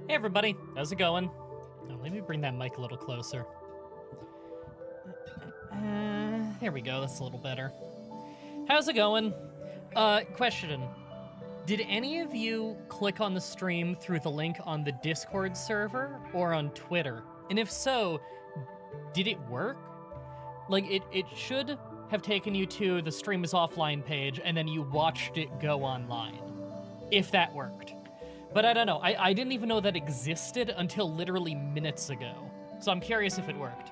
Hey everybody, how's it going? Oh, let me bring that mic a little closer. There we go, that's a little better. How's it going? Question. Did any of you click on the stream through the link on the Discord server or on Twitter? And if so, did it work? Like, it should have taken you to the stream is offline page and then you watched it go online. If that worked. But I don't know. I didn't even know that existed until literally minutes ago. So I'm curious if it worked.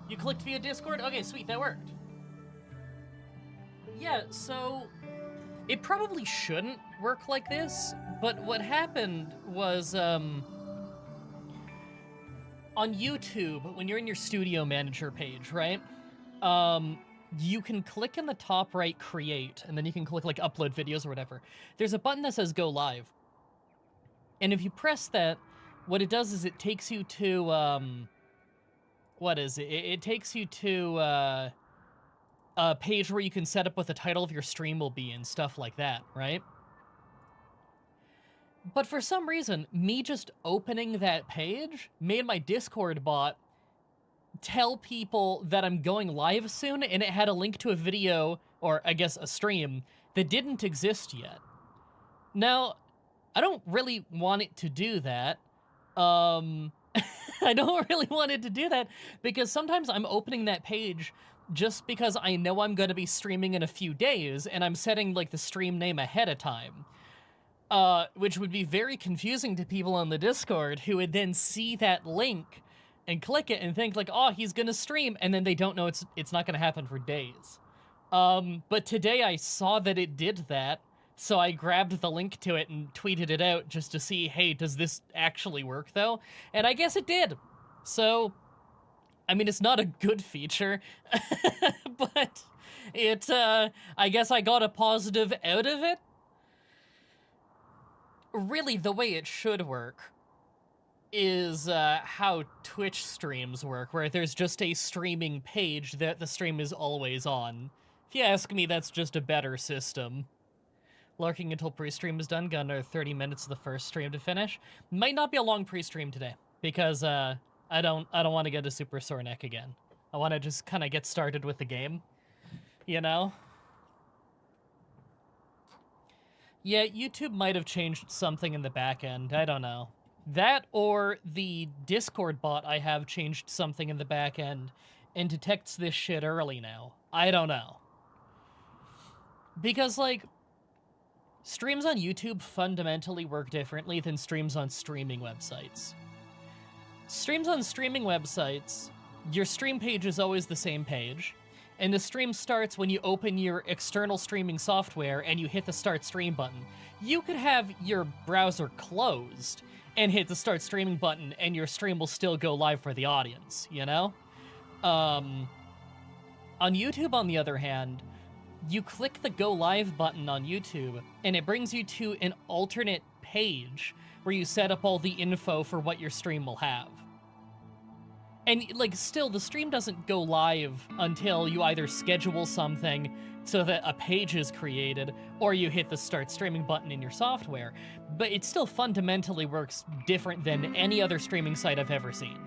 You clicked via Discord? Okay, sweet, that worked. Yeah, so it probably shouldn't work like this, but what happened was, on YouTube, when you're in your Studio Manager page, right? You can click in the top right, create, and then you can click like upload videos or whatever. There's a button that says go live. And if you press that, what it does is it takes you to, what is it? It takes you to, a page where you can set up what the title of your stream will be and stuff like that, right? But for some reason, me just opening that page made my Discord bot tell people that I'm going live soon, and it had a link to a video, or I guess a stream, that didn't exist yet. Now, I don't really want it to do that. I don't really want it to do that, because sometimes I'm opening that page just because I know I'm going to be streaming in a few days, and I'm setting, like, the stream name ahead of time. Which would be very confusing to people on the Discord, who would then see that link and click it and think like, oh, he's gonna stream, and then they don't know it's not gonna happen for days. But today I saw that it did that, so I grabbed the link to it and tweeted it out just to see, hey, does this actually work though? And I guess it did. So, I mean, it's not a good feature, but it, I guess I got a positive out of it. Really, the way it should work is how Twitch streams work, where there's just a streaming page that the stream is always on. If you ask me, that's just a better system. Lurking until pre-stream is done, got another 30 minutes of the first stream to finish. Might not be a long pre-stream today, because I don't want to get a super sore neck again. I want to just kind of get started with the game, you know? Yeah, YouTube might have changed something in the back end, I don't know. That or the Discord bot I have changed something in the back end and detects this shit early now. I don't know. Because, like, streams on YouTube fundamentally work differently than streams on streaming websites. Streams on streaming websites, your stream page is always the same page, and the stream starts when you open your external streaming software and you hit the start stream button. You could have your browser closed and hit the start streaming button, and your stream will still go live for the audience, you know? On YouTube, on the other hand, you click the go live button on YouTube, and it brings you to an alternate page where you set up all the info for what your stream will have. And, like, still, the stream doesn't go live until you either schedule something so that a page is created, or you hit the start streaming button in your software. But it still fundamentally works different than any other streaming site I've ever seen.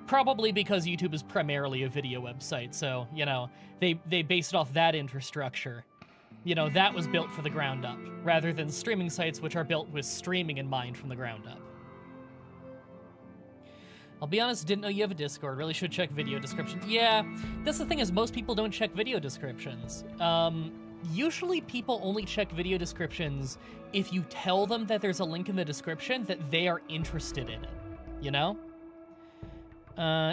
Probably because YouTube is primarily a video website, so, you know, they based off that infrastructure. You know, that was built for the ground up, rather than streaming sites which are built with streaming in mind from the ground up. I'll be honest, didn't know you have a Discord. Really should check video descriptions. Yeah, that's the thing, is most people don't check video descriptions. Usually people only check video descriptions if you tell them that there's a link in the description that they are interested in it, you know?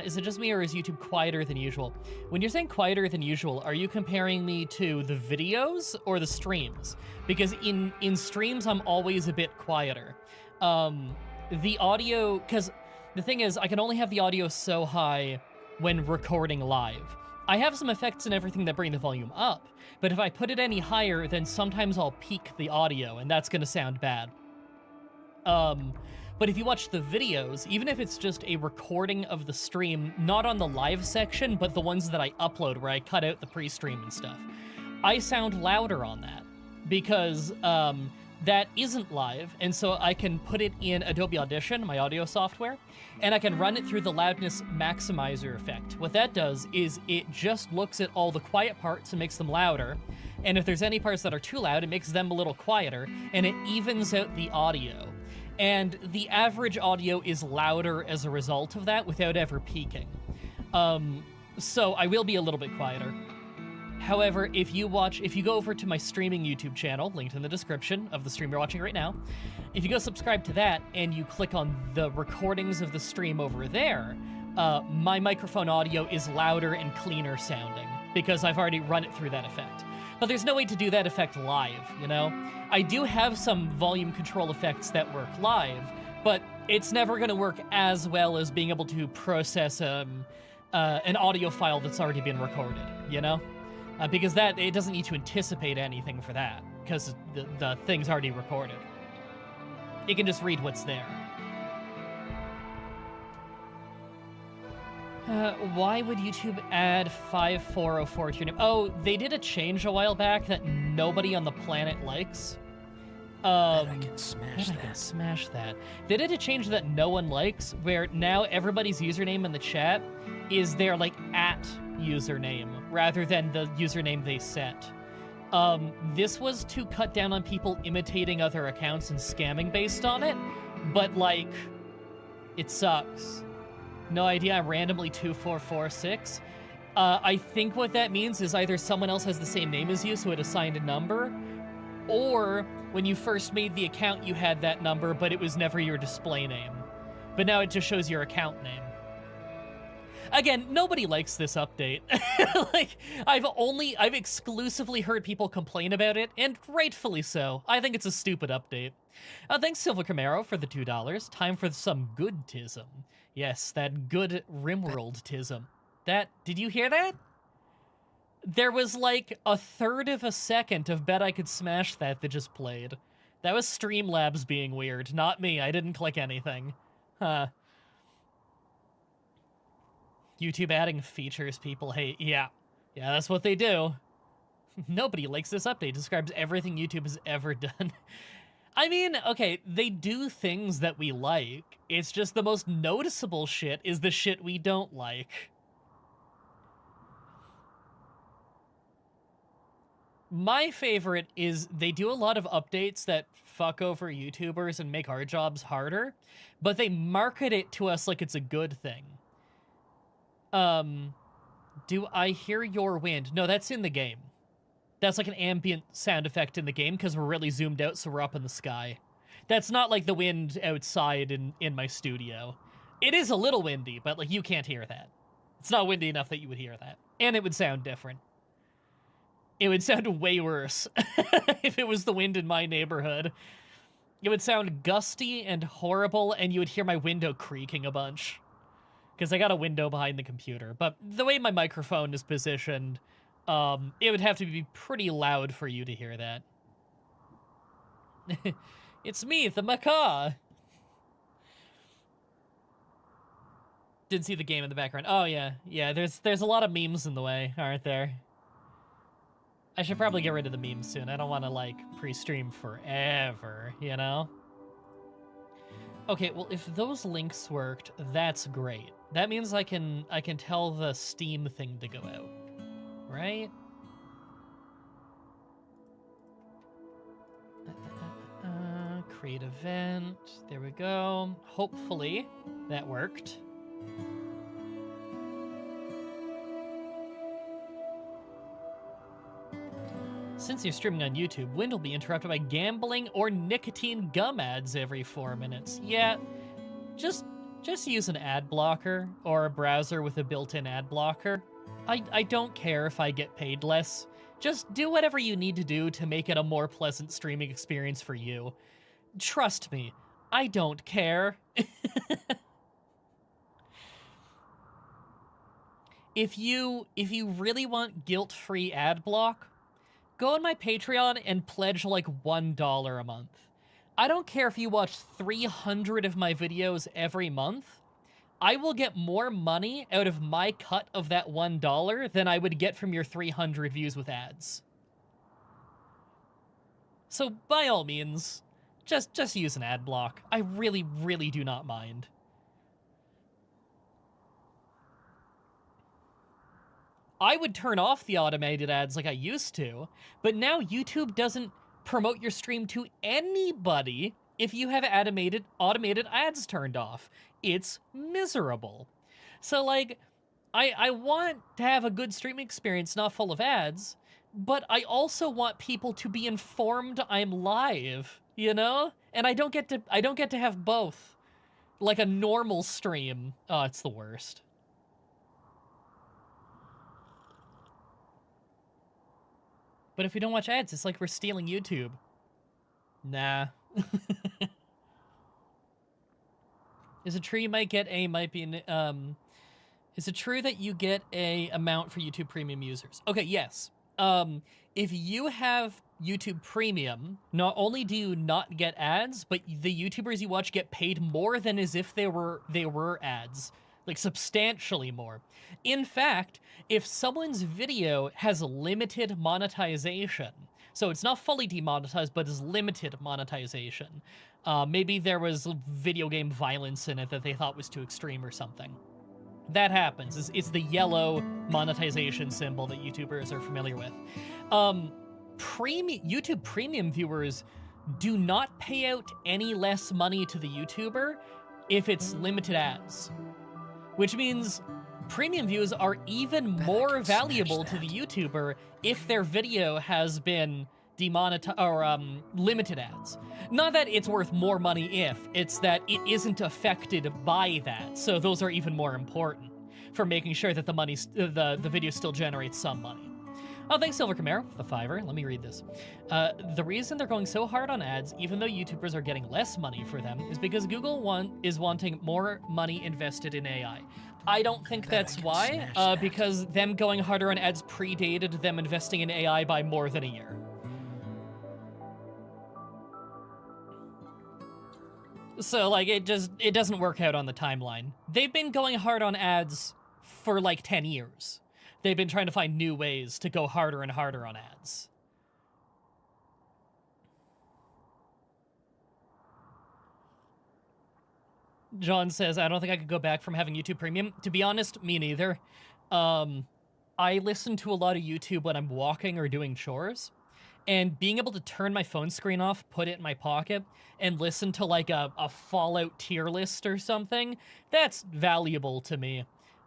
Is it just me, or is YouTube quieter than usual? When you're saying quieter than usual, are you comparing me to the videos or the streams? Because in streams, I'm always a bit quieter. The audio, because the thing is, I can only have the audio so high when recording live. I have some effects and everything that bring the volume up, but if I put it any higher, then sometimes I'll peak the audio, and that's gonna sound bad. But if you watch the videos, even if it's just a recording of the stream, not on the live section, but the ones that I upload where I cut out the pre-stream and stuff, I sound louder on that, because that isn't live, and so I can put it in Adobe Audition, my audio software, and I can run it through the loudness maximizer effect. What that does is it just looks at all the quiet parts and makes them louder, and if there's any parts that are too loud, it makes them a little quieter, and it evens out the audio. And the average audio is louder as a result of that without ever peaking. So I will be a little bit quieter. However, if you go over to my streaming YouTube channel, linked in the description of the stream you're watching right now, if you go subscribe to that and you click on the recordings of the stream over there, my microphone audio is louder and cleaner sounding because I've already run it through that effect. But there's no way to do that effect live, you know? I do have some volume control effects that work live, but it's never going to work as well as being able to process an audio file that's already been recorded, you know? Because it doesn't need to anticipate anything for that, because the thing's already recorded. It can just read what's there. Why would YouTube add 5404 to your name? Oh, they did a change a while back that nobody on the planet likes. I can smash that. They did a change that no one likes, where now everybody's username in the chat is their, like, @ username, rather than the username they set. This was to cut down on people imitating other accounts and scamming based on it, but, like, it sucks. No idea, I'm randomly 2446. I think what that means is either someone else has the same name as you, so it assigned a number, or when you first made the account, you had that number, but it was never your display name. But now it just shows your account name. Again, nobody likes this update. Like, I've exclusively heard people complain about it, and rightfully so. I think it's a stupid update. Thanks, Silver Camaro, for the $2. Time for some good-tism. Yes, that good RimWorld-tism. Did you hear that? There was like a third of a second of Bet I Could Smash That just played. That was Streamlabs being weird, not me. I didn't click anything. Huh. YouTube adding features people hate. Yeah, that's what they do. Nobody likes this update. Describes everything YouTube has ever done. I mean, okay, they do things that we like. It's just the most noticeable shit is the shit we don't like. My favorite is they do a lot of updates that fuck over YouTubers and make our jobs harder, but they market it to us like it's a good thing. Do I hear your wind? No, that's in the game. That's like an ambient sound effect in the game because we're really zoomed out, so we're up in the sky. That's not like the wind outside in my studio. It is a little windy, but like you can't hear that. It's not windy enough that you would hear that. And it would sound different. It would sound way worse if it was the wind in my neighborhood. It would sound gusty and horrible, and you would hear my window creaking a bunch. Because I got a window behind the computer. But the way my microphone is positioned, it would have to be pretty loud for you to hear that. It's me, the macaw. Didn't see the game in the background. Oh, yeah. Yeah, there's a lot of memes in the way, aren't there? I should probably get rid of the memes soon. I don't want to, like, pre-stream forever, you know? Okay, well, if those links worked, that's great. That means I can tell the Steam thing to go out, right? Create event. There we go. Hopefully that worked. Since you're streaming on YouTube, Wind will be interrupted by gambling or nicotine gum ads every 4 minutes. Yeah, just use an ad blocker or a browser with a built-in ad blocker. I don't care if I get paid less. Just do whatever you need to do to make it a more pleasant streaming experience for you. Trust me, I don't care. If you really want guilt-free ad block, go on my Patreon and pledge like $1 a month. I don't care if you watch 300 of my videos every month. I will get more money out of my cut of that $1 than I would get from your 300 views with ads. So by all means, just use an ad block. I really, really do not mind. I would turn off the automated ads like I used to, but now YouTube doesn't promote your stream to anybody if you have automated ads turned off. It's miserable. So, like, I want to have a good streaming experience not full of ads, but I also want people to be informed I'm live, you know? And I don't get to have both. Like a normal stream. Oh, it's the worst. But if we don't watch ads, it's like we're stealing YouTube. Nah. Is it true you might get is it true that you get a amount for YouTube Premium users? Okay, yes. If you have YouTube Premium, not only do you not get ads, but the YouTubers you watch get paid more than as if they were ads. Like, substantially more. In fact, if someone's video has limited monetization, so it's not fully demonetized, but is limited monetization, maybe there was video game violence in it that they thought was too extreme or something. That happens. It's the yellow monetization symbol that YouTubers are familiar with. YouTube Premium viewers do not pay out any less money to the YouTuber if it's limited ads. Which means premium views are even more valuable to the YouTuber if their video has been demonetized or limited ads. Not that it's worth more money if, it's that it isn't affected by that. So those are even more important for making sure that the video still generates some money. Oh, thanks, Silver Camaro, for the $5. Let me read this. The reason they're going so hard on ads, even though YouTubers are getting less money for them, is because Google is wanting more money invested in AI. I don't think that's why, because them going harder on ads predated them investing in AI by more than a year. So, like, it doesn't work out on the timeline. They've been going hard on ads for, like, 10 years. They've been trying to find new ways to go harder and harder on ads. John says, I don't think I could go back from having YouTube Premium. To be honest, me neither. I listen to a lot of YouTube when I'm walking or doing chores. And being able to turn my phone screen off, put it in my pocket, and listen to, like, a Fallout tier list or something, that's valuable to me.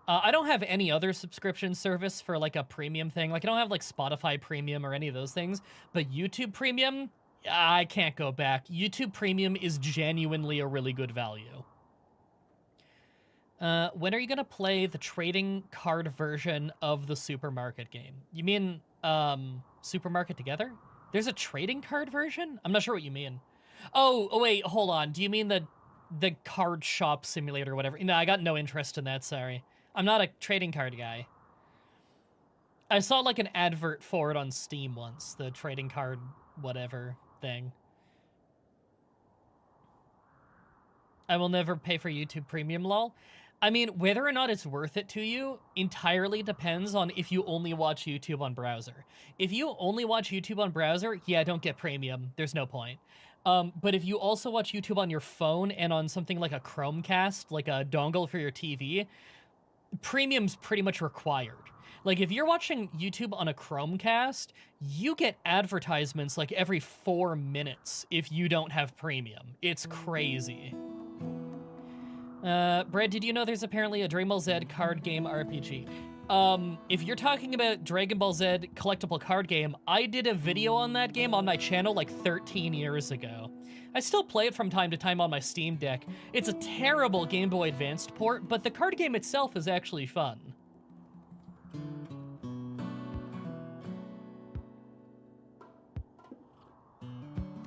I don't have any other subscription service for, like, a premium thing. Like, I don't have, like, Spotify Premium or any of those things. But YouTube Premium, I can't go back. YouTube Premium is genuinely a really good value. When are you going to play the trading card version of the Supermarket game? You mean, Supermarket Together? There's a trading card version? I'm not sure what you mean. Oh, wait, hold on. Do you mean the card shop simulator or whatever? No, I got no interest in that, sorry. I'm not a trading card guy. I saw, like, an advert for it on Steam once, the trading card whatever thing. I will never pay for YouTube Premium, lol. I mean, whether or not it's worth it to you entirely depends on if you only watch YouTube on browser. If you only watch YouTube on browser, yeah, don't get premium. There's no point. But if you also watch YouTube on your phone and on something like a Chromecast, like a dongle for your TV, premium's pretty much required. Like, if you're watching YouTube on a Chromecast, you get advertisements like every 4 minutes if you don't have premium. It's crazy. Brad, did you know there's apparently a Dragon Ball Z card game RPG? If you're talking about Dragon Ball Z collectible card game, I did a video on that game on my channel like 13 years ago. I still play it from time to time on my Steam Deck. It's a terrible Game Boy Advanced port, but the card game itself is actually fun.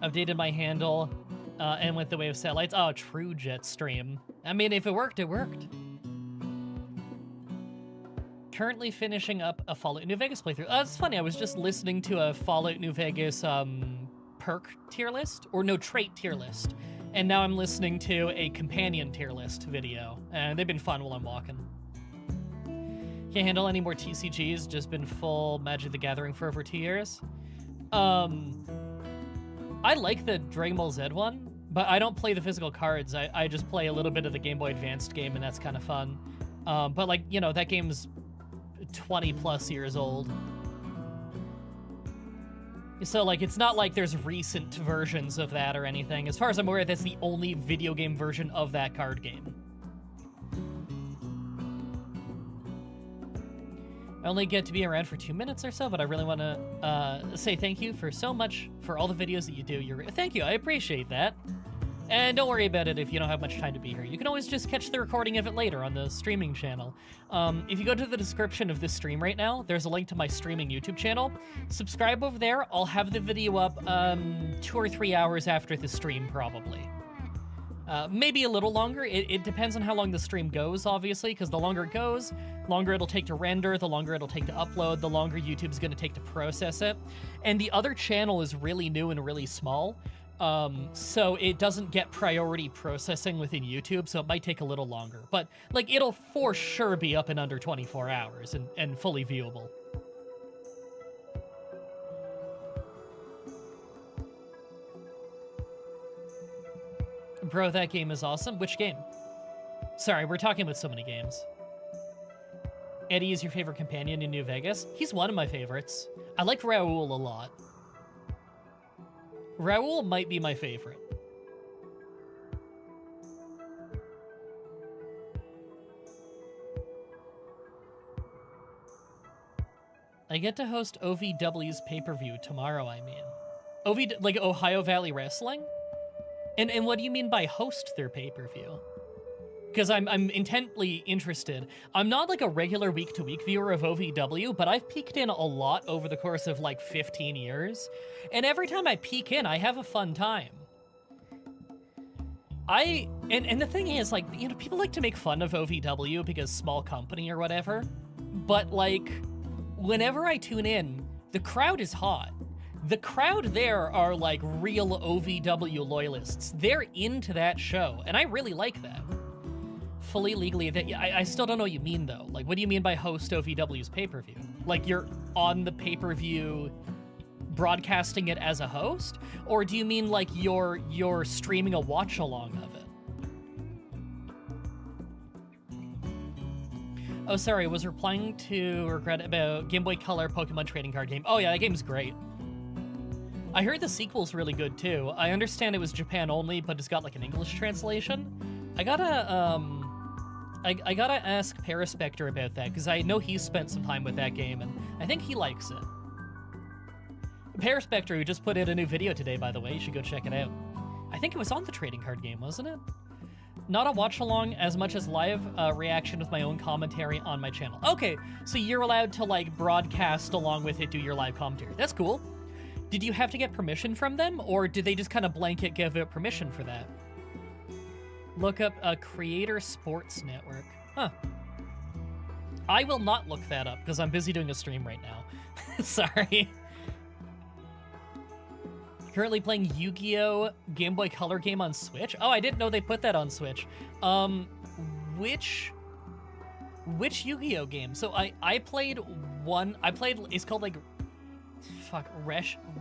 Updated my handle, and went the way of satellites. Oh, true jet stream. I mean, if it worked, it worked. Currently finishing up a Fallout New Vegas playthrough. That's funny, I was just listening to a Fallout New Vegas, perk tier list, or no, trait tier list. And now I'm listening to a companion tier list video, and they've been fun while I'm walking. Can't handle any more TCGs, just been full Magic the Gathering for over 2 years. I like the Dragon Ball Z one, but I don't play the physical cards. I just play a little bit of the Game Boy Advanced game, and that's kind of fun. But like, you know, that game's 20 plus years old. So like, it's not like there's recent versions of that or anything. As far as I'm aware, that's the only video game version of that card game. I only get to be around for 2 minutes or so, but I really want to say thank you for so much for all the videos that you do. Thank you, I appreciate that. And don't worry about it if you don't have much time to be here. You can always just catch the recording of it later on the streaming channel. If you go to the description of this stream right now, there's a link to my streaming YouTube channel. Subscribe over there. I'll have the video up 2 or 3 hours after the stream, probably. Maybe a little longer. It depends on how long the stream goes, obviously, because the longer it goes, longer it'll take to render, the longer it'll take to upload, the longer YouTube's going to take to process it. And the other channel is really new and really small, so it doesn't get priority processing within YouTube, so it might take a little longer. But, like, it'll for sure be up in under 24 hours and fully viewable. Bro, that game is awesome. Which game? Sorry, we're talking about so many games. Eddie is your favorite companion in New Vegas? He's one of my favorites. I like Raoul a lot. Raoul might be my favorite. I get to host OVW's pay-per-view tomorrow, I mean. Like Ohio Valley Wrestling? And what do you mean by host their pay-per-view? Because I'm intently interested. I'm not like a regular week-to-week viewer of OVW, but I've peeked in a lot over the course of like 15 years. And every time I peek in, I have a fun time. And the thing is, like, you know, people like to make fun of OVW because small company or whatever. But like, whenever I tune in, the crowd is hot. The crowd there are like real OVW loyalists. They're into that show, and I really like that. Fully legally, I still don't know what you mean though. Like, what do you mean by host OVW's pay-per-view? Like, you're on the pay-per-view broadcasting it as a host? Or do you mean like you're streaming a watch-along of it? Oh, sorry, was replying to regret about Game Boy Color Pokemon trading card game. Oh yeah, that game's great. I heard the sequel's really good too. I understand it was Japan only, but it's got like an English translation. I gotta ask Paraspector about that, because I know he's spent some time with that game, and I think he likes it. Paraspector, who just put out a new video today, by the way, you should go check it out. I think it was on the trading card game, wasn't it? Not a watch-along as much as live reaction with my own commentary on my channel. Okay, so you're allowed to, like, broadcast along with it, do your live commentary. That's cool. Did you have to get permission from them, or did they just kind of blanket give out permission for that? Look up a Creator Sports Network. Huh. I will not look that up, because I'm busy doing a stream right now. Sorry. Currently playing Yu-Gi-Oh! Game Boy Color game on Switch? Oh, I didn't know they put that on Switch. Which Yu-Gi-Oh! Game? So I played one, it's called like,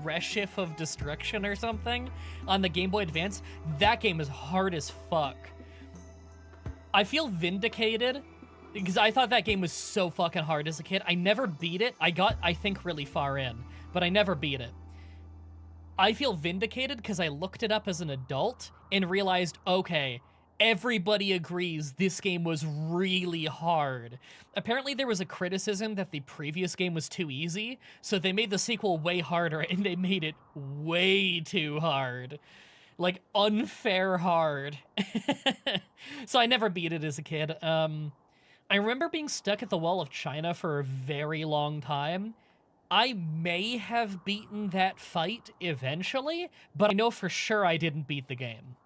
Reshif of Destruction or something on the Game Boy Advance. That game is hard as fuck. I feel vindicated because I thought that game was so fucking hard as a kid. I never beat it. I got, I think, really far in, but I never beat it. I feel vindicated because I looked it up as an adult and realized, okay, everybody agrees this game was really hard. Apparently there was a criticism that the previous game was too easy, so they made the sequel way harder, and they made it way too hard. Like, unfair hard. So I never beat it as a kid. I remember being stuck at the Wall of China for a very long time. I may have beaten that fight eventually, but I know for sure I didn't beat the game.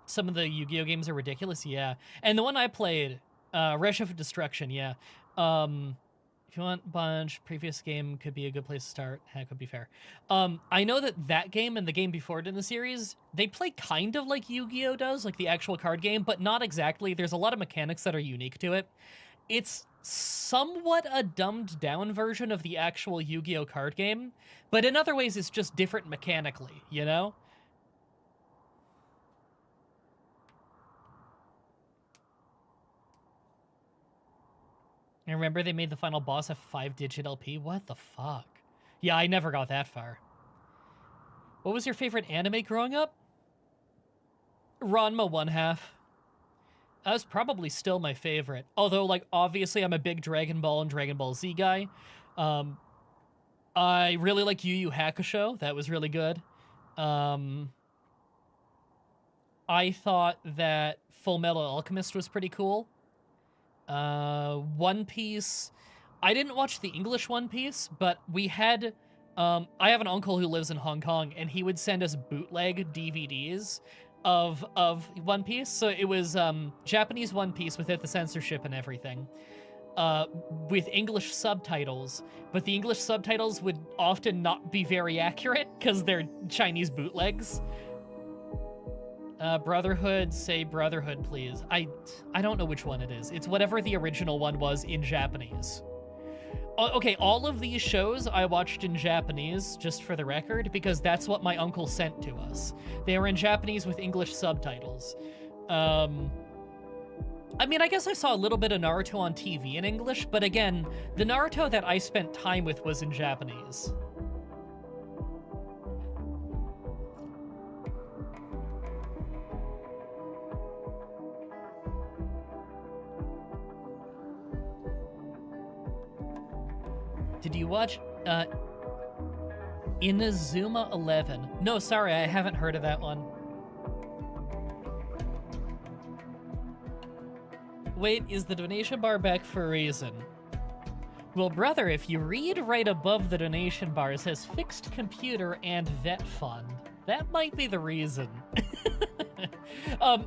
Some of the Yu-Gi-Oh! Games are ridiculous, yeah. And the one I played, Reshif of Destruction, yeah. If you want Bunch, previous game could be a good place to start. That could be fair. I know that game and the game before it in the series, they play kind of like Yu-Gi-Oh! Does, like the actual card game, but not exactly. There's a lot of mechanics that are unique to it. it's somewhat a dumbed down version of the actual Yu-Gi-Oh card game, but in other ways it's just different mechanically, you know? I remember they made the final boss a 5-digit LP. What the fuck? Yeah, I never got that far. What was your favorite anime growing up? Ranma 1/2. That was probably still my favorite. Although, like, obviously I'm a big Dragon Ball and Dragon Ball Z guy. I really like Yu Yu Hakusho. That was really good. I thought that Full Metal Alchemist was pretty cool. One Piece. I didn't watch the English One Piece, but we had... I have an uncle who lives in Hong Kong, and he would send us bootleg DVDs of One Piece. So it was Japanese One Piece without the censorship and everything, with English subtitles. But the English subtitles would often not be very accurate because they're Chinese bootlegs. Brotherhood, say Brotherhood, please. I don't know which one it is. It's whatever the original one was in Japanese. Okay, all of these shows I watched in Japanese, just for the record, because that's what my uncle sent to us. They were in Japanese with English subtitles. I mean, I guess I saw a little bit of Naruto on TV in English, but again, the Naruto that I spent time with was in Japanese. Did you watch, Inazuma 11? No, sorry, I haven't heard of that one. Wait, is the donation bar back for a reason? Well, brother, if you read right above the donation bar, it says fixed computer and vet fund. That might be the reason.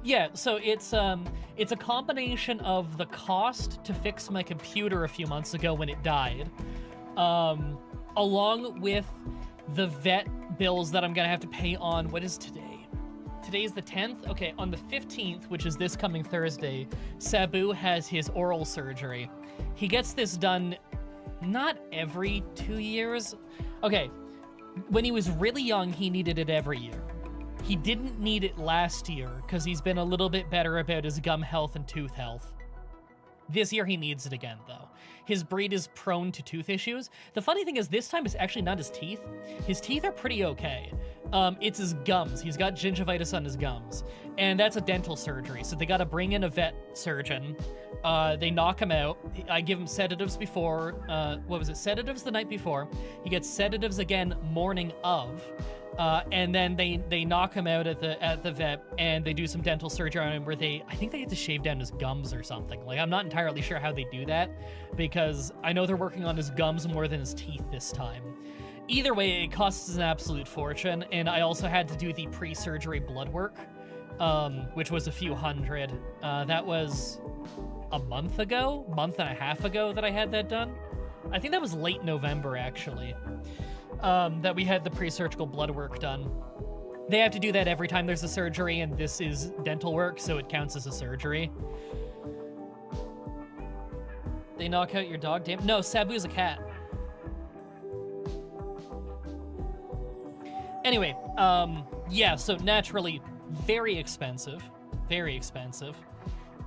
Yeah, so it's a combination of the cost to fix my computer a few months ago when it died, along with the vet bills that I'm gonna have to pay on, what is today? Today's the 10th? Okay, on the 15th, which is this coming Thursday, Sabu has his oral surgery. He gets this done not every 2 years. Okay, when he was really young, he needed it every year. He didn't need it last year because he's been a little bit better about his gum health and tooth health. This year he needs it again, though. His breed is prone to tooth issues. The funny thing is, this time it's actually not his teeth. His teeth are pretty okay. It's his gums. He's got gingivitis on his gums. And that's a dental surgery, so they gotta bring in a vet surgeon. They knock him out. I give him sedatives before. What was it? Sedatives the night before. He gets sedatives again morning of. And then they knock him out at the vet, and they do some dental surgery on him where I think they had to shave down his gums or something. Like, I'm not entirely sure how they do that, because I know they're working on his gums more than his teeth this time. Either way, it costs an absolute fortune, and I also had to do the pre-surgery blood work, which was a few hundred. That was a month and a half ago that I had that done. I think that was late November, actually. That we had the pre-surgical blood work done. They have to do that every time there's a surgery, and this is dental work, so it counts as a surgery. They knock out your dog? Damn. No, Sabu's a cat. Anyway, yeah, so naturally, very expensive. Very expensive.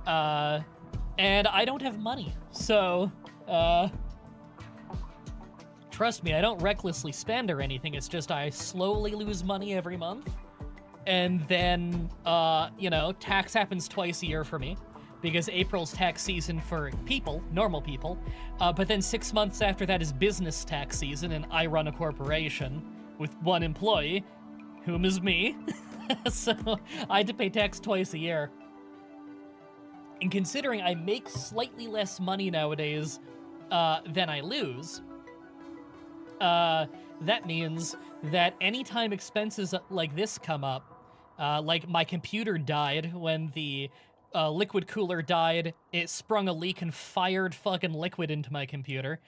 And I don't have money, so, trust me, I don't recklessly spend or anything. It's just I slowly lose money every month. And then, you know, tax happens twice a year for me, because April's tax season for people, normal people. But then 6 months after that is business tax season, and I run a corporation with one employee, whom is me. So I had to pay tax twice a year. And considering I make slightly less money nowadays than I lose, that means that anytime expenses like this come up, like my computer died when the liquid cooler died, it sprung a leak and fired fucking liquid into my computer,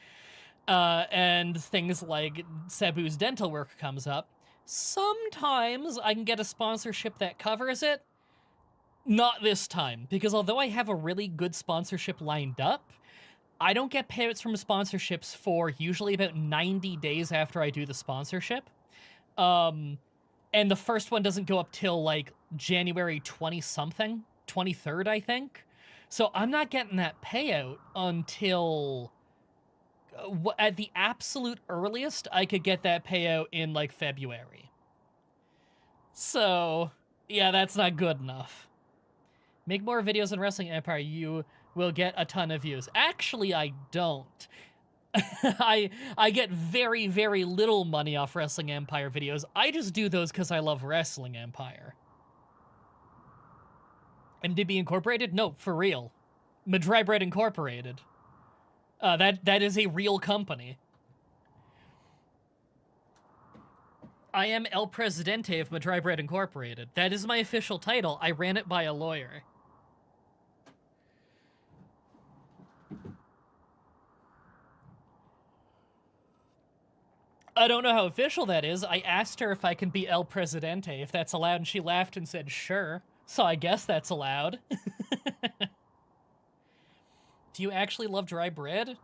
and things like Sabu's dental work comes up, sometimes I can get a sponsorship that covers it. Not this time, because although I have a really good sponsorship lined up, I don't get payouts from sponsorships for usually about 90 days after I do the sponsorship. And the first one doesn't go up till like January 20-something, 23rd, I think. So I'm not getting that payout until at the absolute earliest, I could get that payout in like February. So yeah, that's not good enough. Make more videos on Wrestling Empire, you will get a ton of views. Actually, I don't. I get very, very little money off Wrestling Empire videos. I just do those because I love Wrestling Empire. MDB Incorporated? No, for real. Mah-Dry-Bread Incorporated. That is a real company. I am El Presidente of Mah-Dry-Bread Incorporated. That is my official title. I ran it by a lawyer. I don't know how official that is. I asked her if I can be El Presidente, if that's allowed, and she laughed and said, sure. So I guess that's allowed. Do you actually love dry bread?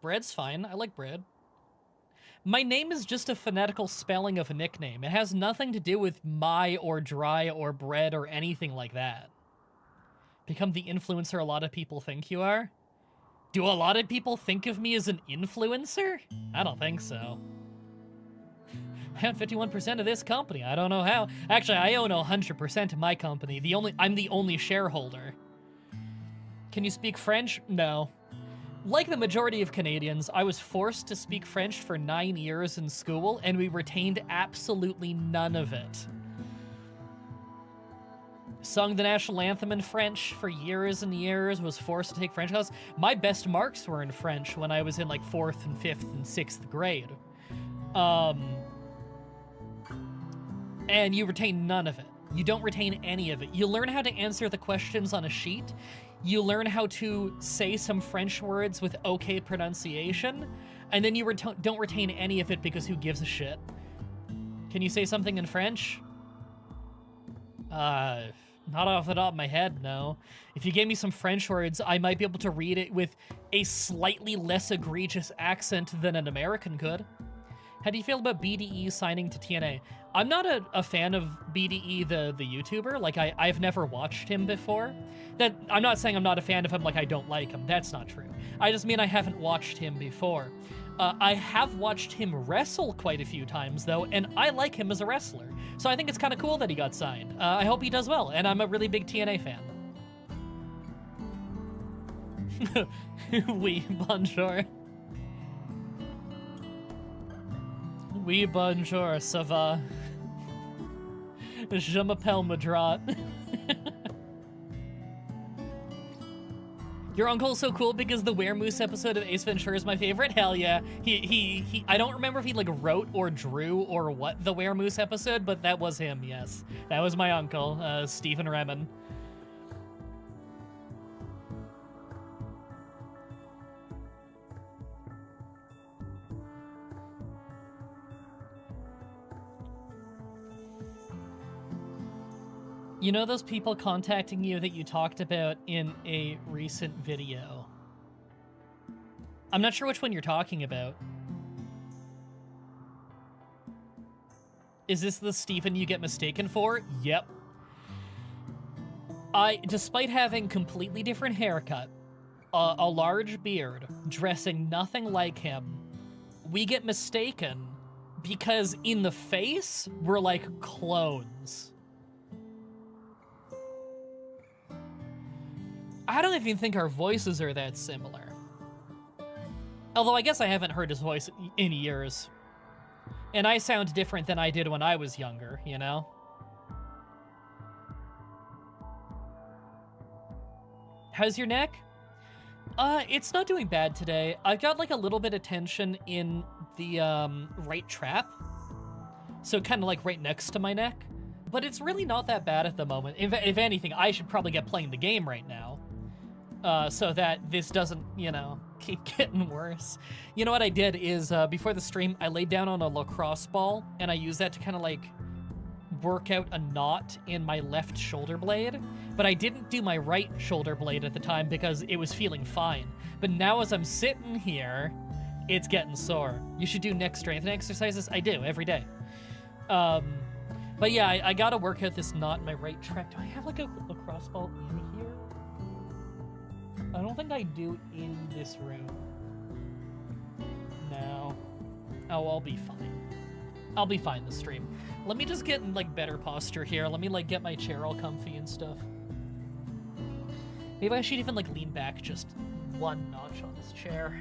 Bread's fine. I like bread. My name is just a phonetical spelling of a nickname. It has nothing to do with my or dry or bread or anything like that. Become the influencer a lot of people think you are? Do a lot of people think of me as an influencer? I don't think so. I own 51% of this company. I don't know how. Actually, I own 100% of my company. I'm the only shareholder. Can you speak French? No. Like the majority of Canadians, I was forced to speak French for 9 years in school, and we retained absolutely none of it. Sung the national anthem in French for years and years, was forced to take French classes. My best marks were in French when I was in like 4th and 5th and 6th grade. And you retain none of it. You don't retain any of it. You learn how to answer the questions on a sheet. You learn how to say some French words with okay pronunciation, and then you don't retain any of it because who gives a shit? Can you say something in French? Not off the top of my head, no. If you gave me some French words, I might be able to read it with a slightly less egregious accent than an American could. How do you feel about BDE signing to TNA? I'm not a fan of BDE, the YouTuber. Like, I've never watched him before. I'm not saying I'm not a fan of him, like I don't like him. That's not true. I just mean I haven't watched him before. I have watched him wrestle quite a few times, though, and I like him as a wrestler. So I think it's kind of cool that he got signed. I hope he does well, and I'm a really big TNA fan. Oui, bonjour. Oui, bonjour, ça va? Je m'appelle Mah-Dry. Your uncle's so cool because the Weremousse episode of Ace Ventura is my favorite. Hell yeah. He I don't remember if he like wrote or drew or what the Weremousse episode, but that was him, yes. That was my uncle, Stephen Remen. You know those people contacting you that you talked about in a recent video? I'm not sure which one you're talking about. Is this the Stephen you get mistaken for? Yep. Despite having completely different haircut, a large beard, dressing nothing like him, we get mistaken because in the face, we're like clones. I don't even think our voices are that similar. Although I guess I haven't heard his voice in years. And I sound different than I did when I was younger, you know? How's your neck? It's not doing bad today. I got like a little bit of tension in the right trap. So kind of like right next to my neck. But it's really not that bad at the moment. If anything, I should probably get playing the game right now. So that this doesn't, you know, keep getting worse. You know what I did is, before the stream, I laid down on a lacrosse ball, and I used that to kind of, like, work out a knot in my left shoulder blade, but I didn't do my right shoulder blade at the time because it was feeling fine. But now as I'm sitting here, it's getting sore. You should do neck strengthening exercises. I do every day. But yeah, I gotta work out this knot in my right track. Do I have like a lacrosse ball in here? I don't think I do in this room. No. Oh, I'll be fine. I'll be fine this stream. Let me just get in like better posture here. Let me like get my chair all comfy and stuff. Maybe I should even like lean back just one notch on this chair.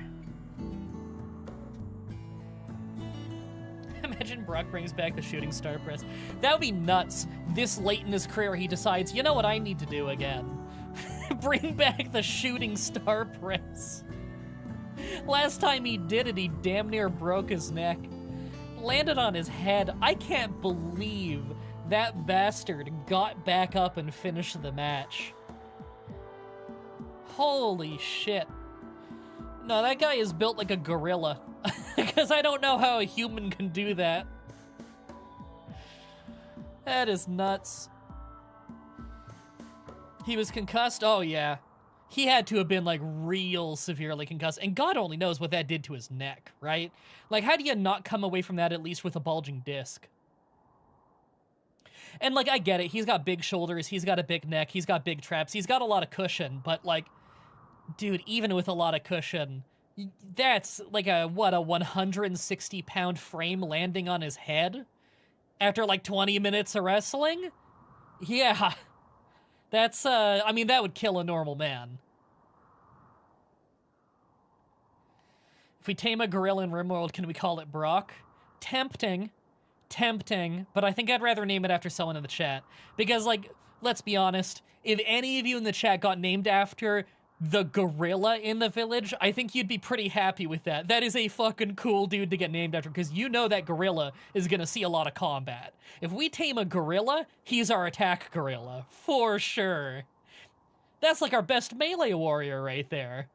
Imagine Brock brings back the shooting star press. That would be nuts. This late in his career, he decides, you know what I need to do again? Bring back the shooting star press. Last time he did it, he damn near broke his neck. Landed on his head. I can't believe that bastard got back up and finished the match. Holy shit. No, that guy is built like a gorilla. Because I don't know how a human can do that. That is nuts. He was concussed? Oh, yeah. He had to have been, like, real severely concussed. And God only knows what that did to his neck, right? Like, how do you not come away from that at least with a bulging disc? And, like, I get it. He's got big shoulders. He's got a big neck. He's got big traps. He's got a lot of cushion. But, like, dude, even with a lot of cushion, that's, like, a 160-pound frame landing on his head after, like, 20 minutes of wrestling? Yeah. That's, I mean, that would kill a normal man. If we tame a gorilla in RimWorld, can we call it Brock? Tempting, but I think I'd rather name it after someone in the chat. Because, like, let's be honest, if any of you in the chat got named after the gorilla in the village, I think you'd be pretty happy with that. That is a fucking cool dude to get named after, because you know that gorilla is gonna see a lot of combat. If we tame a gorilla, he's our attack gorilla, for sure. That's like our best melee warrior right there.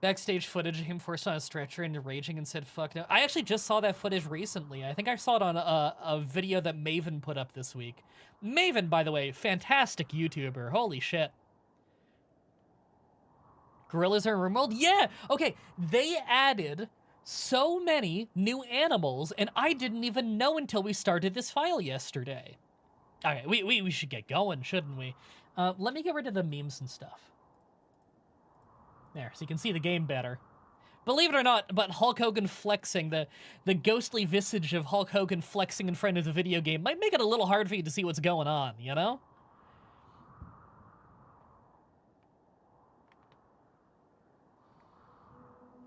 Backstage footage of him forced on a stretcher and raging and said, fuck no. I actually just saw that footage recently. I think I saw it on a video that Maven put up this week. Maven, by the way, fantastic YouTuber. Holy shit. Gorillas are in RimWorld? Yeah! Okay, they added so many new animals, and I didn't even know until we started this file yesterday. Okay, we should get going, shouldn't we? Let me get rid of the memes and stuff. There, so you can see the game better. Believe it or not, but Hulk Hogan flexing, the ghostly visage of Hulk Hogan flexing in front of the video game might make it a little hard for you to see what's going on, you know?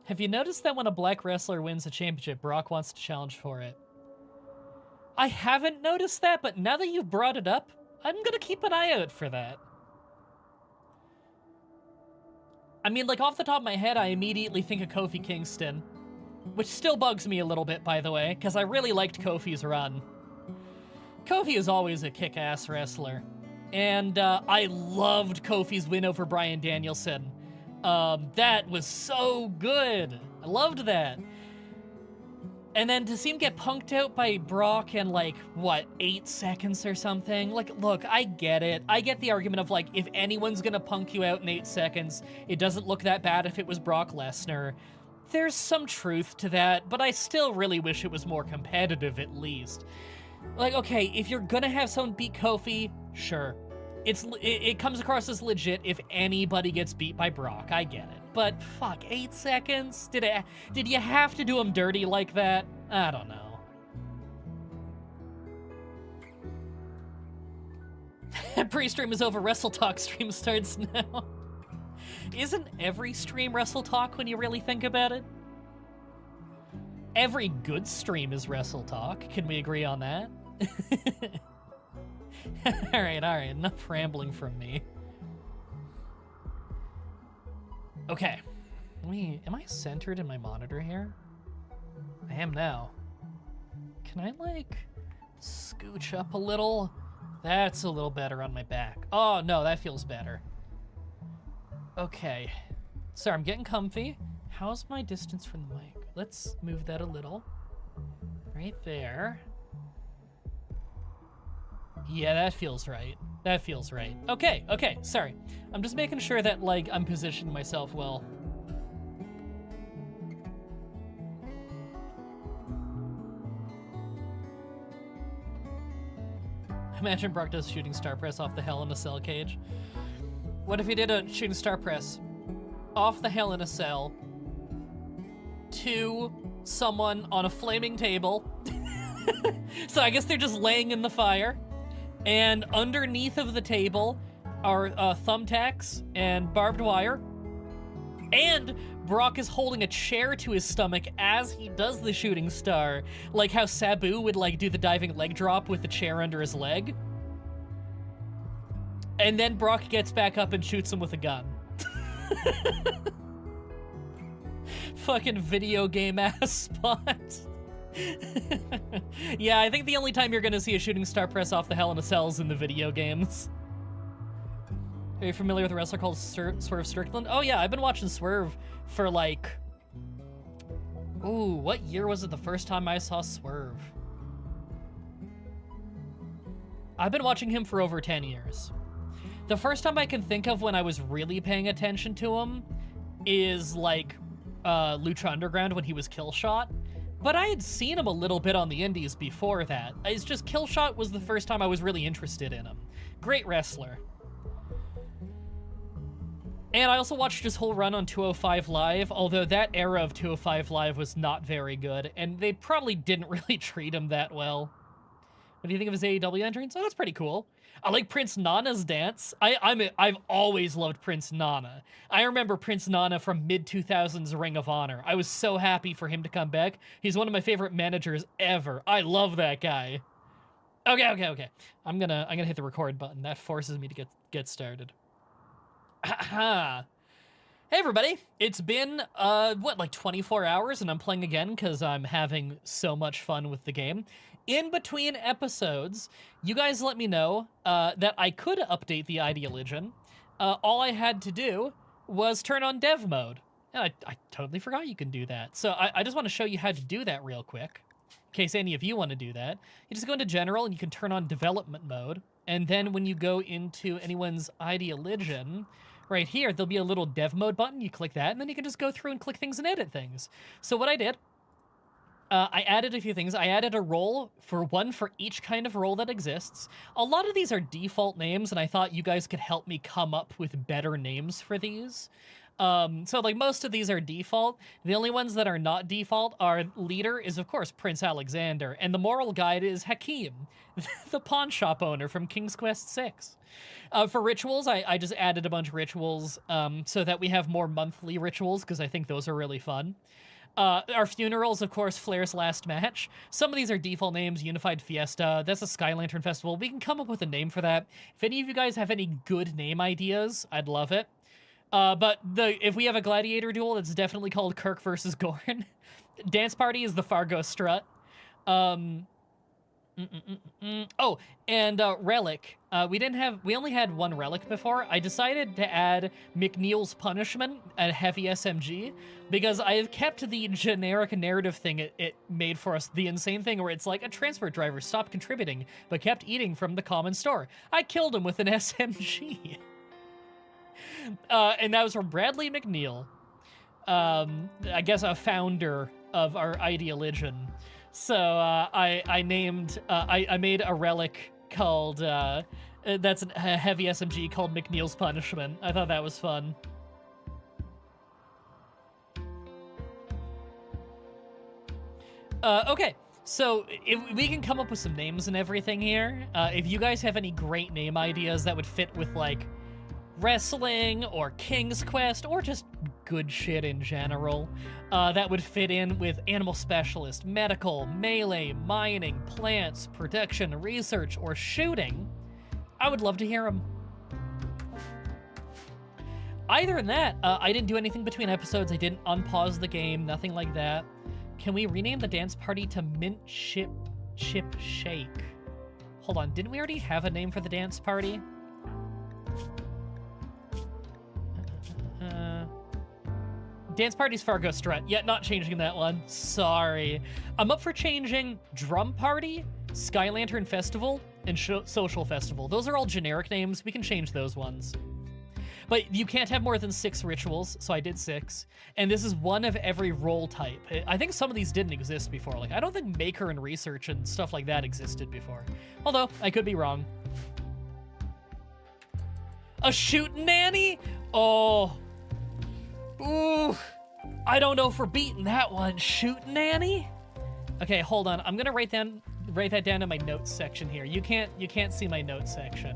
Have you noticed that when a black wrestler wins a championship, Brock wants to challenge for it? I haven't noticed that, but now that you've brought it up, I'm gonna keep an eye out for that. I mean, like, off the top of my head, I immediately think of Kofi Kingston, which still bugs me a little bit, by the way, because I really liked Kofi's run. Kofi is always a kick-ass wrestler, and I loved Kofi's win over Bryan Danielson. That was so good. I loved that. And then to see him get punked out by Brock in, like, what, 8 seconds or something? Like, look, I get it. I get the argument of, like, if anyone's gonna punk you out in 8 seconds, it doesn't look that bad if it was Brock Lesnar. There's some truth to that, but I still really wish it was more competitive, at least. Like, okay, if you're gonna have someone beat Kofi, sure. It comes across as legit if anybody gets beat by Brock. I get it. But fuck, 8 seconds? Did you have to do him dirty like that? I don't know. Pre-stream is over. Wrestle Talk stream starts now. Isn't every stream Wrestle Talk when you really think about it? Every good stream is Wrestle Talk. Can we agree on that? All right, enough rambling from me. Okay, am I centered in my monitor here? I am now. Can I, like, scooch up a little? That's a little better on my back. Oh, no, that feels better. Okay, sorry, I'm getting comfy. How's my distance from the mic? Let's move that a little. Right there. Yeah, that feels right. That feels right. Okay, okay, sorry. I'm just making sure that, like, I'm positioning myself well. Imagine Brock does shooting star press off the Hell in a Cell cage. What if he did a shooting star press off the Hell in a Cell to someone on a flaming table? So I guess they're just laying in the fire, and underneath of the table are thumbtacks and barbed wire, and Brock is holding a chair to his stomach as he does the shooting star, like how Sabu would like do the diving leg drop with the chair under his leg. And then Brock gets back up and shoots him with a gun. Fucking video game ass spot. Yeah, I think the only time you're gonna see a shooting star press off the Hell in a Cell is in the video games. Are you familiar with a wrestler called Swerve Strickland? Oh yeah, I've been watching Swerve for like... Ooh, what year was it the first time I saw Swerve? I've been watching him for over 10 years. The first time I can think of when I was really paying attention to him is like Lucha Underground when he was Killshot. But I had seen him a little bit on the indies before that. It's just Killshot was the first time I was really interested in him. Great wrestler. And I also watched his whole run on 205 Live, although that era of 205 Live was not very good, and they probably didn't really treat him that well. What do you think of his AEW entrance? Oh, that's pretty cool. I like Prince Nana's dance. I've always loved Prince Nana. I remember Prince Nana from mid-2000s Ring of Honor. I was so happy for him to come back. He's one of my favorite managers ever. I love that guy. Okay. I'm gonna hit the record button. That forces me to get started. Hey everybody, it's been, like 24 hours and I'm playing again because I'm having so much fun with the game. In between episodes, you guys let me know that I could update the Ideologian. All I had to do was turn on dev mode. And I totally forgot you can do that. So I just want to show you how to do that real quick. In case any of you want to do that. You just go into general and you can turn on development mode. And then when you go into anyone's Ideologian, right here, there'll be a little dev mode button. You click that, and then you can just go through and click things and edit things. So what I did, I added a few things. I added a role for each kind of role that exists. A lot of these are default names, and I thought you guys could help me come up with better names for these. So like most of these are default. The only ones that are not default are leader is of course Prince Alexander, and the moral guide is Hakim, the pawn shop owner from King's Quest VI. For rituals, I just added a bunch of rituals so that we have more monthly rituals because I think those are really fun. Our funerals, of course, Flair's last match. Some of these are default names, Unified Fiesta, that's a Sky Lantern Festival. We can come up with a name for that. If any of you guys have any good name ideas, I'd love it. But if we have a gladiator duel, that's definitely called Kirk versus Gorn. Dance Party is the Fargo Strut. Oh, and Relic. We only had one Relic before. I decided to add McNeil's Punishment, a heavy SMG, because I have kept the generic narrative thing it made for us, the insane thing where it's like a transport driver stopped contributing, but kept eating from the common store. I killed him with an SMG. And that was from Bradley McNeil. I guess a founder of our Ideologian. So I made a relic called that's a heavy SMG called McNeil's Punishment. I thought that was fun. Okay, so if we can come up with some names and everything here. If you guys have any great name ideas that would fit with like wrestling or King's Quest or just good shit in general, that would fit in with animal specialist, medical, melee, mining, plants, production, research, or shooting, I would love to hear them. Either than that, I didn't do anything between episodes. I didn't unpause the game, nothing like that. Can we rename the dance party to Mint Chip Shake? Hold on, didn't we already have a name for the dance party? Dance Party's Fargo Strut. Yeah, not changing that one. Sorry. I'm up for changing Drum Party, Sky Lantern Festival, and social festival. Those are all generic names. We can change those ones. But you can't have more than 6 rituals, so I did 6. And this is one of every role type. I think some of these didn't exist before. Like, I don't think maker and research and stuff like that existed before. Although, I could be wrong. A shoot nanny? Oh. Ooh. I don't know if we're beating that one. Shoot nanny? Okay, hold on. I'm gonna write that down in my notes section here. You can't see my notes section.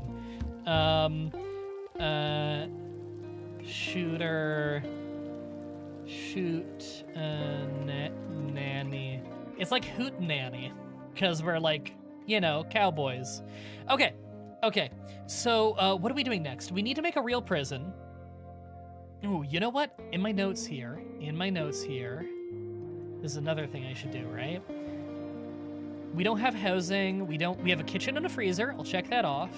Shooter, shoot, nanny. It's like hoot nanny, because we're like, you know, cowboys. Okay, so what are we doing next? We need to make a real prison. Ooh, you know what? In my notes here, this is another thing I should do, right? We don't have housing, we have a kitchen and a freezer. I'll check that off.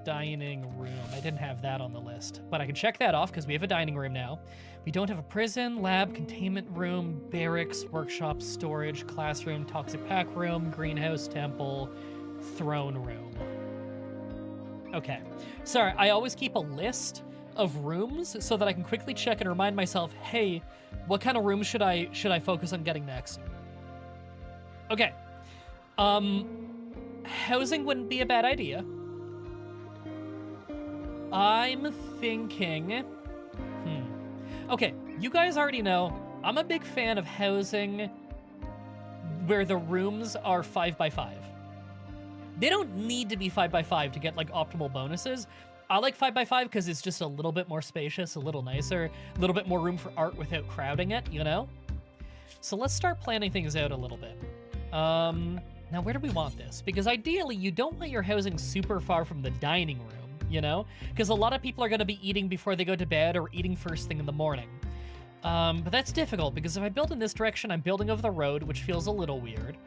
Dining room. I didn't have that on the list, but I can check that off because we have a dining room now. We don't have a prison, lab, containment room, barracks, workshop, storage, classroom, toxic pack room, greenhouse, temple, throne room. Okay. Sorry, I always keep a list of rooms so that I can quickly check and remind myself, hey, what kind of room should I focus on getting next? Okay. Housing wouldn't be a bad idea. I'm thinking... Okay, you guys already know, I'm a big fan of housing where the rooms are 5x5. They don't need to be 5x5 to get, like, optimal bonuses. I like 5x5 because it's just a little bit more spacious, a little nicer, a little bit more room for art without crowding it, you know? So let's start planning things out a little bit. Now, where do we want this? Because ideally, you don't want your housing super far from the dining room, you know? Because a lot of people are going to be eating before they go to bed or eating first thing in the morning. But that's difficult, because if I build in this direction, I'm building over the road, which feels a little weird.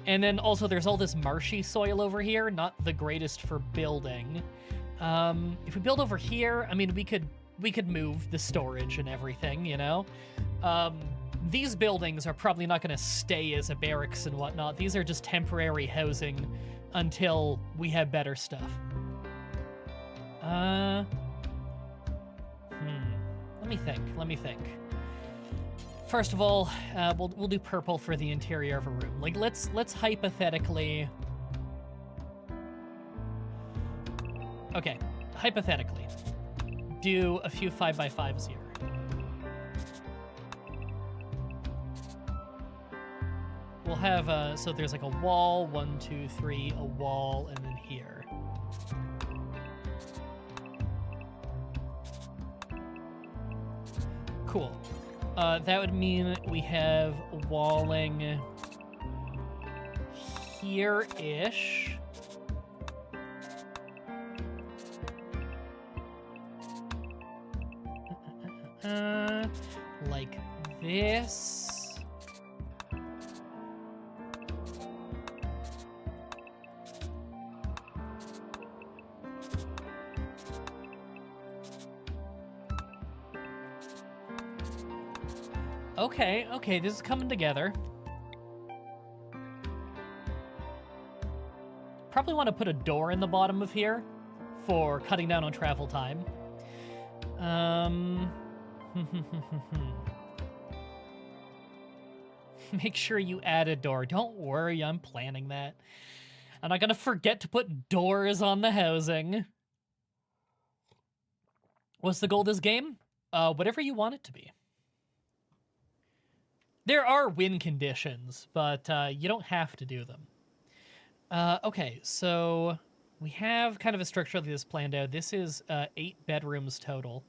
And then also there's all this marshy soil over here, not the greatest for building. If we build over here, I mean, we could move the storage and everything, you know? These buildings are probably not going to stay as a barracks and whatnot. These are just temporary housing until we have better stuff. Let me think. First of all, we'll do purple for the interior of a room. Like, let's hypothetically... Okay, hypothetically, do a few 5x5s here. We'll have, so there's like a wall, 1, 2, 3, a wall, and then here. Cool. That would mean we have walling here-ish. Like this. Okay, this is coming together. Probably want to put a door in the bottom of here for cutting down on travel time. Make sure you add a door. Don't worry, I'm planning that. I'm not gonna forget to put doors on the housing. What's the goal of this game? Whatever you want it to be. There are win conditions, but you don't have to do them. Okay, so we have kind of a structure like this planned out. This is 8 bedrooms total.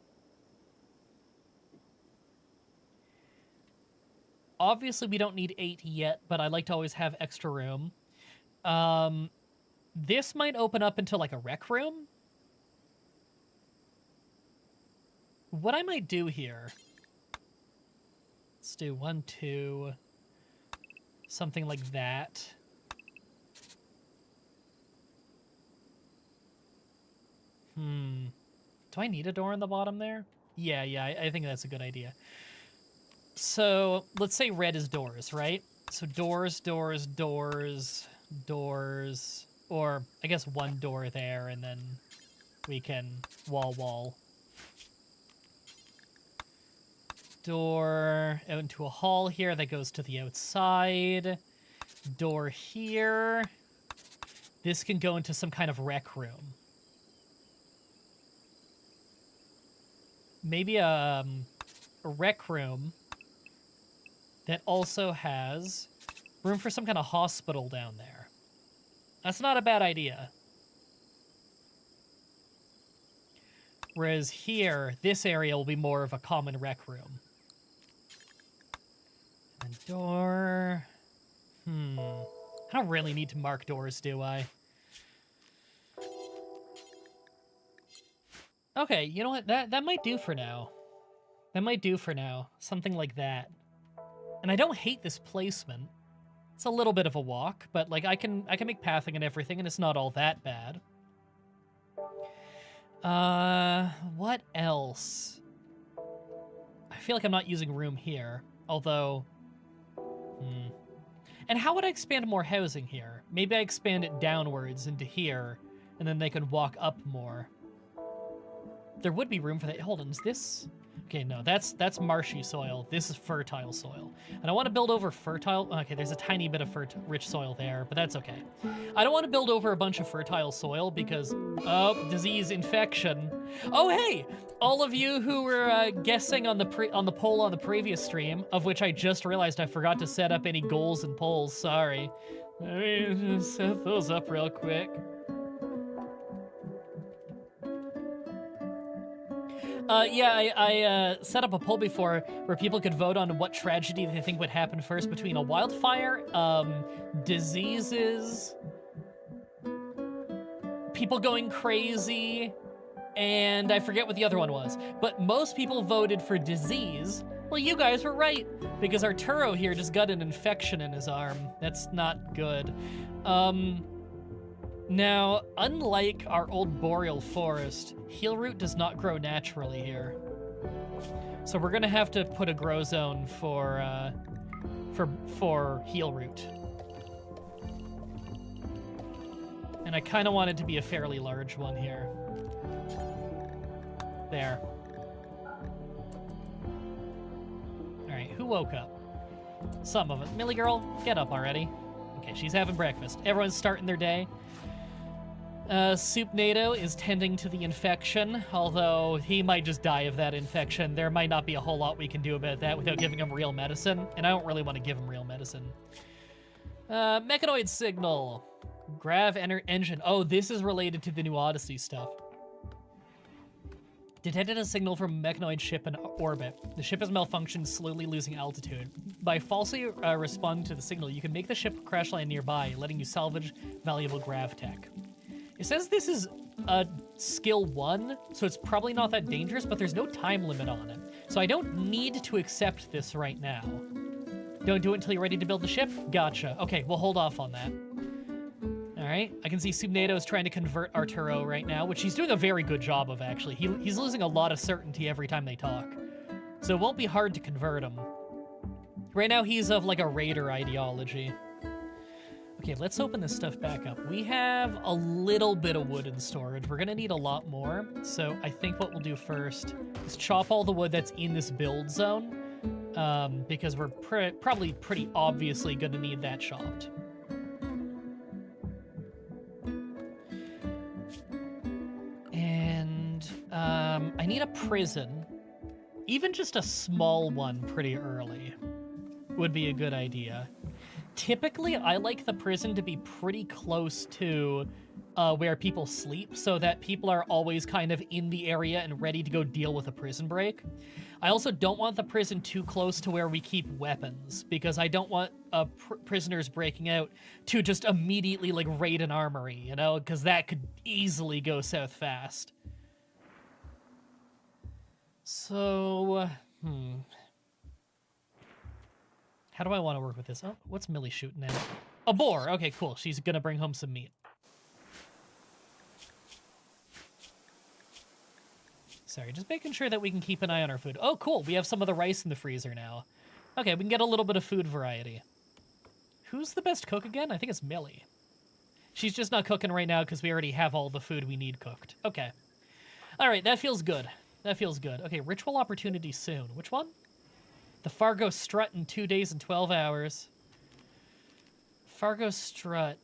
Obviously, we don't need 8 yet, but I like to always have extra room. This might open up into like a rec room. What I might do here... Let's do 1, 2, something like that. Do I need a door in the bottom there? Yeah, I think that's a good idea. So let's say red is doors, right? So doors, doors, doors, doors, or I guess one door there, and then we can wall. Door out into a hall here that goes to the outside. Door here. This can go into some kind of rec room. Maybe a rec room that also has room for some kind of hospital down there. That's not a bad idea. Whereas here, this area will be more of a common rec room. And door... I don't really need to mark doors, do I? Okay, you know what? That might do for now. That might do for now. Something like that. And I don't hate this placement. It's a little bit of a walk, but like I can make pathing and everything, and it's not all that bad. What else? I feel like I'm not using room here, although... And how would I expand more housing here? Maybe I expand it downwards into here, and then they can walk up more. There would be room for that. Hold on, is this... Okay, no, that's marshy soil. This is fertile soil. And I want to build over fertile... Okay, there's a tiny bit of rich soil there, but that's okay. I don't want to build over a bunch of fertile soil because... Oh, disease, infection. Oh, hey! All of you who were guessing on the poll on the previous stream, of which I just realized I forgot to set up any goals and polls. Sorry. Let me set those up real quick. Yeah, I set up a poll before where people could vote on what tragedy they think would happen first between a wildfire, diseases, people going crazy, and I forget what the other one was. But most people voted for disease. Well, you guys were right, because Arturo here just got an infection in his arm. That's not good. Now, unlike our old boreal forest, healroot does not grow naturally here. So we're gonna have to put a grow zone for healroot. And I kind of want it to be a fairly large one here. There. All right, who woke up? Some of it. Millie girl, get up already. Okay, she's having breakfast. Everyone's starting their day. Soup NATO is tending to the infection, although he might just die of that infection. There might not be a whole lot we can do about that without giving him real medicine, and I don't really want to give him real medicine. Mechanoid signal. Grav engine. Oh, this is related to the new Odyssey stuff. Detected a signal from a mechanoid ship in orbit. The ship has malfunctioned, slowly losing altitude. By falsely responding to the signal, you can make the ship crash land nearby, letting you salvage valuable grav tech. It says this is a skill 1, so it's probably not that dangerous, but there's no time limit on it. So I don't need to accept this right now. Don't do it until you're ready to build the ship? Gotcha. Okay, we'll hold off on that. All right, I can see Subnato is trying to convert Arturo right now, which he's doing a very good job of, actually. He's losing a lot of certainty every time they talk. So it won't be hard to convert him. Right now, he's of, like, a raider ideology. Okay, let's open this stuff back up. We have a little bit of wood in storage. We're gonna need a lot more. So I think what we'll do first is chop all the wood that's in this build zone, because we're probably pretty obviously gonna need that chopped. And I need a prison. Even just a small one pretty early would be a good idea. Typically, I like the prison to be pretty close to where people sleep so that people are always kind of in the area and ready to go deal with a prison break. I also don't want the prison too close to where we keep weapons because I don't want prisoners breaking out to just immediately like raid an armory, you know, because that could easily go south fast. So, how do I want to work with this? Oh, what's Millie shooting at? A boar. Okay, cool. She's gonna bring home some meat. Sorry, just making sure that we can keep an eye on our food. Oh, cool. We have some of the rice in the freezer now. Okay, we can get a little bit of food variety. Who's the best cook again? I think it's Millie. She's just not cooking right now because we already have all the food we need cooked. Okay. All right, that feels good. That feels good. Okay, ritual opportunity soon. Which one? The Fargo Strut in 2 days and 12 hours. Fargo Strut.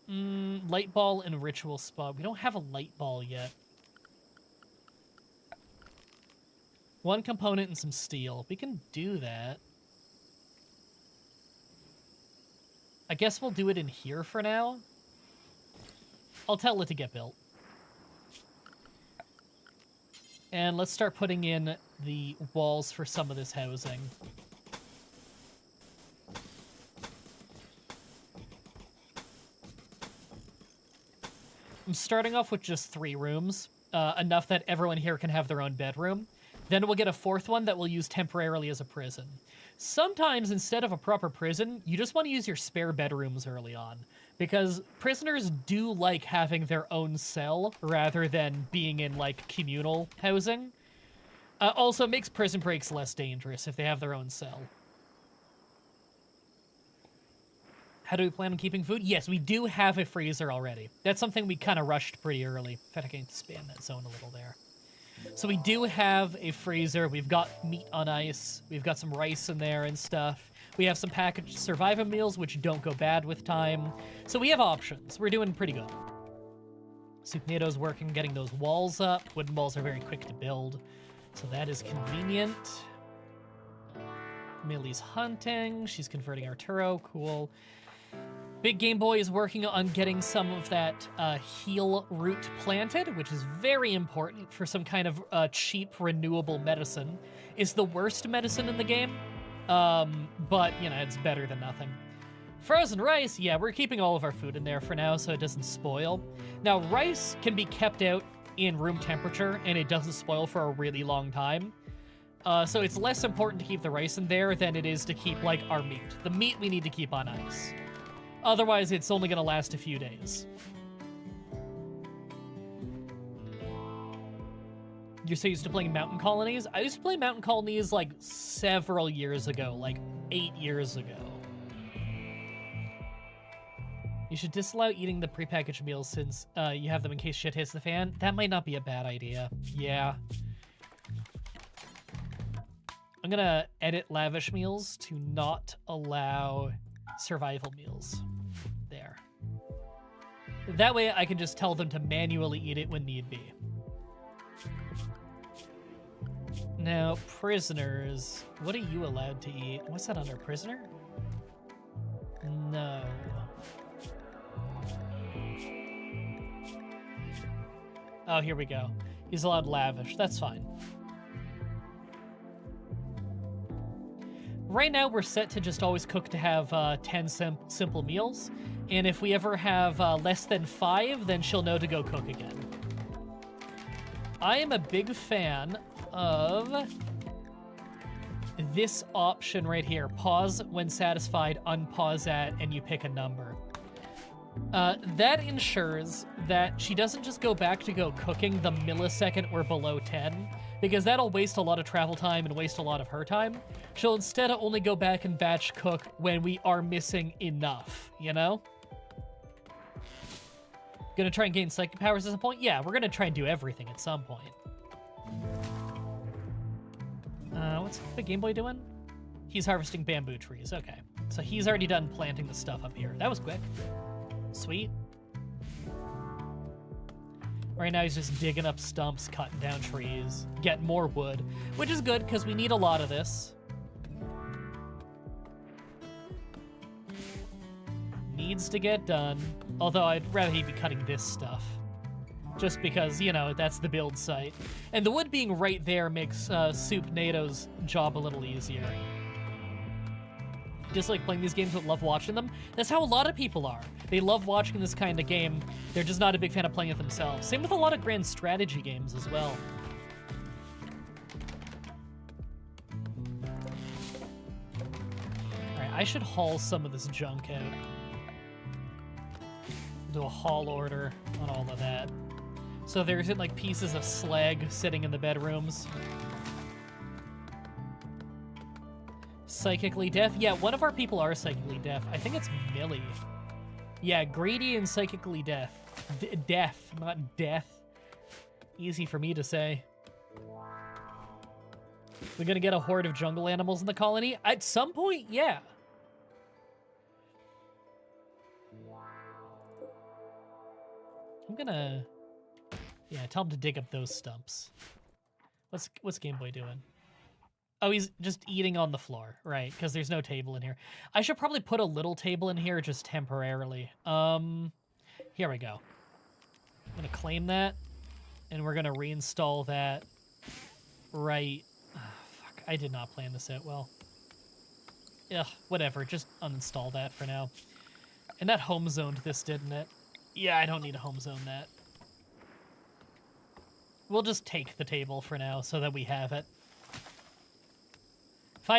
Light ball and ritual spot. We don't have a light ball yet. 1 component and some steel. We can do that. I guess we'll do it in here for now. I'll tell it to get built. And let's start putting in the walls for some of this housing. I'm starting off with just 3 rooms, enough that everyone here can have their own bedroom. Then we'll get a 4th one that we'll use temporarily as a prison. Sometimes, instead of a proper prison, you just want to use your spare bedrooms early on, because prisoners do like having their own cell rather than being in, like, communal housing. Also, it makes prison breaks less dangerous if they have their own cell. How do we plan on keeping food? Yes, we do have a freezer already. That's something we kind of rushed pretty early. In fact, I can expand that zone a little there. So we do have a freezer. We've got meat on ice. We've got some rice in there and stuff. We have some packaged survival meals, which don't go bad with time. So we have options. We're doing pretty good. Supnato's working, getting those walls up. Wooden walls are very quick to build, so that is convenient. Millie's hunting. She's converting Arturo. Cool. Big Game Boy is working on getting some of that heal root planted, which is very important for some kind of cheap, renewable medicine. It's the worst medicine in the game, but, you know, it's better than nothing. Frozen rice, yeah, we're keeping all of our food in there for now so it doesn't spoil. Now, rice can be kept out in room temperature, and it doesn't spoil for a really long time. So it's less important to keep the rice in there than it is to keep, like, our meat. The meat we need to keep on ice. Otherwise, it's only going to last a few days. You're so used to playing Mountain Colonies? I used to play Mountain Colonies, like, several years ago. Like, 8 years ago. You should disallow eating the prepackaged meals since you have them in case shit hits the fan. That might not be a bad idea. Yeah. I'm going to edit lavish meals to not allow survival meals. There. That way I can just tell them to manually eat it when need be. Now, prisoners. What are you allowed to eat? What's that under prisoner? No. Oh, here we go. He's allowed lavish. That's fine. Right now, we're set to just always cook to have 10 simple meals. And if we ever have less than 5, then she'll know to go cook again. I am a big fan of this option right here. Pause when satisfied, unpause at, and you pick a number. That ensures that she doesn't just go back to go cooking the millisecond we're below 10, because that'll waste a lot of travel time and waste a lot of her time. She'll instead only go back and batch cook when we are missing enough, you know? Gonna try and gain psychic powers at some point? Yeah, we're gonna try and do everything at some point. What's the Game Boy doing? He's harvesting bamboo trees, okay. So he's already done planting the stuff up here. That was quick. Sweet. Right now he's just digging up stumps, cutting down trees, getting more wood, which is good because we need a lot of this. Needs to get done, although I'd rather he be cutting this stuff. Just because, you know, that's the build site. And the wood being right there makes Supnato's job a little easier. Just like playing these games but love watching them. That's how a lot of people are. They love watching this kind of game. They're just not a big fan of playing it themselves. Same with a lot of grand strategy games as well. Alright, I should haul some of this junk out. Do a haul order on all of that. So there isn't like pieces of slag sitting in the bedrooms. psychically deaf? Yeah, one of our people are psychically deaf. I think it's Millie. Yeah, greedy and psychically deaf. Deaf, not death. Easy for me to say. We're gonna get a horde of jungle animals in the colony? At some point, yeah. I'm gonna... Yeah, tell him to dig up those stumps. What's Game Boy doing? Oh, he's just eating on the floor, right, because there's no table in here. I should probably put a little table in here just temporarily. Here we go. I'm gonna claim that, and we're gonna reinstall that right... fuck, I did not plan this out well. Ugh, whatever, just uninstall that for now. And that home zoned this, didn't it? Yeah, I don't need to home zone that. We'll just take the table for now so that we have it. If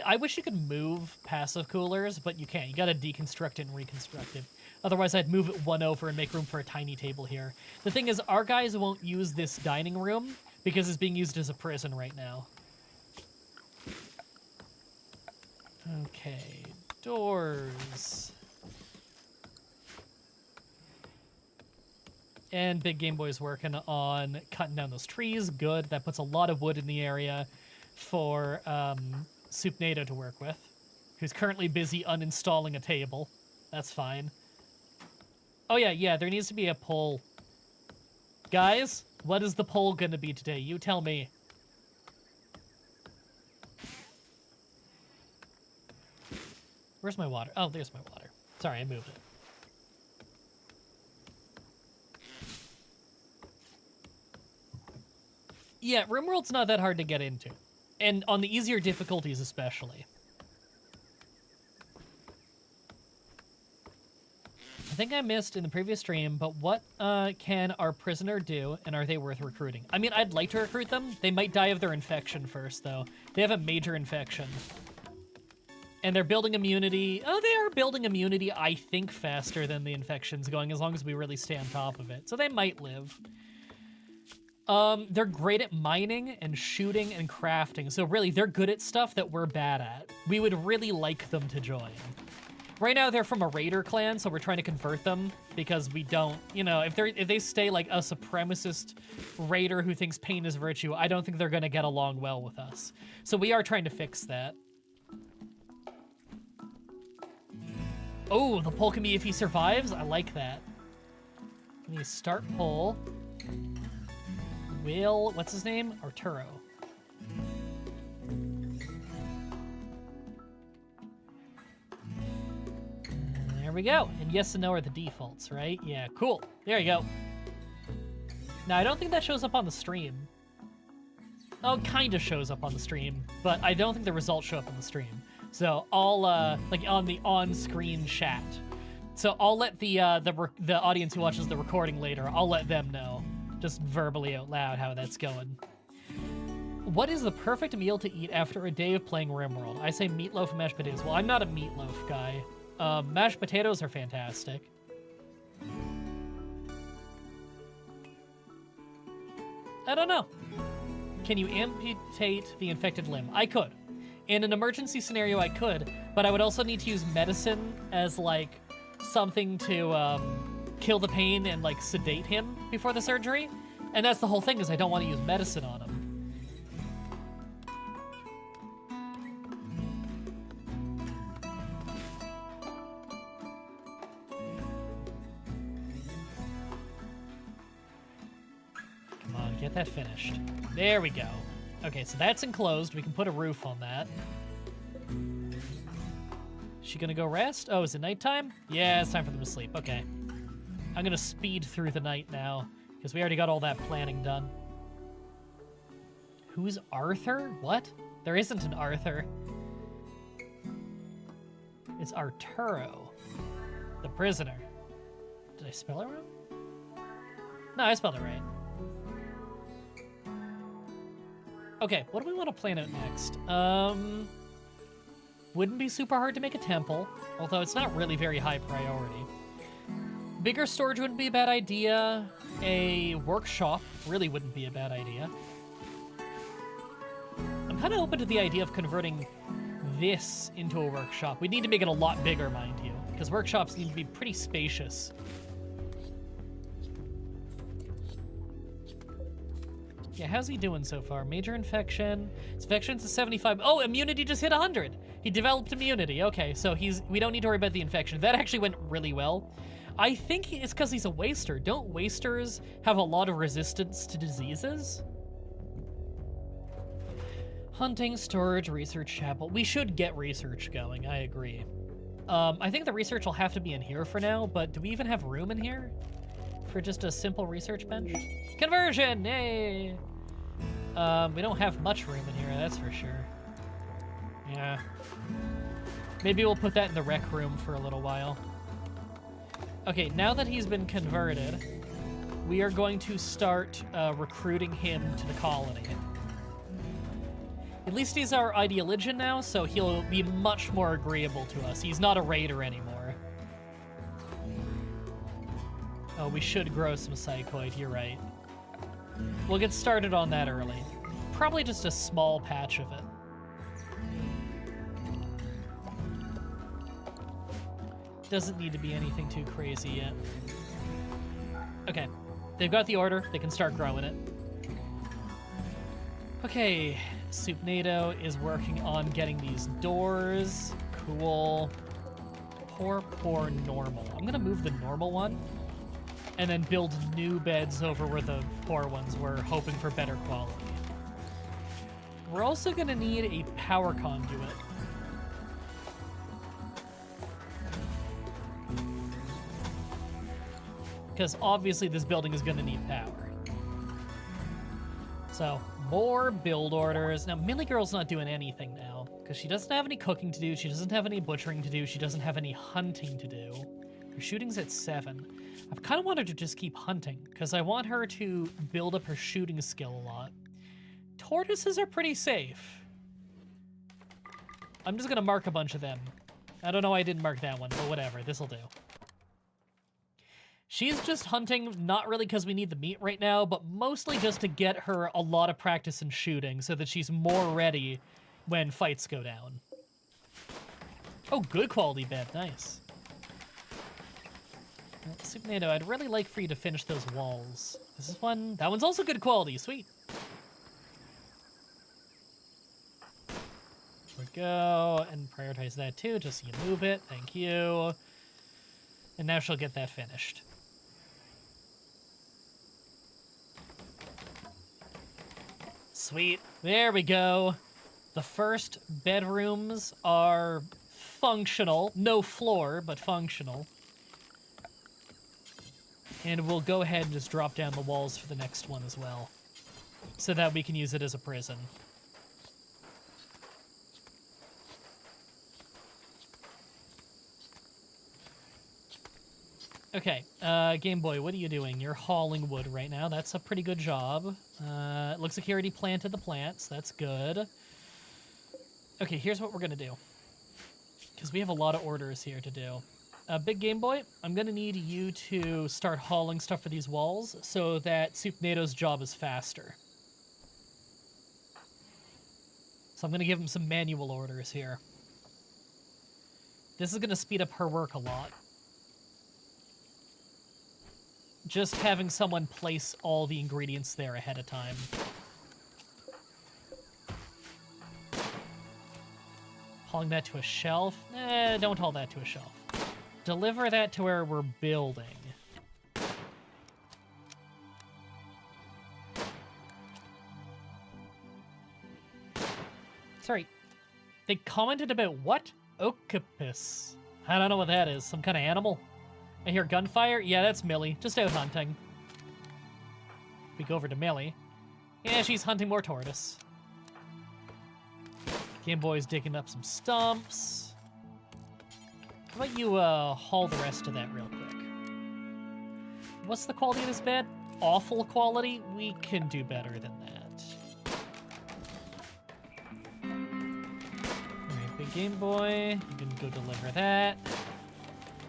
I wish you could move passive coolers, but you can't. You gotta deconstruct it and reconstruct it. Otherwise, I'd move it one over and make room for a tiny table here. The thing is, our guys won't use this dining room because it's being used as a prison right now. Okay, doors. And Big Game Boy's working on cutting down those trees. Good. That puts a lot of wood in the area for Soupnado to work with, who's currently busy uninstalling a table. That's fine. Oh, yeah, there needs to be a poll. Guys, what is the poll going to be today? You tell me. Where's my water? Oh, there's my water. Sorry, I moved it. Yeah, RimWorld's not that hard to get into. And on the easier difficulties especially. I think I missed in the previous stream, but what can our prisoner do, and are they worth recruiting? I mean, I'd like to recruit them. They might die of their infection first, though. They have a major infection. And they're building immunity. Oh, they are building immunity, I think, faster than the infection's going, as long as we really stay on top of it. So they might live. They're great at mining and shooting and crafting. So really, they're good at stuff that we're bad at. We would really like them to join. Right now, they're from a raider clan, so we're trying to convert them because we don't, you know, if they stay like a supremacist raider who thinks pain is virtue, I don't think they're going to get along well with us. So we are trying to fix that. Oh, the poll can be if he survives? I like that. Can you start poll? Will, what's his name? Arturo. There we go. And yes and no are the defaults, right? Yeah, cool. There you go. Now, I don't think that shows up on the stream. Oh, it kind of shows up on the stream, but I don't think the results show up on the stream. So I'll, like, on the on-screen chat. So I'll let the audience who watches the recording later, I'll let them know, just verbally out loud, how that's going. What is the perfect meal to eat after a day of playing RimWorld? I say meatloaf and mashed potatoes. Well, I'm not a meatloaf guy. Mashed potatoes are fantastic. I don't know. Can you amputate the infected limb? I could. In an emergency scenario, I could, but I would also need to use medicine as, like, something to kill the pain and, like, sedate him before the surgery. And that's the whole thing, is I don't want to use medicine on him. Come on, get that finished. There we go. Okay, so that's enclosed. We can put a roof on that. She gonna go rest? Oh, is it nighttime? Yeah, it's time for them to sleep. Okay. I'm gonna speed through the night now, because we already got all that planning done. Who's Arthur? What? There isn't an Arthur. It's Arturo, the prisoner. Did I spell it wrong? No, I spelled it right. Okay, what do we want to plan out next? Wouldn't be super hard to make a temple, although it's not really very high priority. Bigger storage wouldn't be a bad idea. A workshop really wouldn't be a bad idea. I'm kind of open to the idea of converting this into a workshop. We need to make it a lot bigger, mind you, because workshops need to be pretty spacious. Yeah, how's he doing so far? Major infection. His infection's a 75. Oh, immunity just hit 100. He developed immunity. Okay, so we don't need to worry about the infection. That actually went really well. I think it's because he's a waster. Don't wasters have a lot of resistance to diseases? Hunting, storage, research chapel. We should get research going, I agree. I think the research will have to be in here for now, but do we even have room in here for just a simple research bench? Conversion, yay! We don't have much room in here, that's for sure. Yeah. Maybe we'll put that in the rec room for a little while. Okay, now that he's been converted, we are going to start recruiting him to the colony. At least he's our ideologian now, so he'll be much more agreeable to us. He's not a raider anymore. Oh, we should grow some psychoid, you're right. We'll get started on that early. Probably just a small patch of it. Doesn't need to be anything too crazy yet. Okay, they've got the order. They can start growing it. Okay, Soupnado is working on getting these doors. Cool. Poor normal. I'm gonna move the normal one and then build new beds over where the poor ones were, hoping for better quality. We're also gonna need a power conduit. Because obviously this building is gonna need power. So, more build orders. Now, Millie Girl's not doing anything now, because she doesn't have any cooking to do, she doesn't have any butchering to do, she doesn't have any hunting to do. Her shooting's at 7. I've kind of wanted to just keep hunting, because I want her to build up her shooting skill a lot. Tortoises are pretty safe. I'm just gonna mark a bunch of them. I don't know why I didn't mark that one, but whatever, this'll do. She's just hunting, not really because we need the meat right now, but mostly just to get her a lot of practice in shooting so that she's more ready when fights go down. Oh, good quality bed, nice. Soupnado, I'd really like for you to finish those walls. This is one, that one's also good quality, sweet. There we go, and prioritize that too, just so you move it, thank you. And now she'll get that finished. Sweet. There we go. The first bedrooms are functional. No floor, but functional. And we'll go ahead and just drop down the walls for the next one as well, so that we can use it as a prison. Okay, Game Boy, what are you doing? You're hauling wood right now. That's a pretty good job. It looks like you already planted the plants. That's good. Okay, here's what we're gonna do, because we have a lot of orders here to do. Big Game Boy, I'm gonna need you to start hauling stuff for these walls so that Soupnado's job is faster. So I'm gonna give him some manual orders here. This is gonna speed up her work a lot. Just having someone place all the ingredients there ahead of time. Hauling that to a shelf? Don't haul that to a shelf. Deliver that to where we're building. Sorry, they commented about what? Octopus. I don't know what that is. Some kind of animal? I hear gunfire? Yeah, that's Millie. Just out hunting. We go over to Millie. Yeah, she's hunting more tortoise. Game Boy's digging up some stumps. How about you haul the rest of that real quick? What's the quality of this bed? Awful quality? We can do better than that. Alright, big Game Boy. You can go deliver that.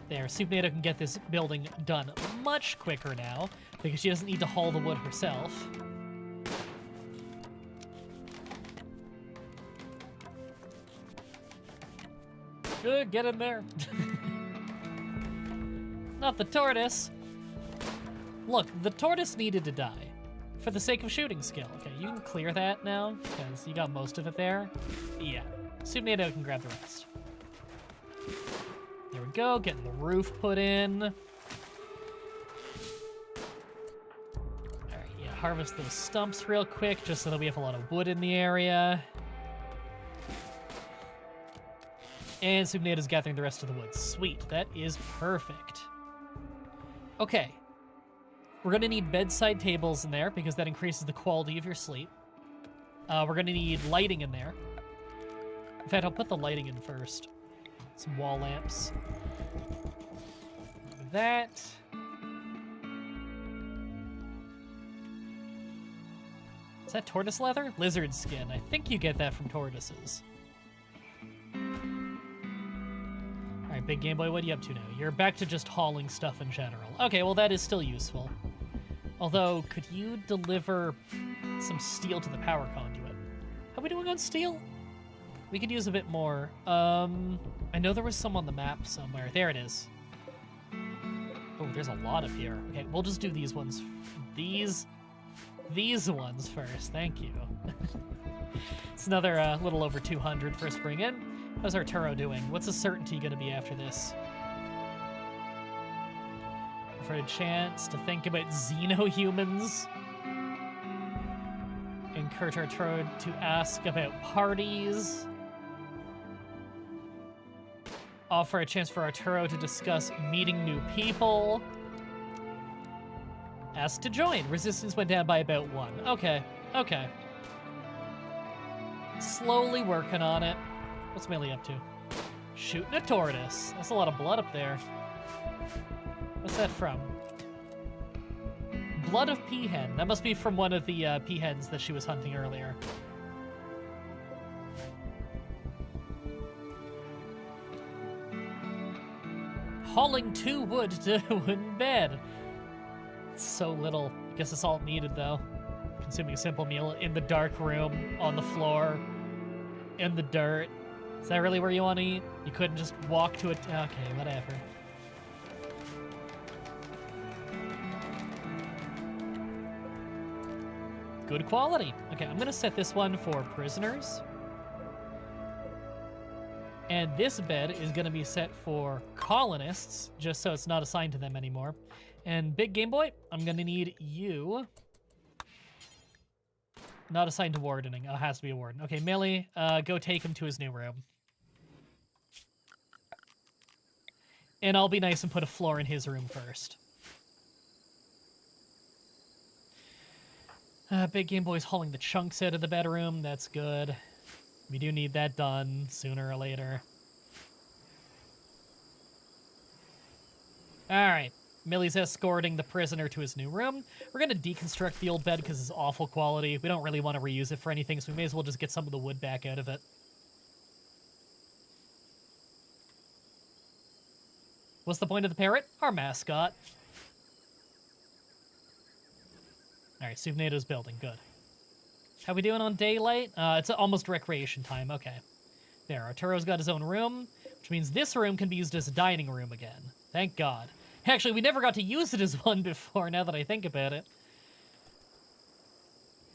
There, Soupnado can get this building done much quicker now, because she doesn't need to haul the wood herself. Good, get in there. Not the tortoise. Look, the tortoise needed to die. For the sake of shooting skill. Okay, you can clear that now, because you got most of it there. Yeah, Subnado can grab the rest. There we go, getting the roof put in. Alright, yeah, harvest those stumps real quick, just so that we have a lot of wood in the area. And Subnado's gathering the rest of the wood. Sweet, that is perfect. Okay. We're gonna need bedside tables in there, because that increases the quality of your sleep. We're gonna need lighting in there. In fact, I'll put the lighting in first. Some wall lamps. Like that. Is that tortoise leather? Lizard skin. I think you get that from tortoises. Alright, Big Game Boy, what are you up to now? You're back to just hauling stuff in general. Okay, well that is still useful. Although, could you deliver some steel to the power conduit? How are we doing on steel? We could use a bit more. I know there was some on the map somewhere. There it is. Oh, there's a lot up here. Okay, we'll just do these ones. These ones first. Thank you. It's another little over 200 for us to bring in. How's Arturo doing? What's the certainty going to be after this? For a chance to think about xeno-humans. Encourage Arturo to ask about parties. Offer a chance for Arturo to discuss meeting new people. Ask to join. Resistance went down by about 1. Okay, okay. Slowly working on it. What's Millie up to? Shooting a tortoise. That's a lot of blood up there. What's that from? Blood of peahen. That must be from one of the peahens that she was hunting earlier. Hauling 2 wood to wooden bed. It's so little. I guess it's all needed, though. Consuming a simple meal in the dark room, on the floor, in the dirt. Is that really where you want to eat? You couldn't just walk to it? Okay, whatever. Good quality. Okay, I'm gonna set this one for prisoners. And this bed is gonna be set for colonists, just so it's not assigned to them anymore. And Big Game Boy, I'm gonna need you. Not assigned to wardening. Oh, it has to be a warden. Okay, Millie, go take him to his new room. And I'll be nice and put a floor in his room first. Big Game Boy's hauling the chunks out of the bedroom. That's good. We do need that done sooner or later. Alright. Millie's escorting the prisoner to his new room. We're going to deconstruct the old bed because it's awful quality. We don't really want to reuse it for anything, so we may as well just get some of the wood back out of it. What's the point of the parrot? Our mascot. Alright, Subnado's building. Good. How we doing on daylight? It's almost recreation time. Okay. There, Arturo's got his own room, which means this room can be used as a dining room again. Thank God. Actually, we never got to use it as one before, now that I think about it.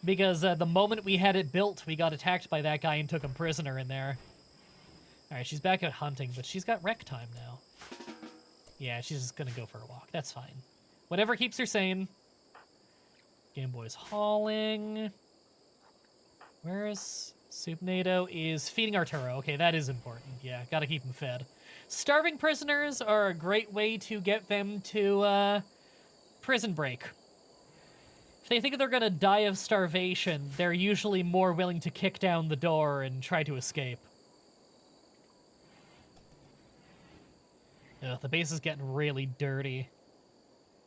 Because the moment we had it built, we got attacked by that guy and took him prisoner in there. Alright, she's back out hunting, but she's got rec time now. Yeah, she's just gonna go for a walk. That's fine. Whatever keeps her sane. Game Boy's hauling. Where is Subnado? Is feeding Arturo. Okay, that is important. Yeah, gotta keep him fed. Starving prisoners are a great way to get them to prison break. If they think they're gonna die of starvation, they're usually more willing to kick down the door and try to escape. Ugh, the base is getting really dirty.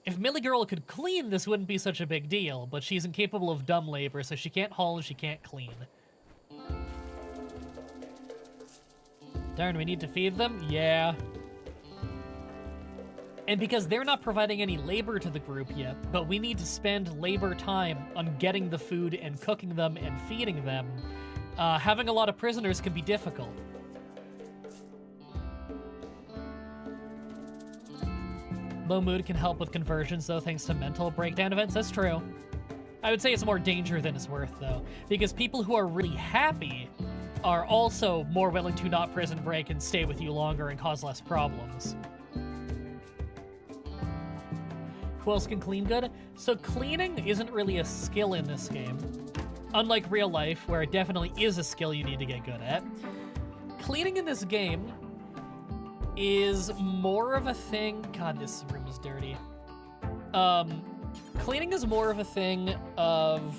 If Millie Girl could clean, this wouldn't be such a big deal, but she's incapable of dumb labor, so she can't haul and she can't clean. Darn, we need to feed them? Yeah. And because they're not providing any labor to the group yet, but we need to spend labor time on getting the food and cooking them and feeding them, having a lot of prisoners can be difficult. Low mood can help with conversions, though, thanks to mental breakdown events. That's true. I would say it's more danger than it's worth, though, because people who are really happy are also more willing to not prison break and stay with you longer and cause less problems. Who else can clean good? So cleaning isn't really a skill in this game. Unlike real life, where it definitely is a skill you need to get good at. Cleaning in this game is more of a thing... God, this room is dirty. Cleaning is more of a thing of...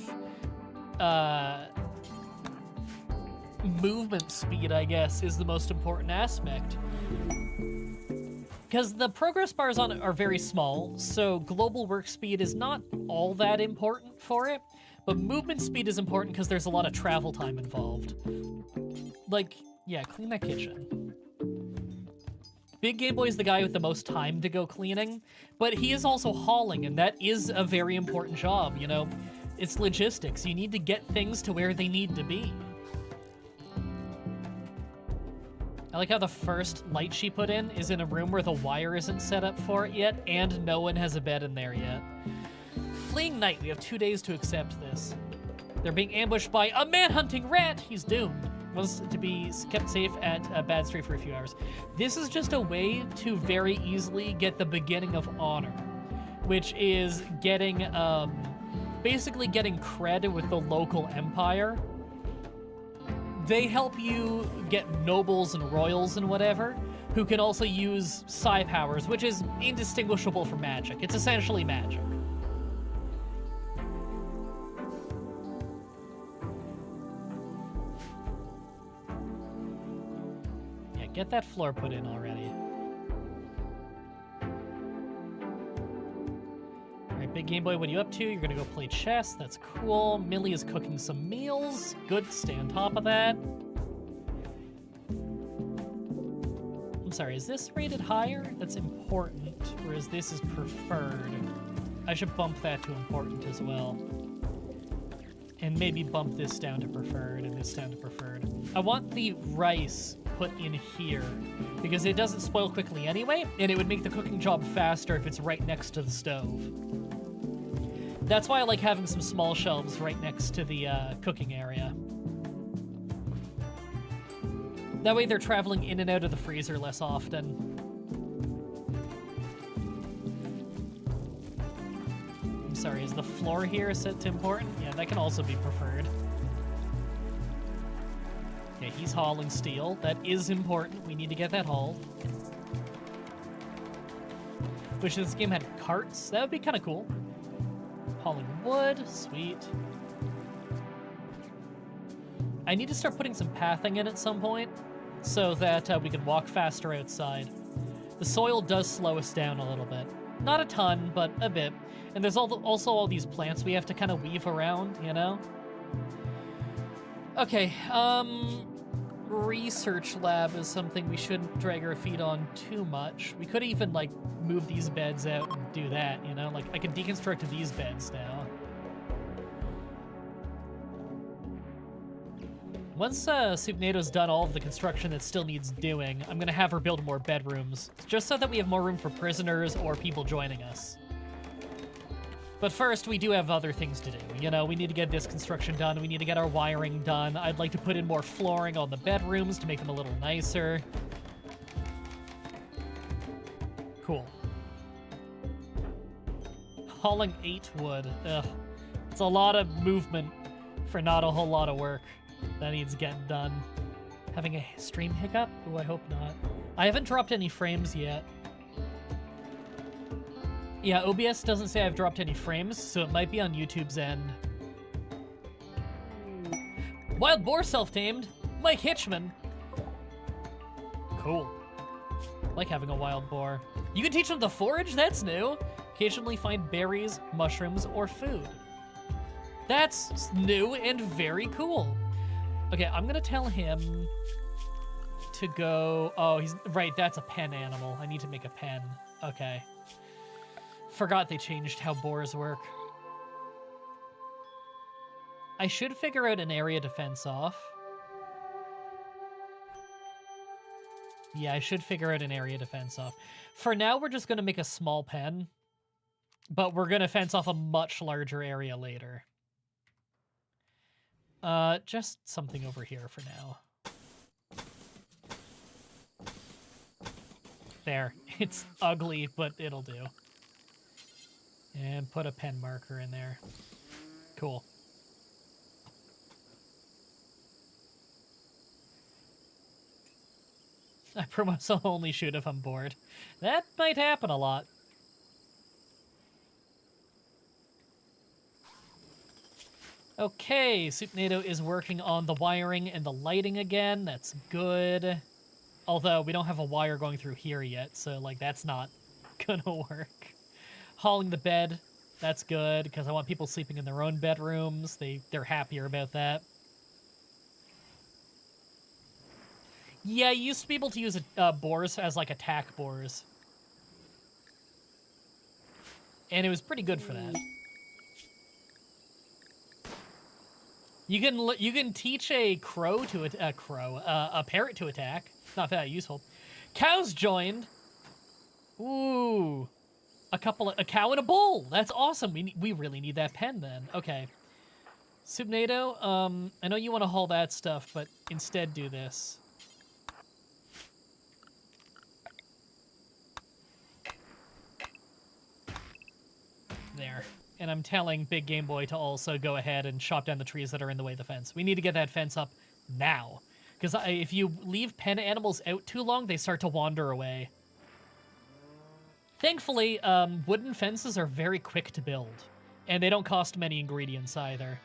movement speed, I guess, is the most important aspect. Because the progress bars on it are very small, so global work speed is not all that important for it, but movement speed is important because there's a lot of travel time involved. Like, yeah, clean that kitchen. Big Game Boy is the guy with the most time to go cleaning, but he is also hauling, and that is a very important job, you know? It's logistics. You need to get things to where they need to be. I like how the first light she put in is in a room where the wire isn't set up for it yet, and no one has a bed in there yet. Fleeing night, we have 2 days to accept this. They're being ambushed by a man-hunting rat! He's doomed. Was to be kept safe at a bad street for a few hours. This is just a way to very easily get the beginning of honor, which is getting, basically getting cred with the local empire. They help you get nobles and royals and whatever, who can also use psi powers, which is indistinguishable from magic. It's essentially magic. Yeah, get that floor put in already. Alright, Big Game Boy, what are you up to? You're gonna go play chess. That's cool. Millie is cooking some meals. Good, stay on top of that. I'm sorry, is this rated higher? That's important, whereas this is preferred. I should bump that to important as well. And maybe bump this down to preferred and this down to preferred. I want the rice put in here, because it doesn't spoil quickly anyway, and it would make the cooking job faster if it's right next to the stove. That's why I like having some small shelves right next to the cooking area. That way they're traveling in and out of the freezer less often. I'm sorry, is the floor here set to important? Yeah, that can also be preferred. Okay, he's hauling steel. That is important. We need to get that hauled. Wish this game had carts. That would be kind of cool. Hauling wood. Sweet. I need to start putting some pathing in at some point so that we can walk faster outside. The soil does slow us down a little bit. Not a ton, but a bit. And there's also all these plants we have to kind of weave around, you know? Okay, research lab is something we shouldn't drag our feet on too much. We could even, like, move these beds out and do that, you know? Like, I can deconstruct these beds now. Once Supnato's done all of the construction that still needs doing, I'm gonna have her build more bedrooms, just so that we have more room for prisoners or people joining us. But first, we do have other things to do. You know, we need to get this construction done, we need to get our wiring done. I'd like to put in more flooring on the bedrooms to make them a little nicer. Cool. Hauling 8 wood. Ugh. It's a lot of movement for not a whole lot of work. That needs getting done. Having a stream hiccup? Ooh, I hope not. I haven't dropped any frames yet. Yeah, OBS doesn't say I've dropped any frames, so it might be on YouTube's end. Wild boar self-tamed. Mike Hitchman. Cool. Like having a wild boar. You can teach them to forage? That's new. Occasionally find berries, mushrooms, or food. That's new and very cool. Okay, I'm gonna tell him to go... Oh, he's... Right, that's a pen animal. I need to make a pen. Okay. Forgot they changed how boars work. I should figure out an area to fence off. Yeah, I should figure out an area to fence off. For now, we're just going to make a small pen, but we're going to fence off a much larger area later. Just something over here for now. There. It's ugly, but it'll do. And put a pen marker in there. Cool. I promise I'll only shoot if I'm bored. That might happen a lot. Okay, Soupnado is working on the wiring and the lighting again. That's good. Although, we don't have a wire going through here yet, so, like, that's not gonna work. Hauling the bed, that's good, because I want people sleeping in their own bedrooms. They're happier about that. Yeah, you used to be able to use boars as, like, attack boars. And it was pretty good for that. You can teach a crow to a parrot to attack. Not that useful. Cows joined. Ooh, a cow and a bull. That's awesome. We really need that pen then. Okay, Soupnado. I know you want to haul that stuff, but instead do this. There. And I'm telling Big Game Boy to also go ahead and chop down the trees that are in the way of the fence. We need to get that fence up now. Because if you leave pen animals out too long, they start to wander away. Thankfully, wooden fences are very quick to build. And they don't cost many ingredients either.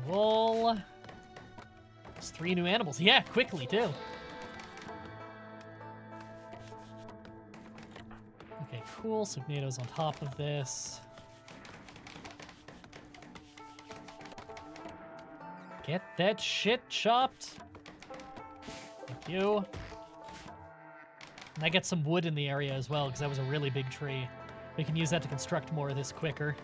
Cool. There's 3 new animals. Yeah, quickly, too. Okay, cool. Soupnado's on top of this. Get that shit chopped. Thank you. And I get some wood in the area as well, because that was a really big tree. We can use that to construct more of this quicker.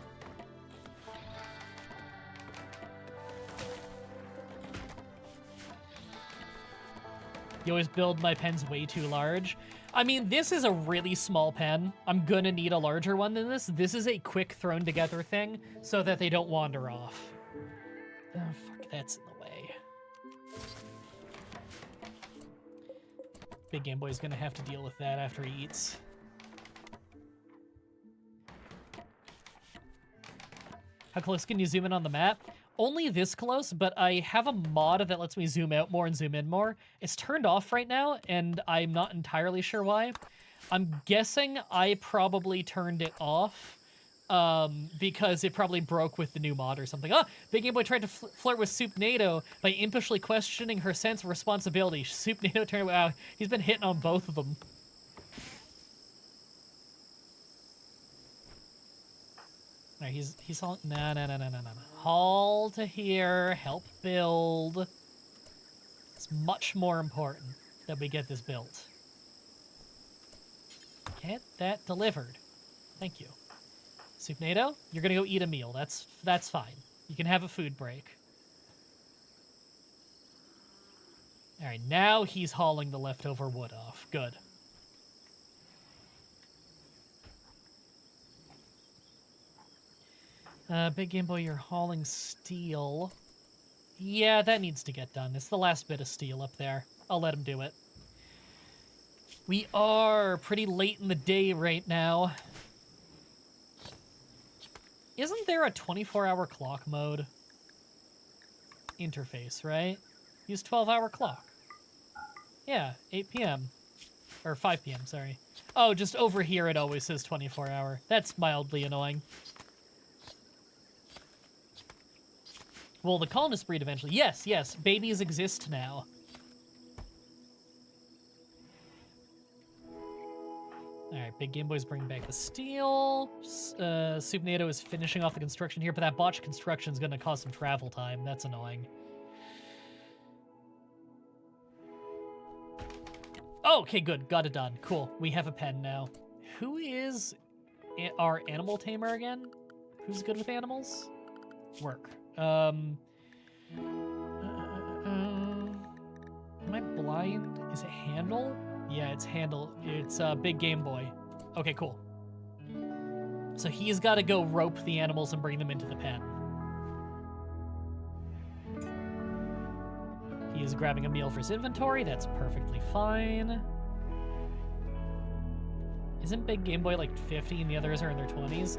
You always build my pens way too large. I mean, this is a really small pen. I'm gonna need a larger one than this. This is a quick thrown together thing so that they don't wander off. Oh, fuck, that's in the way. Big Game Boy's gonna have to deal with that after he eats. How close can you zoom in on the map? Only this close, but I have a mod that lets me zoom out more and zoom in more. It's turned off right now, and I'm not entirely sure why. I'm guessing I probably turned it off because it probably broke with the new mod or something. Oh, Big Game Boy tried to flirt with Soupnado by impishly questioning her sense of responsibility. Soupnado turned, wow, he's been hitting on both of them. No, he's all, no. Haul to here, help build. It's much more important that we get this built. Get that delivered. Thank you. Soupnado, you're gonna go eat a meal. That's fine. You can have a food break. All right, now he's hauling the leftover wood off. Good. Big Game Boy, you're hauling steel. Yeah, that needs to get done. It's the last bit of steel up there. I'll let him do it. We are pretty late in the day right now. Isn't there a 24-hour clock mode interface, right? Use 12-hour clock. Yeah, 8 p.m. Or 5 p.m., sorry. Oh, just over here it always says 24-hour. That's mildly annoying. Will the colonists breed eventually? Yes, yes. Babies exist now. Alright, Big Game Boy's bringing back the steel. Soupnado is finishing off the construction here, but that botched construction is going to cause some travel time. That's annoying. Oh, okay, good. Got it done. Cool. We have a pen now. Who is our animal tamer again? Who's good with animals? Work. blind. Is it handle? Yeah, it's handle. It's Big Game Boy. Okay, cool. So he's got to go rope the animals and bring them into the pen. He is grabbing a meal for his inventory. That's perfectly fine. Isn't Big Game Boy like 50 and the others are in their 20s?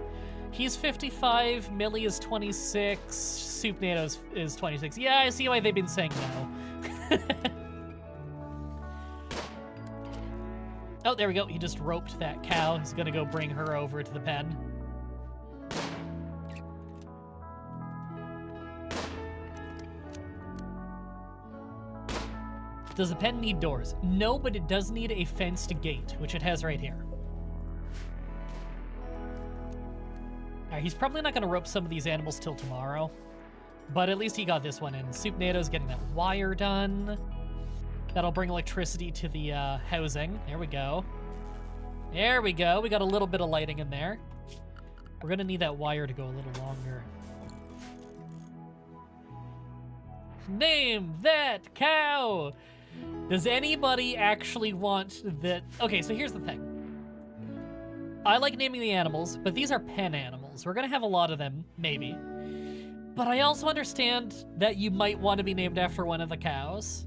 He's 55, Millie is 26, Soup NATO is 26. Yeah, I see why they've been saying no. Oh, there we go. He just roped that cow. He's gonna go bring her over to the pen. Does the pen need doors? No, but it does need a fenced gate, which it has right here. All right, he's probably not going to rope some of these animals till tomorrow, but at least he got this one in. Soup NATO's getting that wire done. That'll bring electricity to the housing. There we go. There we go. We got a little bit of lighting in there. We're going to need that wire to go a little longer. Name that cow! Does anybody actually want that? Okay, so here's the thing. I like naming the animals, but these are pen animals. We're gonna have a lot of them, maybe. But I also understand that you might want to be named after one of the cows.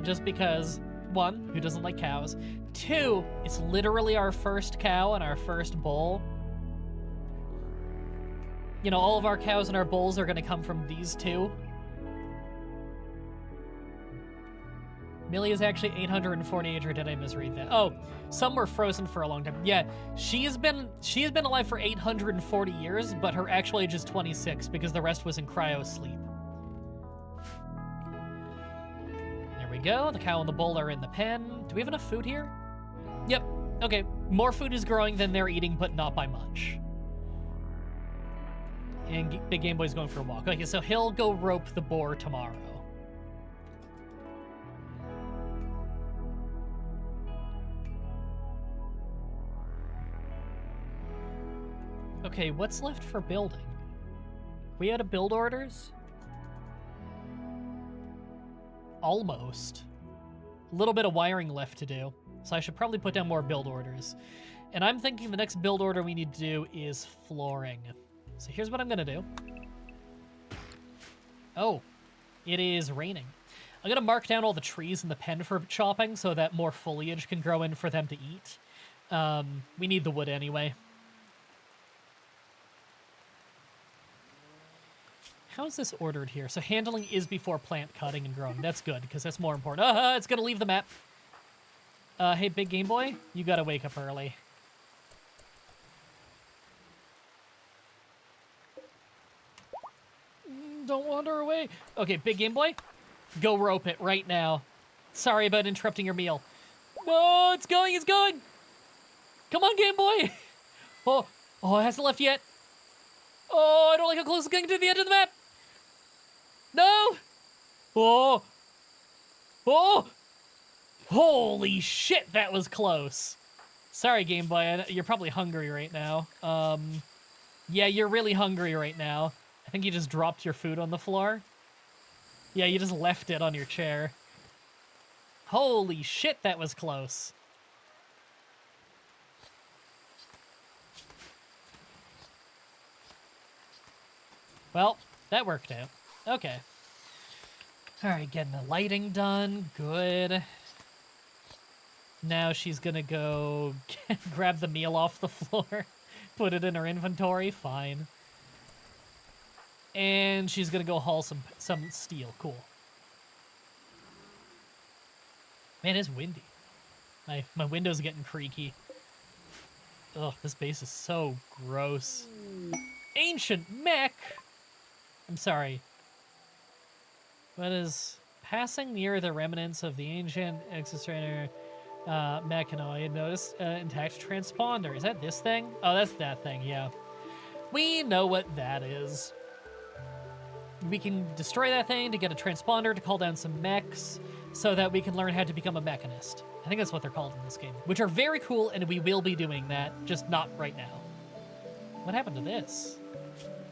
Just because, one, who doesn't like cows? Two, it's literally our first cow and our first bull. You know, all of our cows and our bulls are gonna come from these two. Millie is actually 848, or did I misread that? Oh, some were frozen for a long time. Yeah, she has been alive for 840 years, but her actual age is 26 because the rest was in cryo sleep. There we go. The cow and the bull are in the pen. Do we have enough food here? Yep. Okay. More food is growing than they're eating, but not by much. And Big Game Boy's going for a walk. Okay, so he'll go rope the boar tomorrow. Okay, what's left for building? We had to build orders? Almost. A little bit of wiring left to do, so I should probably put down more build orders. And I'm thinking the next build order we need to do is flooring. So here's what I'm gonna do. Oh, it is raining. I'm gonna mark down all the trees in the pen for chopping so that more foliage can grow in for them to eat. We need the wood anyway. How is this ordered here? So handling is before plant cutting and growing. That's good, because that's more important. It's gonna leave the map. Hey, Big Game Boy, you gotta wake up early. Don't wander away. Okay, Big Game Boy, go rope it right now. Sorry about interrupting your meal. Whoa, it's going, it's going. Come on, Game Boy. Oh, it hasn't left yet. Oh, I don't like how close it's getting to the end of the map. No! Oh! Holy shit, that was close. Sorry, Game Boy, you're probably hungry right now. Yeah, you're really hungry right now. I think you just dropped your food on the floor. Yeah, you just left it on your chair. Holy shit, that was close. Well, that worked out. Okay. All right, getting the lighting done. Good. Now she's gonna go grab the meal off the floor, put it in her inventory. Fine. And she's gonna go haul some steel. Cool. Man, it's windy. My window's getting creaky. Ugh, this base is so gross. Ancient mech. I'm sorry. What is passing near the remnants of the ancient exostrator mechanoid? Notice intact transponder. Is that this thing? Oh, that's that thing, yeah. We know what that is. We can destroy that thing to get a transponder to call down some mechs so that we can learn how to become a mechanist. I think that's what they're called in this game, which are very cool, and we will be doing that, just not right now. What happened to this?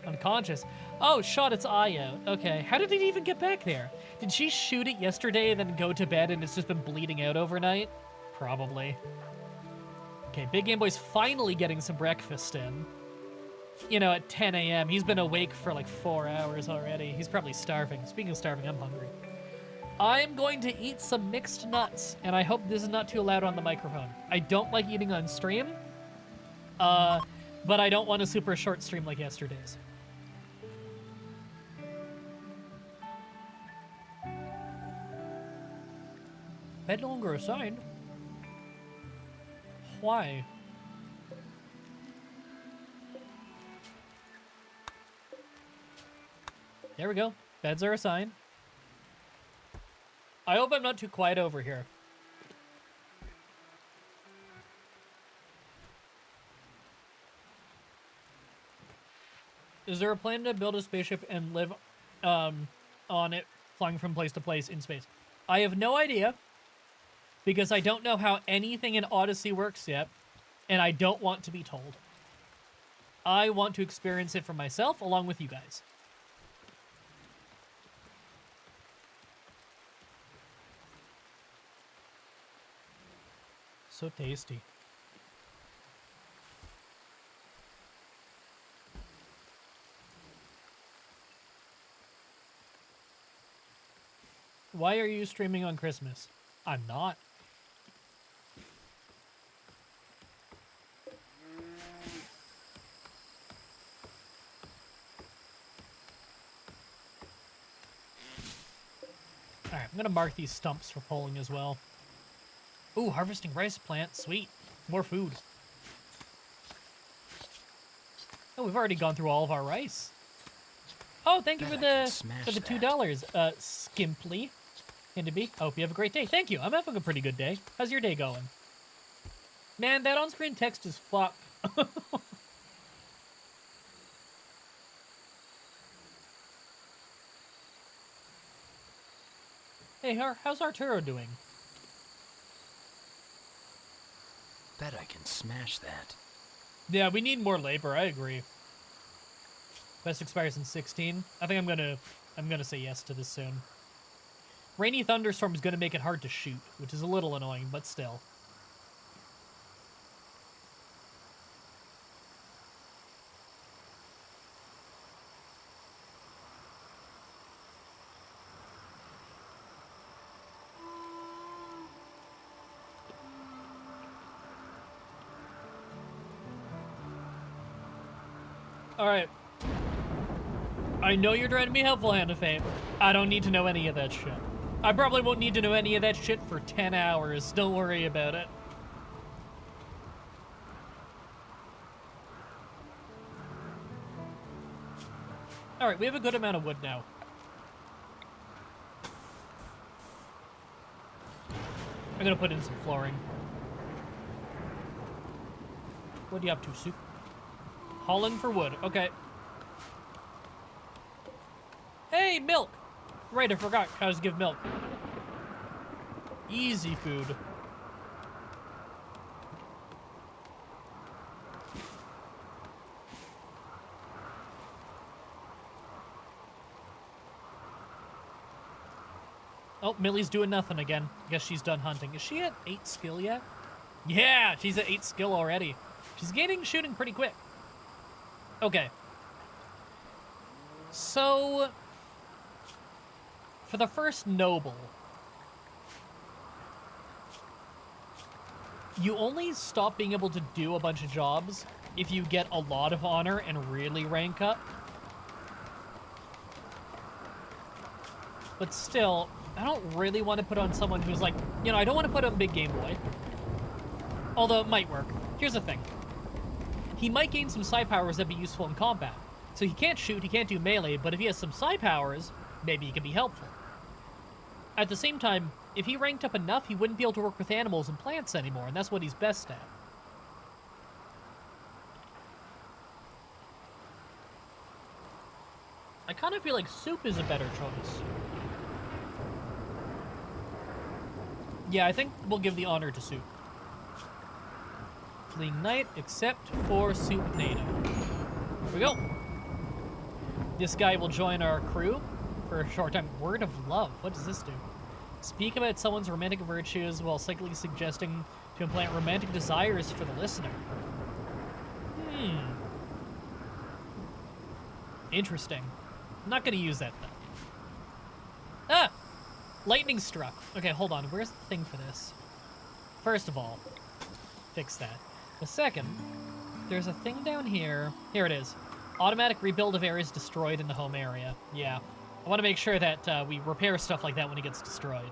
Unconscious. Oh, shot its eye out. Okay. How did it even get back there? Did she shoot it yesterday and then go to bed and it's just been bleeding out overnight? Probably. Okay, Big Game Boy's finally getting some breakfast in. You know, at 10 a.m. He's been awake for like 4 hours already. He's probably starving. Speaking of starving, I'm hungry. I'm going to eat some mixed nuts, and I hope this is not too loud on the microphone. I don't like eating on stream, but I don't want a super short stream like yesterday's. Bed no longer assigned? Why? There we go. Beds are assigned. I hope I'm not too quiet over here. Is there a plan to build a spaceship and live on it, flying from place to place in space? I have no idea, because I don't know how anything in Odyssey works yet, and I don't want to be told. I want to experience it for myself, along with you guys. So tasty. Why are you streaming on Christmas? I'm not. Alright, I'm gonna mark these stumps for polling as well. Ooh, harvesting rice plant. Sweet. More food. Oh, we've already gone through all of our rice. Oh, thank you for the $2, Skimply. Hindaby. I hope you have a great day. Thank you. I'm having a pretty good day. How's your day going? Man, that on-screen text is fuck. Hey, how's Arturo doing? Bet I can smash that. Yeah, we need more labor. I agree. Best expires in 16. I think I'm gonna say yes to this soon. Rainy thunderstorm is gonna make it hard to shoot, which is a little annoying, but still. Alright. I know you're trying to be helpful, Hand of Fate. I don't need to know any of that shit. I probably won't need to know any of that shit for 10 hours. Don't worry about it. Alright, we have a good amount of wood now. I'm gonna put in some flooring. What are you up to, Soup? Hauling for wood. Okay. Hey, milk! Right, I forgot how to give milk. Easy food. Oh, Millie's doing nothing again. Guess she's done hunting. Is she at 8 skill yet? Yeah, she's at 8 skill already. She's gaining shooting pretty quick. Okay. So, for the first noble, you only stop being able to do a bunch of jobs if you get a lot of honor and really rank up. But still, I don't really want to put on someone who's like, you know, I don't want to put on Big Game Boy. Although it might work. Here's the thing. He might gain some psi powers that'd be useful in combat. So he can't shoot, he can't do melee, but if he has some psi powers, maybe he can be helpful. At the same time, if he ranked up enough, he wouldn't be able to work with animals and plants anymore, and that's what he's best at. I kind of feel like Soup is a better choice. Yeah, I think we'll give the honor to Soup. Fleeing Knight, except for Soup Nato. Here we go. This guy will join our crew for a short time. Word of love. What does this do? Speak about someone's romantic virtues while psychically suggesting to implant romantic desires for the listener. Interesting. I'm not gonna use that though. Ah! Lightning struck. Okay, hold on. Where's the thing for this? First of all, fix that. The second, there's a thing down here. Here it is. Automatic rebuild of areas destroyed in the home area. Yeah. I want to make sure that we repair stuff like that when it gets destroyed.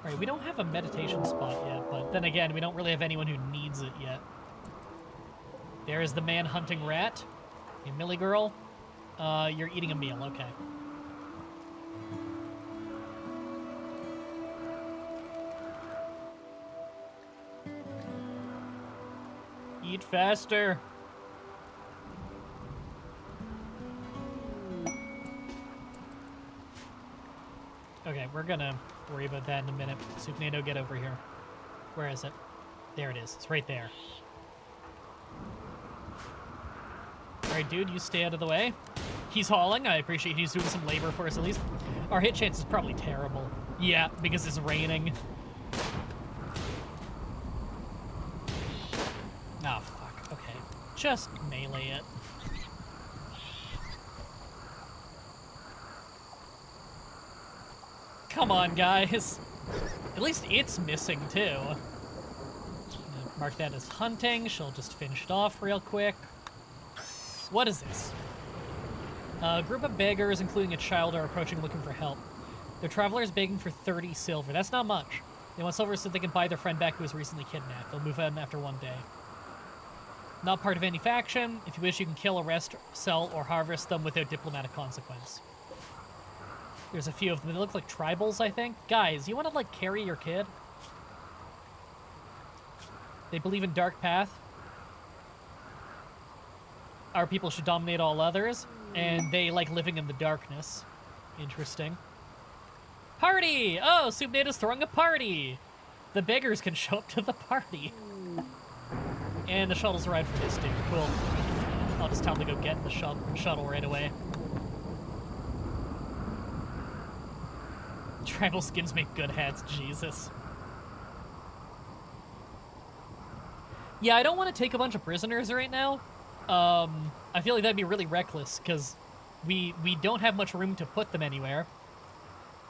Alright, we don't have a meditation spot yet, but then again, we don't really have anyone who needs it yet. There is the man hunting rat. Hey, Millie girl. You're eating a meal, okay. Eat faster. Okay, we're gonna worry about that in a minute. Supnado, get over here. Where is it? There it is. It's right there. Alright, dude, you stay out of the way. He's hauling. I appreciate he's doing some labor for us at least. Our hit chance is probably terrible. Yeah, because it's raining. Oh, fuck. Okay. Just melee it. Come on, guys. At least it's missing, too. Mark that as hunting. She'll just finish it off real quick. What is this? A group of beggars, including a child, are approaching looking for help. Their traveler is begging for 30 silver. That's not much. They want silver so they can buy their friend back who was recently kidnapped. They'll move in after one day. Not part of any faction. If you wish, you can kill, arrest, sell, or harvest them without diplomatic consequence. There's a few of them. They look like tribals, I think. Guys, you want to, like, carry your kid? They believe in dark path. Our people should dominate all others. And they like living in the darkness. Interesting. Party! Oh, Supnato's throwing a party! The beggars can show up to the party. And the shuttle's right for this dude. Cool. I'll just tell him to go get the shuttle right away. Tribal skins make good hats, Jesus. Yeah, I don't want to take a bunch of prisoners right now. I feel like that'd be really reckless, because we don't have much room to put them anywhere.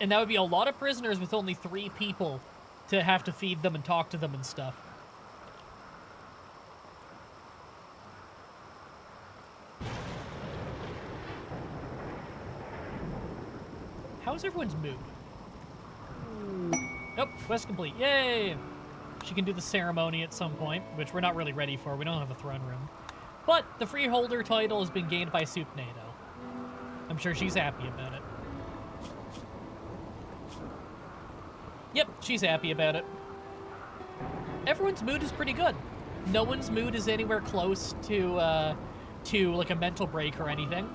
And that would be a lot of prisoners with only 3 people to have to feed them and talk to them and stuff. How's everyone's mood? Nope, quest complete. Yay! She can do the ceremony at some point, which we're not really ready for. We don't have a throne room. But the freeholder title has been gained by Supnado. I'm sure she's happy about it. Yep, she's happy about it. Everyone's mood is pretty good. No one's mood is anywhere close to like a mental break or anything.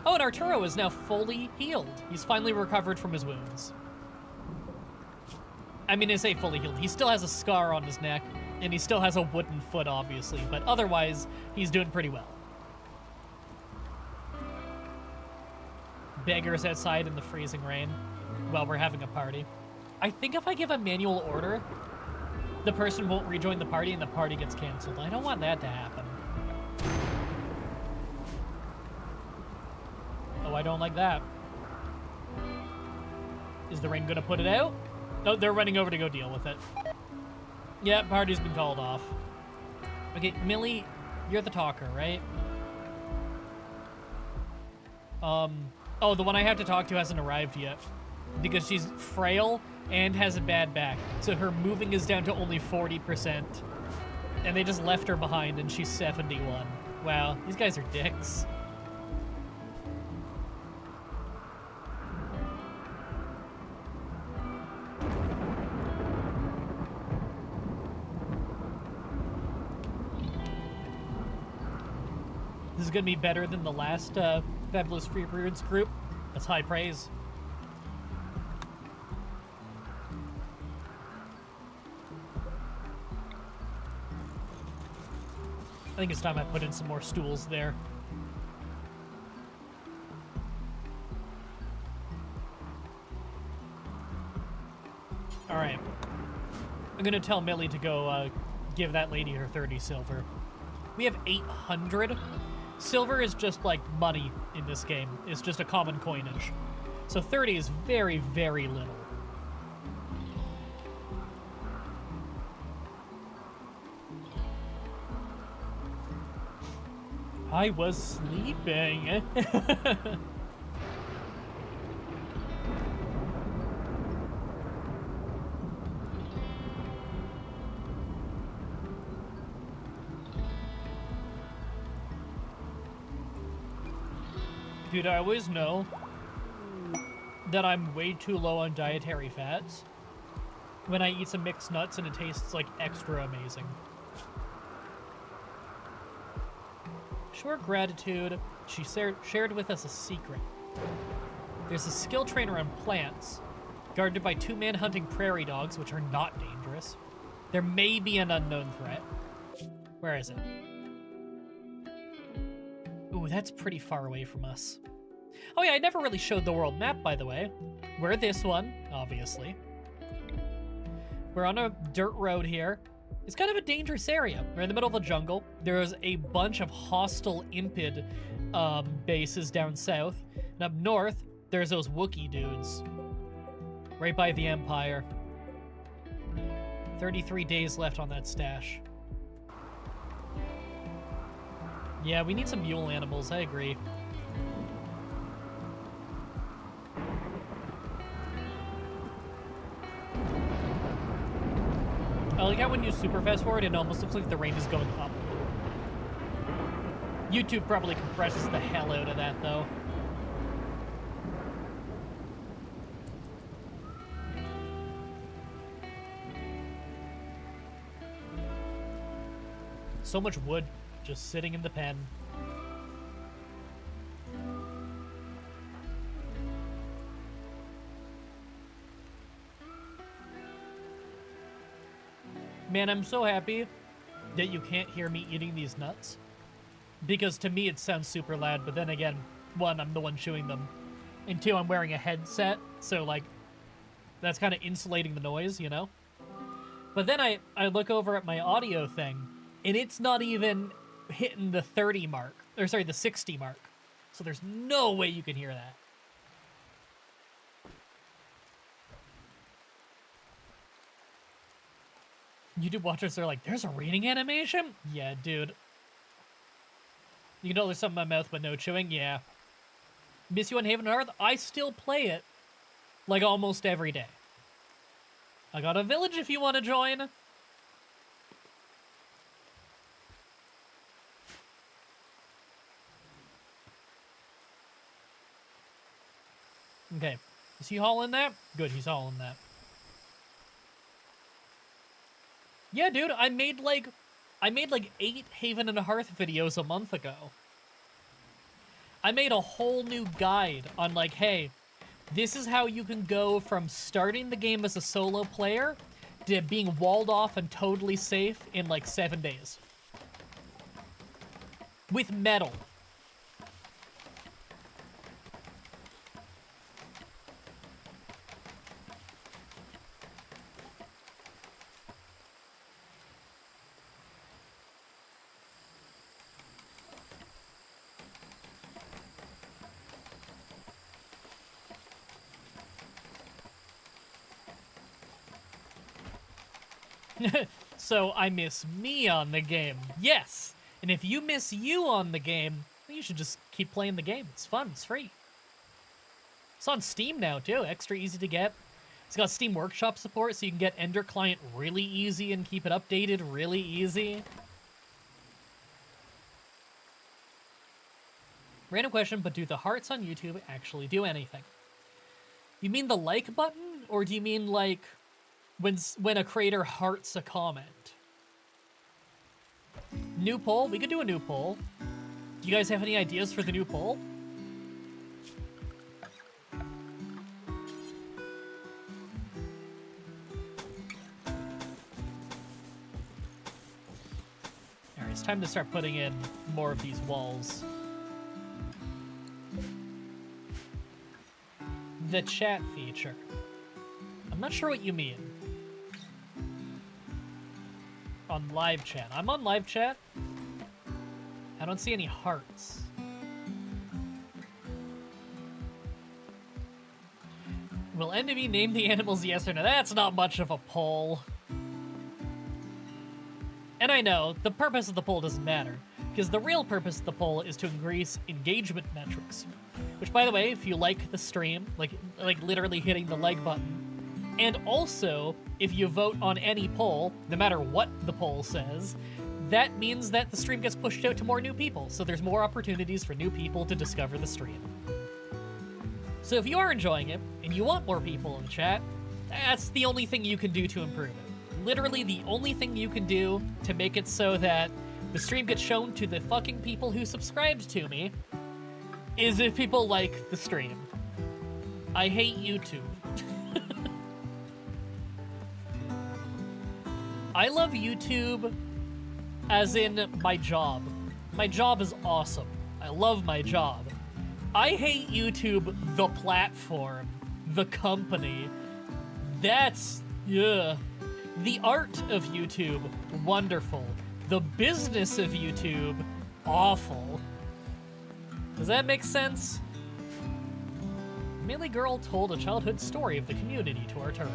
Oh, and Arturo is now fully healed. He's finally recovered from his wounds. I mean, I say fully healed. He still has a scar on his neck, and he still has a wooden foot, obviously, but otherwise, he's doing pretty well. Beggars outside in the freezing rain while we're having a party. I think if I give a manual order, the person won't rejoin the party and the party gets canceled. I don't want that to happen. Oh, I don't like that. Is the rain gonna put it out? No, they're running over to go deal with it. Yeah, party's been called off. Okay, Millie, you're the talker, right? Oh, the one I have to talk to hasn't arrived yet. Because she's frail and has a bad back. So her moving is down to only 40%. And they just left her behind and she's 71. Wow, these guys are dicks. This is gonna be better than the last Fabulous Freebirds group. That's high praise. think it's time I put in some more stools there. Alright. I'm gonna tell Millie to go give that lady her 30 silver. We have 800. Silver is just like money in this game. It's just a common coinage. So 30 is very, very little. I was sleeping. Dude, I always know that I'm way too low on dietary fats when I eat some mixed nuts and it tastes like extra amazing. Short gratitude, she shared with us a secret. There's a skill trainer on plants, guarded by 2 man-hunting prairie dogs, which are not dangerous. There may be an unknown threat. Where is it? Ooh, that's pretty far away from us. Oh yeah, I never really showed the world map, by the way. We're this one, obviously. We're on a dirt road here. It's kind of a dangerous area. We're in the middle of the jungle. There's a bunch of hostile Impid bases down south. And up north, there's those Wookiee dudes. Right by the Empire. 33 days left on that stash. Yeah, we need some mule animals, I agree. I like how when you super fast forward, it almost looks like the rain is going up. YouTube probably compresses the hell out of that, though. So much wood just sitting in the pen. Man, I'm so happy that you can't hear me eating these nuts. Because to me it sounds super loud, but then again, 1, I'm the one chewing them. And 2, I'm wearing a headset, so like, that's kind of insulating the noise, you know? But then I look over at my audio thing, and it's not even hitting the 30 mark. Or sorry, the 60 mark. So there's no way you can hear that. YouTube watchers are like, there's a reading animation? Yeah, dude. You can tell there's something in my mouth but no chewing? Yeah. Miss You on Haven and Hearth? I still play it, like, almost every day. I got a village if you want to join. Okay. Is he hauling that? Good, he's hauling that. Yeah, dude, I made like 8 Haven and Hearth videos a month ago. I made a whole new guide on like, hey, this is how you can go from starting the game as a solo player to being walled off and totally safe in like 7 days. With metal. So I miss me on the game. Yes. And if you miss you on the game, you should just keep playing the game. It's fun. It's free. It's on Steam now, too. Extra easy to get. It's got Steam Workshop support, so you can get Ender Client really easy and keep it updated really easy. Random question, but do the hearts on YouTube actually do anything? You mean the like button? Or do you mean, like, when a creator hearts a comment? New poll? We could do a new poll. Do you guys have any ideas for the new poll? Alright, It's time to start putting in more of these walls. The chat feature. I'm not sure what you mean. On live chat. I'm on live chat. I don't see any hearts. Will enemy name the animals yes or no? That's not much of a poll. And I know, the purpose of the poll doesn't matter, because the real purpose of the poll is to increase engagement metrics. Which, by the way, if you like the stream, like literally hitting the like button, and also, if you vote on any poll, no matter what the poll says, that means that the stream gets pushed out to more new people, so there's more opportunities for new people to discover the stream. So if you are enjoying it, and you want more people in the chat, that's the only thing you can do to improve it. Literally the only thing you can do to make it so that the stream gets shown to the fucking people who subscribed to me is if people like the stream. I hate YouTube. I love YouTube as in my job. My job is awesome. I love my job. I hate YouTube, the platform, the company. That's, yeah. The art of YouTube, wonderful. The business of YouTube, awful. Does that make sense? Millie Girl told a childhood story of the community to Arturo.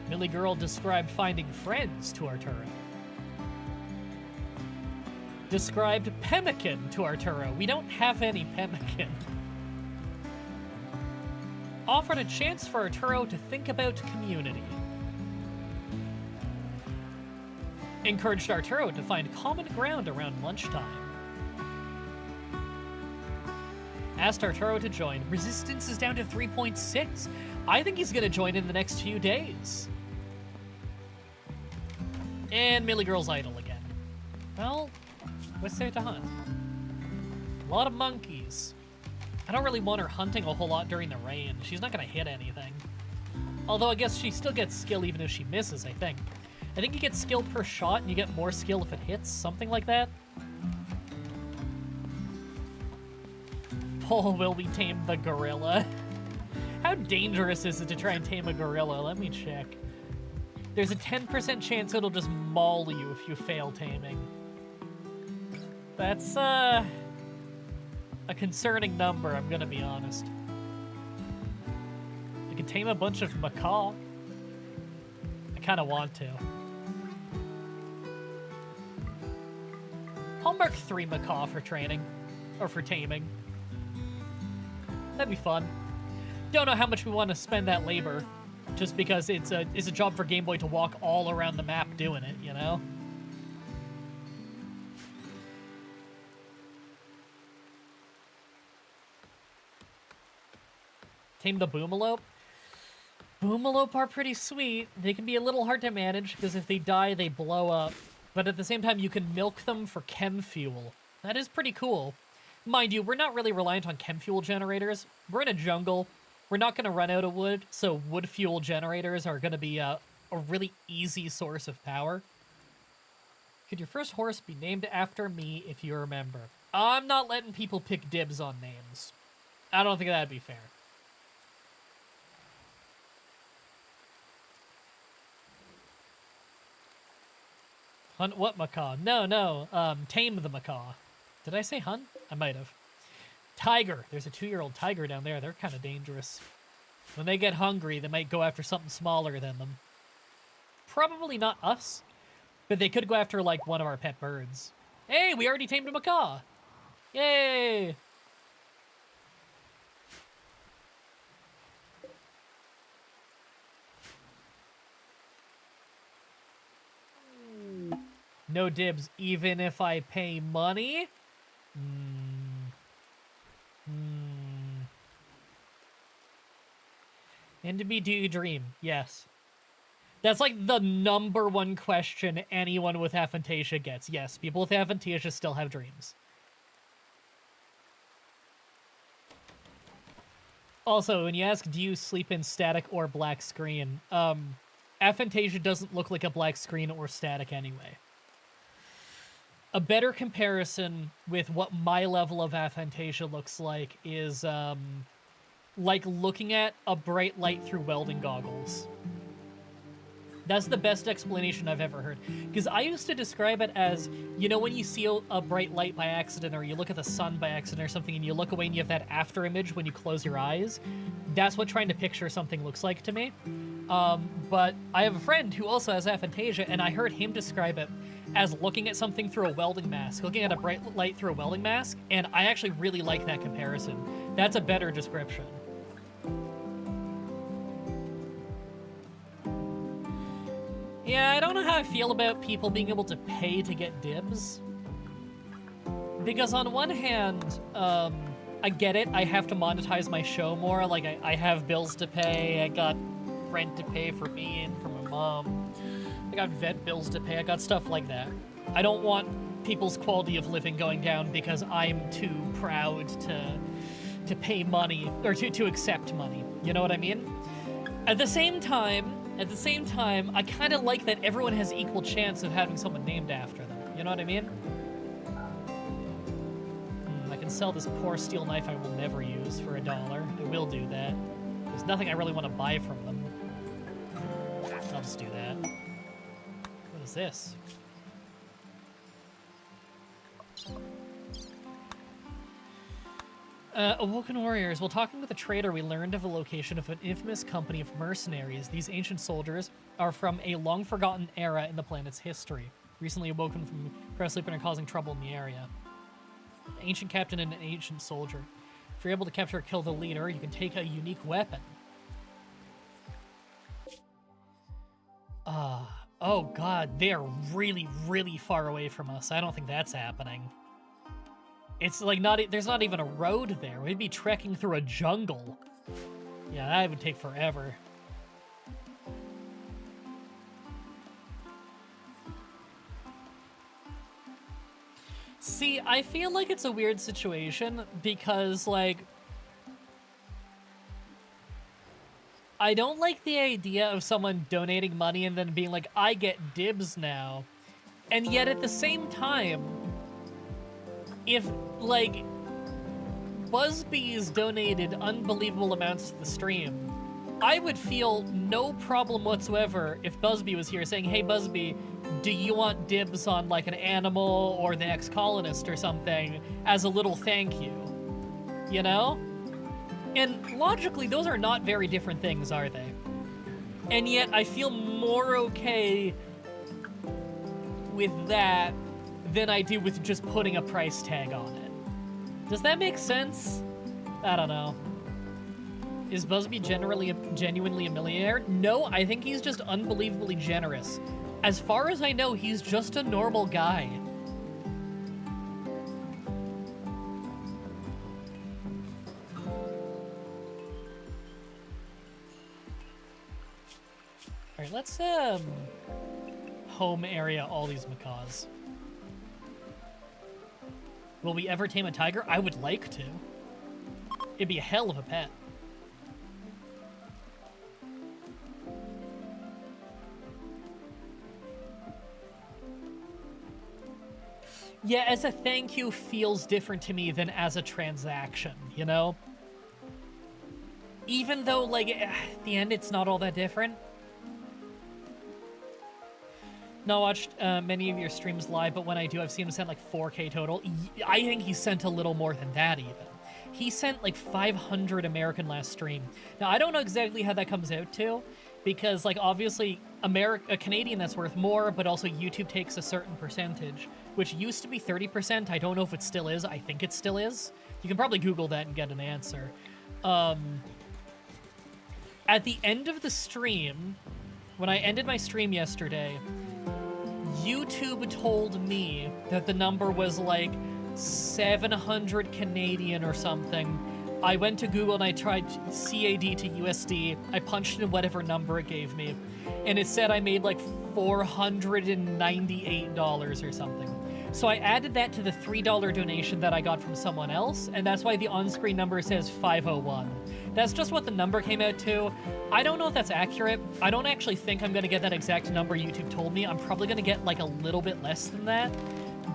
Millie Girl described finding friends to Arturo. Described pemmican to Arturo. We don't have any pemmican. Offered a chance for Arturo to think about community. Encouraged Arturo to find common ground around lunchtime. Asked Arturo to join. Resistance is down to 3.6. I think he's gonna join in the next few days. And Millie Girl's idle again. Well, what's there to hunt? A lot of monkeys. I don't really want her hunting a whole lot during the rain. She's not gonna hit anything. Although I guess she still gets skill even if she misses, I think. I think you get skill per shot and you get more skill if it hits, something like that. Paul, will we tame the gorilla? How dangerous is it to try and tame a gorilla? Let me check. There's a 10% chance it'll just maul you if you fail taming. That's, a concerning number, I'm gonna be honest. I can tame a bunch of macaw. I kinda want to. I'll mark 3 macaw for training. Or for taming. That'd be fun. Don't know how much we want to spend that labor. Just because it's a job for Game Boy to walk all around the map doing it, you know? Tame the boomalope? Boomalope are pretty sweet. They can be a little hard to manage, because if they die, they blow up. But at the same time, you can milk them for chem fuel. That is pretty cool. Mind you, we're not really reliant on chem fuel generators. We're in a jungle. We're not going to run out of wood, so wood fuel generators are going to be a really easy source of power. Could your first horse be named after me if you remember? I'm not letting people pick dibs on names. I don't think that'd be fair. Hunt what macaw? No, tame the macaw. Did I say hunt? I might have. Tiger. There's a 2-year-old tiger down there. They're kind of dangerous. When they get hungry, they might go after something smaller than them. Probably not us, but they could go after, like, one of our pet birds. Hey, we already tamed a macaw! Yay! No dibs, even if I pay money? And to be do you dream? Yes. That's like the #1 question anyone with aphantasia gets. Yes, people with aphantasia still have dreams. Also, when you ask, do you sleep in static or black screen? Aphantasia doesn't look like a black screen or static anyway. a better comparison with what my level of aphantasia looks like is like looking at a bright light through welding goggles. That's the best explanation I've ever heard. Because I used to describe it as, you know, when you see a bright light by accident, or you look at the sun by accident or something, and you look away and you have that after image when you close your eyes. That's what trying to picture something looks like to me. But I have a friend who also has aphantasia, and I heard him describe it as looking at something through a welding mask, looking at a bright light through a welding mask, and I actually really like that comparison. That's a better description. Yeah, I don't know how I feel about people being able to pay to get dibs. Because on one hand, I get it, I have to monetize my show more, like I have bills to pay, I got rent to pay for me and for my mom, I got vet bills to pay, I got stuff like that. I don't want people's quality of living going down because I'm too proud to pay money, or to accept money, you know what I mean? At the same time, I kind of like that everyone has equal chance of having someone named after them. You know what I mean? I can sell this poor steel knife I will never use for $1. I will do that. There's nothing I really want to buy from them. I'll just do that. What is this? Awoken Warriors. While talking with a trader, we learned of the location of an infamous company of mercenaries. These ancient soldiers are from a long-forgotten era in the planet's history. Recently awoken from press sleep and are causing trouble in the area. An ancient captain and an ancient soldier. If you're able to capture or kill the leader, you can take a unique weapon. Oh god, they are really, really far away from us. I don't think that's happening. It's like there's not even a road there. We'd be trekking through a jungle. Yeah, that would take forever. See, I feel like it's a weird situation because, like, I don't like the idea of someone donating money and then being like, I get dibs now. And yet at the same time, if, like, Buzzbees donated unbelievable amounts to the stream, I would feel no problem whatsoever if Buzzbee was here saying, hey, Buzzbee, do you want dibs on, like, an animal or the ex-colonist or something as a little thank you? You know? And logically, those are not very different things, are they? And yet, I feel more okay with that than I do with just putting a price tag on it. Does that make sense? I don't know. Is Buzzbee genuinely a millionaire? No, I think he's just unbelievably generous. As far as I know, he's just a normal guy. Alright, let's, home area all these macaws. Will we ever tame a tiger? I would like to. It'd be a hell of a pet. Yeah, as a thank you feels different to me than as a transaction, you know? Even though, like, at the end, it's not all that different. Not watched many of your streams live, but when I do, I've seen him send like 4K total. I think he sent a little more than that even. He sent like 500 American last stream. Now, I don't know exactly how that comes out to, because like obviously a Canadian that's worth more, but also YouTube takes a certain percentage, which used to be 30%. I don't know if it still is. I think it still is. You can probably Google that and get an answer. At the end of the stream, when I ended my stream yesterday, YouTube told me that the number was like 700 Canadian or something. I went to Google and I tried CAD to USD. I punched in whatever number it gave me, and it said I made like $498 or something. So I added that to the $3 donation that I got from someone else, and that's why the on-screen number says 501. That's just what the number came out to. I don't know if that's accurate. I don't actually think I'm going to get that exact number YouTube told me. I'm probably going to get like a little bit less than that.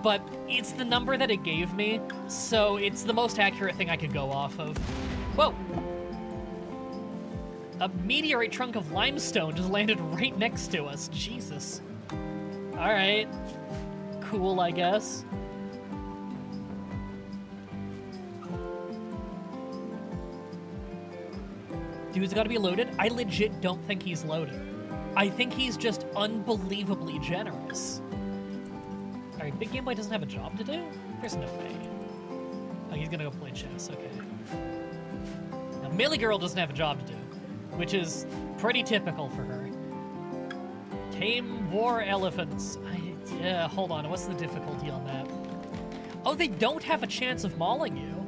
but it's the number that it gave me, so it's the most accurate thing I could go off of. Whoa! A meteorite trunk of limestone just landed right next to us. Jesus. Alright. Cool, I guess. Dude's gotta be loaded? I legit don't think he's loaded. I think he's just unbelievably generous. Alright, Big Game Boy doesn't have a job to do? There's no way. Oh, he's gonna go play chess, okay. Now, Millie Girl doesn't have a job to do, which is pretty typical for her. Tame war elephants. Yeah, hold on, what's the difficulty on that? Oh, they don't have a chance of mauling you.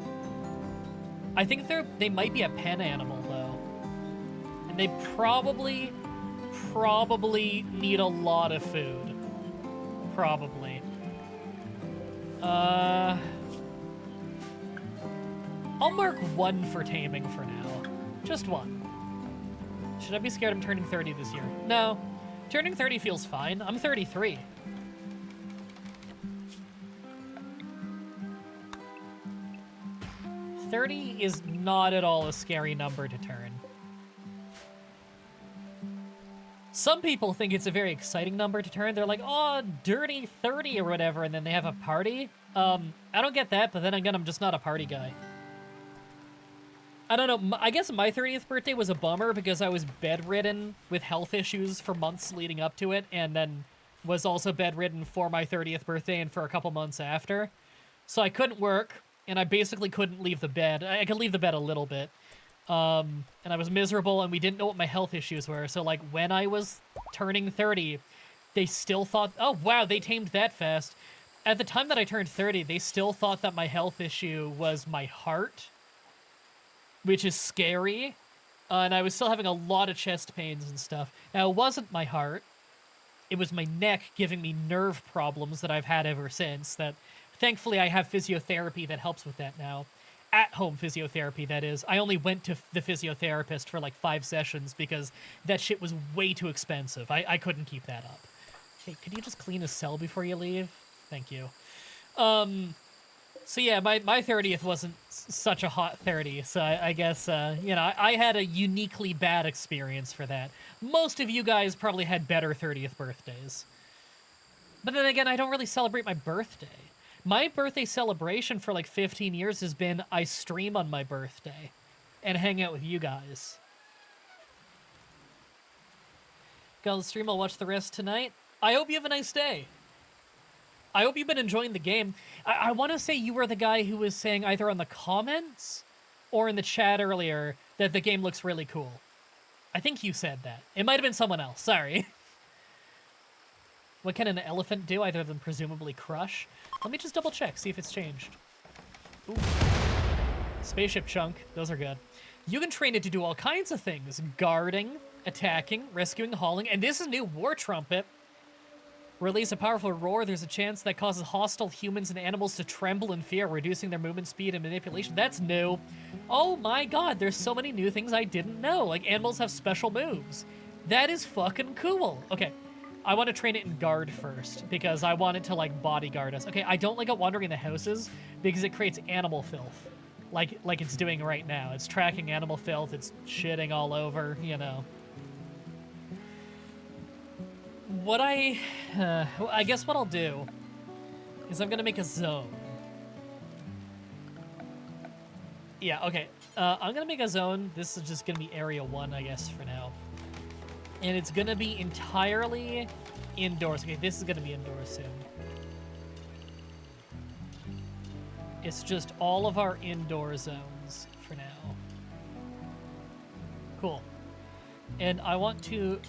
I think they might be a pen animal, though. And they probably need a lot of food. Probably. I'll mark 1 for taming for now. Just 1. Should I be scared I'm turning 30 this year? No. Turning 30 feels fine. I'm 33. $30 is not at all a scary number to turn. Some people think it's a very exciting number to turn. They're like, oh, dirty 30 or whatever, and then they have a party. I don't get that, but then again, I'm just not a party guy. I don't know, I guess my 30th birthday was a bummer because I was bedridden with health issues for months leading up to it, and then was also bedridden for my 30th birthday and for a couple months after. So I couldn't work, and I basically couldn't leave the bed. I could leave the bed a little bit. And I was miserable, and we didn't know what my health issues were. So, like, when I was turning 30, they still thought, oh, wow, they tamed that fast. At the time that I turned 30, they still thought that my health issue was my heart, which is scary. And I was still having a lot of chest pains and stuff. Now, it wasn't my heart. It was my neck giving me nerve problems that I've had ever since. That, thankfully, I have physiotherapy that helps with that now. At-home physiotherapy, that is. I only went to the physiotherapist for like 5 sessions because that shit was way too expensive. I couldn't keep that up. Hey, could you just clean a cell before you leave? Thank you. So yeah, my 30th wasn't such a hot 30, so I guess, you know, I had a uniquely bad experience for that. Most of you guys probably had better 30th birthdays. But then again, I don't really celebrate my birthday. My birthday celebration for like 15 years has been I stream on my birthday and hang out with you guys. Got on the stream, I'll watch the rest tonight. I hope you have a nice day. I hope you've been enjoying the game. I want to say you were the guy who was saying either on the comments or in the chat earlier that the game looks really cool. I think you said that. It might have been someone else, sorry. What can an elephant do other than presumably crush? Let me just double check, see if it's changed. Ooh. Spaceship chunk, those are good. You can train it to do all kinds of things. Guarding, attacking, rescuing, hauling, and this is new, War Trumpet. Release a powerful roar, there's a chance that causes hostile humans and animals to tremble in fear, reducing their movement speed and manipulation. That's new. Oh my god, there's so many new things I didn't know. Like, animals have special moves. That is fucking cool. Okay. I want to train it in guard first, because I want it to, like, bodyguard us. Okay, I don't like it wandering in the houses, because it creates animal filth. Like it's doing right now. It's tracking animal filth, it's shitting all over, you know. What I guess what I'll do is I'm gonna make a zone. Yeah, okay. I'm gonna make a zone. This is just gonna be area 1, I guess, for now. And it's gonna be entirely indoors. Okay, this is gonna be indoors soon. It's just all of our indoor zones for now. Cool. And I want to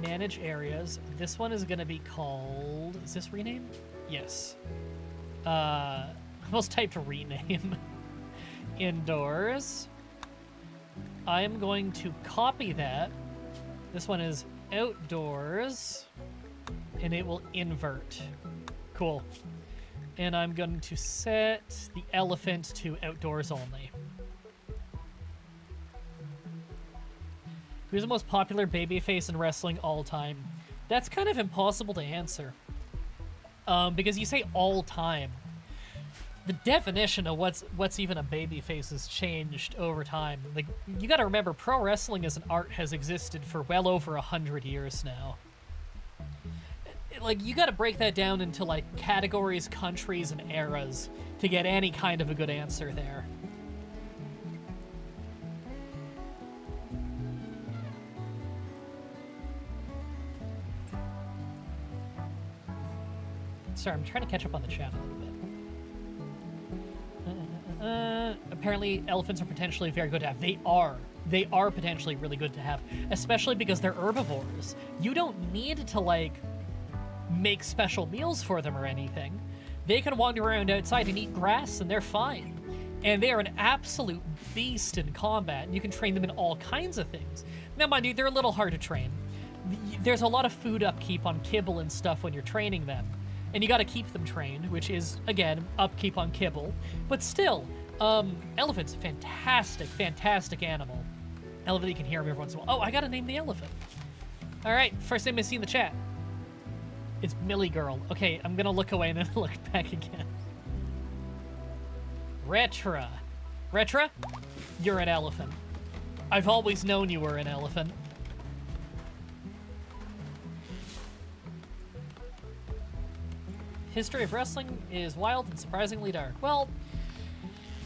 manage areas. This one is gonna be called... Is this rename? Yes. I almost typed rename. Indoors. I am going to copy that. This one is outdoors, and it will invert. Cool. And I'm going to set the elephant to outdoors only. Who's the most popular babyface in wrestling all time? That's kind of impossible to answer. because you say all time. The definition of what's even a baby face has changed over time. Like, you gotta remember, pro wrestling as an art has existed for well over 100 years now. Like, you gotta break that down into, like, categories, countries, and eras to get any kind of a good answer there. Sorry, I'm trying to catch up on the chat a little bit. Apparently, elephants are potentially very good to have. They are. They are potentially really good to have, especially because they're herbivores. You don't need to, like, make special meals for them or anything. They can wander around outside and eat grass, and they're fine. And they are an absolute beast in combat, and you can train them in all kinds of things. Now, mind you, they're a little hard to train. There's a lot of food upkeep on kibble and stuff when you're training them. And you gotta keep them trained, which is, again, upkeep on kibble. But still, elephant's a fantastic, fantastic animal. Elephant, you can hear him every once in a while. Oh, I gotta name the elephant. All right, first name I see in the chat. It's Millie Girl. Okay, I'm gonna look away and then look back again. Retra. Retra, you're an elephant. I've always known you were an elephant. History of wrestling is wild and surprisingly dark. Well,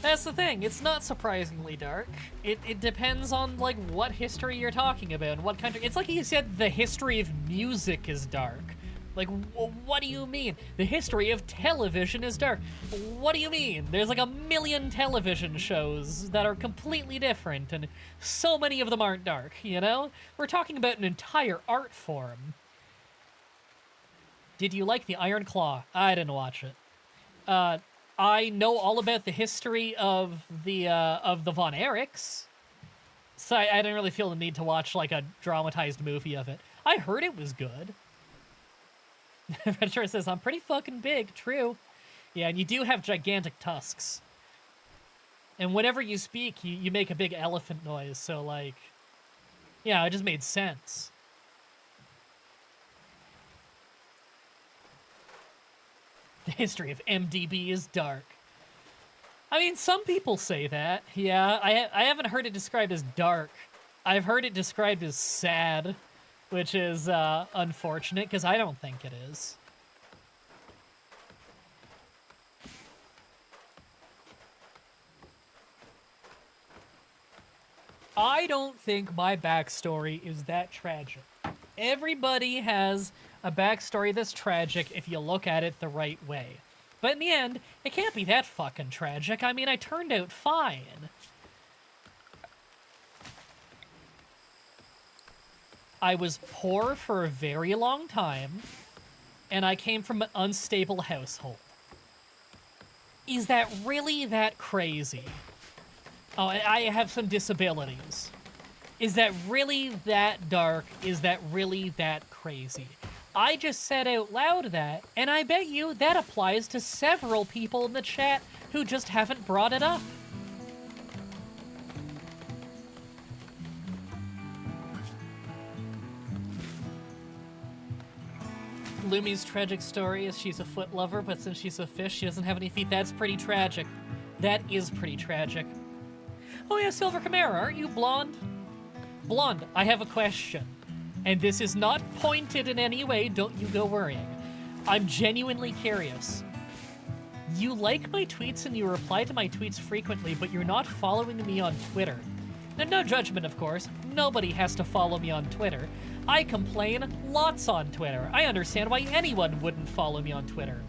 that's the thing. It's not surprisingly dark. It depends on, like, what history you're talking about and what country. It's like you said the history of music is dark. Like, what do you mean? The history of television is dark. What do you mean? There's like 1 million television shows that are completely different, and so many of them aren't dark, you know? We're talking about an entire art form. Did you like the Iron Claw? I didn't watch it. I know all about the history of the Von Erichs, so I didn't really feel the need to watch like a dramatized movie of it. I heard it was good. Retro says, I'm pretty fucking big, true. Yeah, and you do have gigantic tusks. And whenever you speak, you make a big elephant noise, so like, yeah, it just made sense. The history of MDB is dark. I mean, some people say that. Yeah, I haven't heard it described as dark. I've heard it described as sad, which is unfortunate, because I don't think it is. I don't think my backstory is that tragic. Everybody has a backstory that's tragic if you look at it the right way. But in the end, it can't be that fucking tragic. I mean, I turned out fine. I was poor for a very long time, and I came from an unstable household. Is that really that crazy? Oh, and I have some disabilities. Is that really that dark? Is that really that crazy? I just said out loud that, and I bet you that applies to several people in the chat who just haven't brought it up. Lumi's tragic story is she's a foot lover, but since she's a fish, she doesn't have any feet. That's pretty tragic. That is pretty tragic. Oh yeah, Silver Chimera, aren't you blonde? Blonde, I have a question. And this is not pointed in any way, don't you go worrying. I'm genuinely curious. You like my tweets and you reply to my tweets frequently, but you're not following me on Twitter. Now, no judgment, of course. Nobody has to follow me on Twitter. I complain lots on Twitter. I understand why anyone wouldn't follow me on Twitter.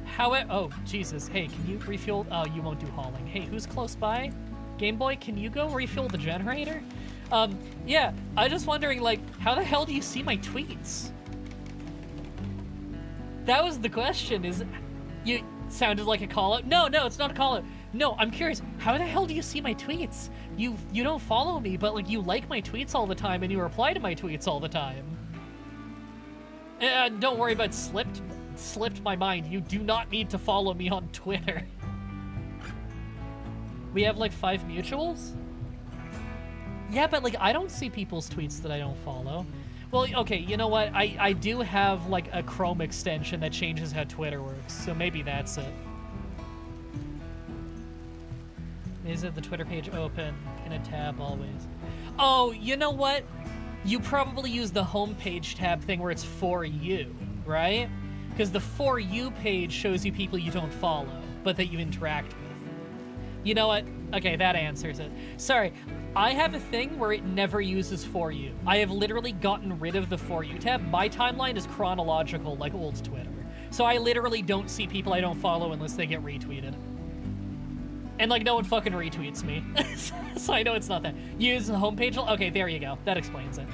However, oh, Jesus. Hey, can you refuel? Oh, you won't do hauling. Hey, who's close by? Game Boy, can you go refuel the generator? Yeah, I'm just wondering, like, how the hell do you see my tweets? That was the question, is... You sounded like a call-out? No, it's not a call-out. No, I'm curious, how the hell do you see my tweets? You don't follow me, but, like, you like my tweets all the time, and you reply to my tweets all the time. Don't worry about slipped my mind. You do not need to follow me on Twitter. We have, like, 5 mutuals? Yeah, but, like, I don't see people's tweets that I don't follow. Well, okay, you know what? I do have, like, a Chrome extension that changes how Twitter works, so maybe that's it. Is it the Twitter page open in a tab always? Oh, you know what? You probably use the homepage tab thing where it's for you, right? Because the for you page shows you people you don't follow, but that you interact with. You know what? Okay, that answers it. Sorry, I have a thing where it never uses for you. I have literally gotten rid of the for you tab. My timeline is chronological, like old Twitter. So I literally don't see people I don't follow unless they get retweeted. And, like, no one fucking retweets me. So I know it's not that. Use the homepage? Okay, there you go. That explains it.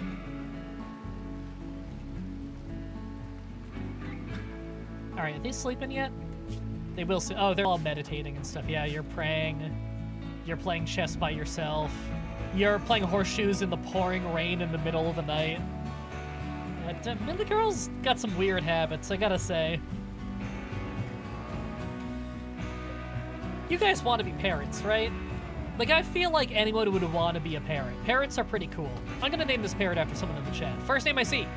Alright, are they sleeping yet? They will sleep. Oh, they're all meditating and stuff. Yeah, you're praying. You're playing chess by yourself. You're playing horseshoes in the pouring rain in the middle of the night. The girl's got some weird habits, I gotta say. You guys want to be parents, right? Like, I feel like anyone would want to be a parent. Parrots are pretty cool. I'm gonna name this parrot after someone in the chat. First name I see.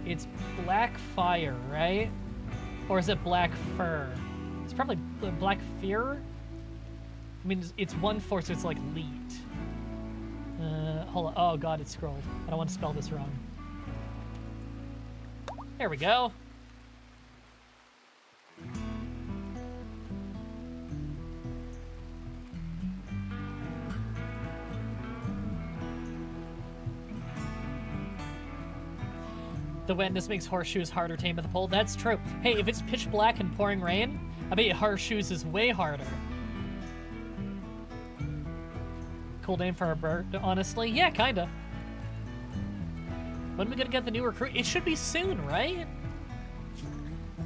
It's Black Fire, right? Or is it Black Fur? It's probably Black Fear? I mean, it's 1/4, so it's like leet. Hold on. Oh god, it scrolled. I don't want to spell this wrong. There we go. The wetness makes horseshoes harder to aim at the pole. That's true. Hey, if it's pitch black and pouring rain, I bet you horseshoes is way harder. Cool name for a bird, honestly. Yeah, kinda. When are we gonna get the new recruit? It should be soon, right?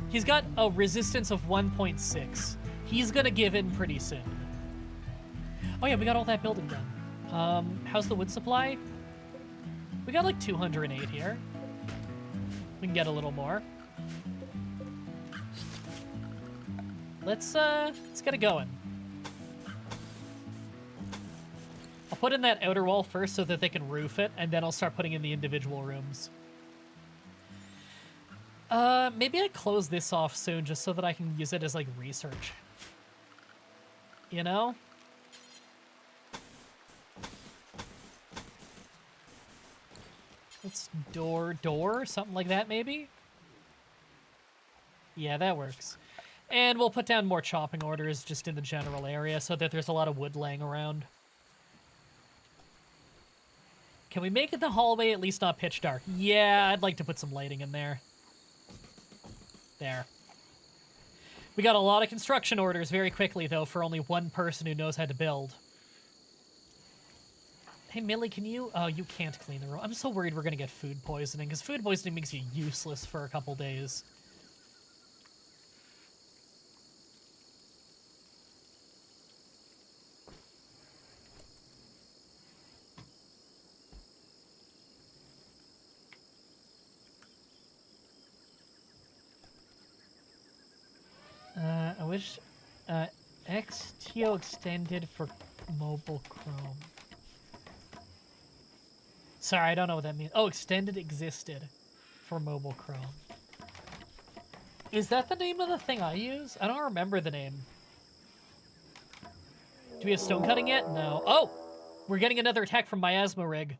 He's got a resistance of 1.6. He's gonna give in pretty soon. Oh yeah, we got all that building done. How's the wood supply? We got like 208 here. We can get a little more. Let's get it going. I'll put in that outer wall first so that they can roof it, and then I'll start putting in the individual rooms. Maybe I close this off soon just so that I can use it as, like, research. You know? Let's door, something like that, maybe? Yeah, that works. And we'll put down more chopping orders just in the general area so that there's a lot of wood laying around. Can we make it the hallway at least not pitch dark? Yeah, I'd like to put some lighting in there. There. We got a lot of construction orders very quickly, though, for only one person who knows how to build. Hey, Millie, can you... Oh, you can't clean the room. I'm so worried we're going to get food poisoning, because food poisoning makes you useless for a couple days. I wish... XTO extended for mobile Chrome. Sorry, I don't know what that means. Oh, extended existed for mobile Chrome. Is that the name of the thing I use? I don't remember the name. Do we have stone cutting yet? No. Oh! We're getting another attack from Miasma Rig.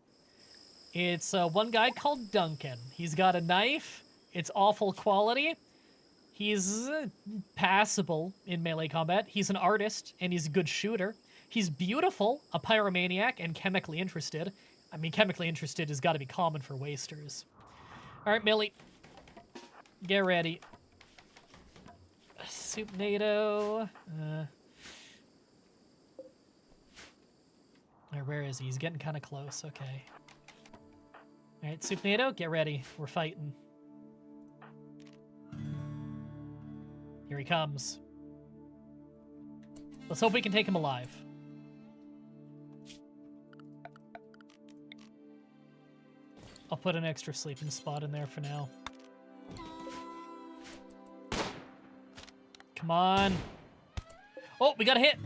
It's one guy called Duncan. He's got a knife. It's awful quality. He's passable in melee combat. He's an artist, and he's a good shooter. He's beautiful, a pyromaniac, and chemically interested. I mean, chemically interested has got to be common for wasters. All right, Millie. Get ready. Soup NATO. Where is he? He's getting kind of close. Okay. All right, Soup NATO, get ready. We're fighting. Here he comes. Let's hope we can take him alive. I'll put an extra sleeping spot in there for now. Come on. Oh, we got a hit.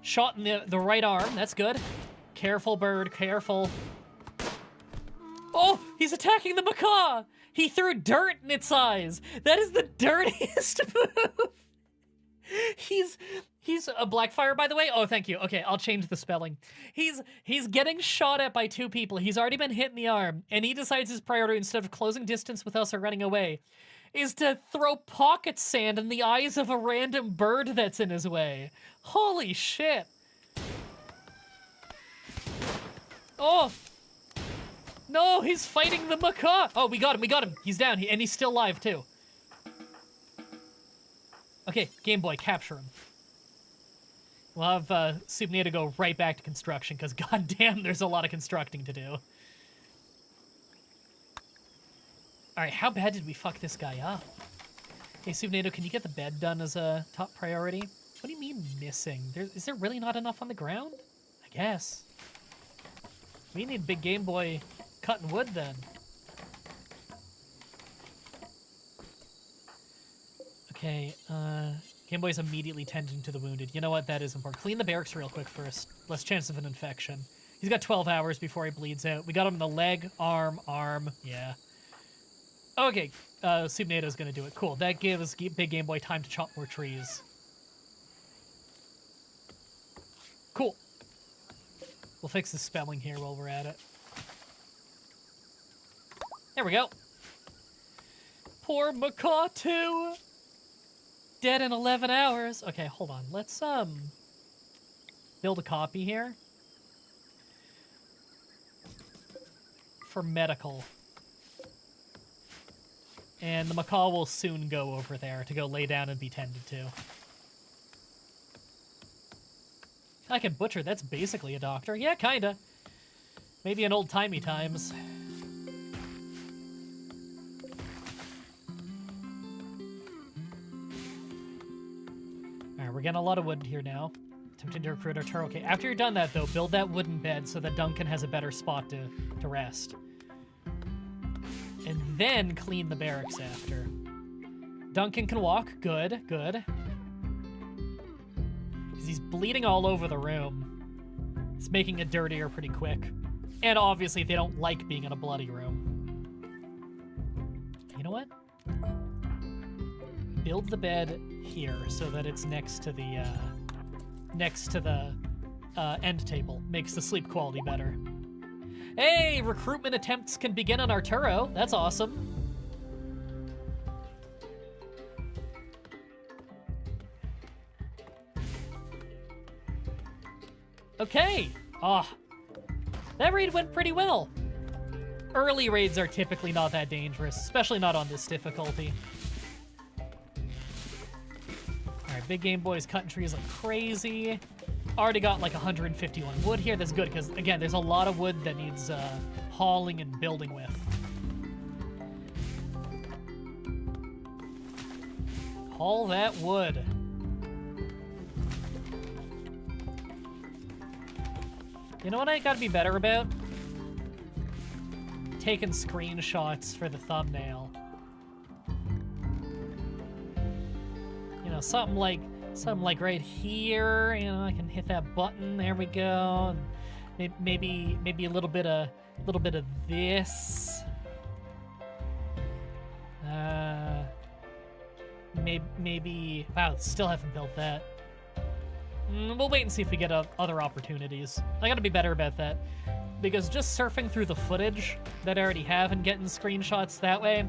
Shot in the right arm. That's good. Careful, bird, careful. Oh, he's attacking the macaw! He threw dirt in its eyes! That is the dirtiest move! He's a Blackfire, by the way. Oh, thank you. Okay, I'll change the spelling. He's getting shot at by two people. He's already been hit in the arm, and he decides his priority, instead of closing distance with us or running away, is to throw pocket sand in the eyes of a random bird that's in his way. Holy shit. Oh. No, he's fighting the macaw. Oh, we got him. He's down, and he's still alive, too. Okay, Game Boy, capture him. We'll have Supnado go right back to construction, because goddamn, there's a lot of constructing to do. Alright, how bad did we fuck this guy up? Hey, Supnado, can you get the bed done as a top priority? What do you mean, missing? Is there really not enough on the ground? I guess. We need Big Game Boy cutting wood, then. Okay, Game Boy's immediately tending to the wounded. You know what? That is important. Clean the barracks real quick first. Less chance of an infection. He's got 12 hours before he bleeds out. We got him in the leg, arm. Yeah. Okay, Supnado's gonna do it. Cool. That gives Big Game Boy time to chop more trees. Cool. We'll fix the spelling here while we're at it. There we go. Poor Macaw 2. Dead in 11 hours. Okay, hold on. Let's, build a copy here. For medical. And the macaw will soon go over there to go lay down and be tended to. I can butcher. That's basically a doctor. Yeah, kinda. Maybe in old-timey times. Alright, we're getting a lot of wood here now. Attempting to recruit our turtle. Okay, after you're done that, though, build that wooden bed so that Duncan has a better spot to rest. And then clean the barracks after. Duncan can walk. Good, good. Because he's bleeding all over the room. It's making it dirtier pretty quick. And obviously, they don't like being in a bloody room. You know what? Build the bed here so that it's next to the end table. Makes the sleep quality better. Hey, recruitment attempts can begin on Arturo. That's awesome. Okay. That raid went pretty well. Early raids are typically not that dangerous, especially not on this difficulty. Alright, Big Game Boy's cutting trees like crazy. Already got like 151 wood here. That's good, because again, there's a lot of wood that needs hauling and building with. Haul that wood. You know what I gotta be better about? Taking screenshots for the thumbnail. You know, something like right here, you know, I can hit that button. There we go. And maybe a little bit of this. Maybe. Wow, still haven't built that. We'll wait and see if we get other opportunities. I gotta be better about that, because just surfing through the footage that I already have and getting screenshots that way,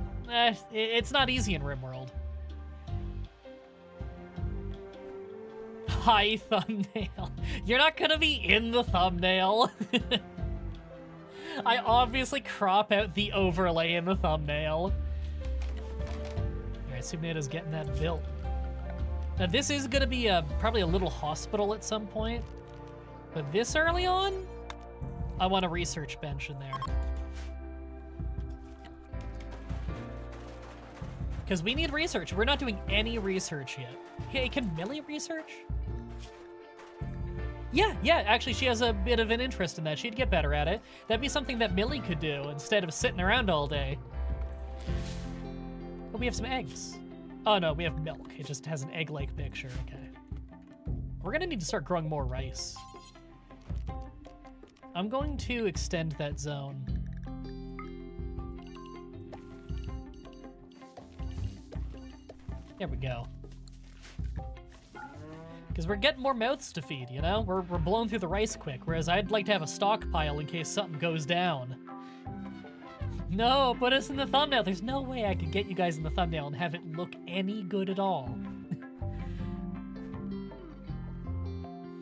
it's not easy in RimWorld. Hi, thumbnail. You're not gonna be in the thumbnail. I obviously crop out the overlay in the thumbnail. Alright, Supnado's getting that built. Now this is gonna be probably a little hospital at some point, but this early on, I want a research bench in there. Because we need research. We're not doing any research yet. Hey, can Millie research? Yeah, actually she has a bit of an interest in that. She'd get better at it. That'd be something that Millie could do instead of sitting around all day. But we have some eggs. Oh no, we have milk. It just has an egg-like picture, okay. We're gonna need to start growing more rice. I'm going to extend that zone. There we go. Because we're getting more mouths to feed, you know? We're blowing through the rice quick, whereas I'd like to have a stockpile in case something goes down. No, put us in the thumbnail. There's no way I could get you guys in the thumbnail and have it look any good at all.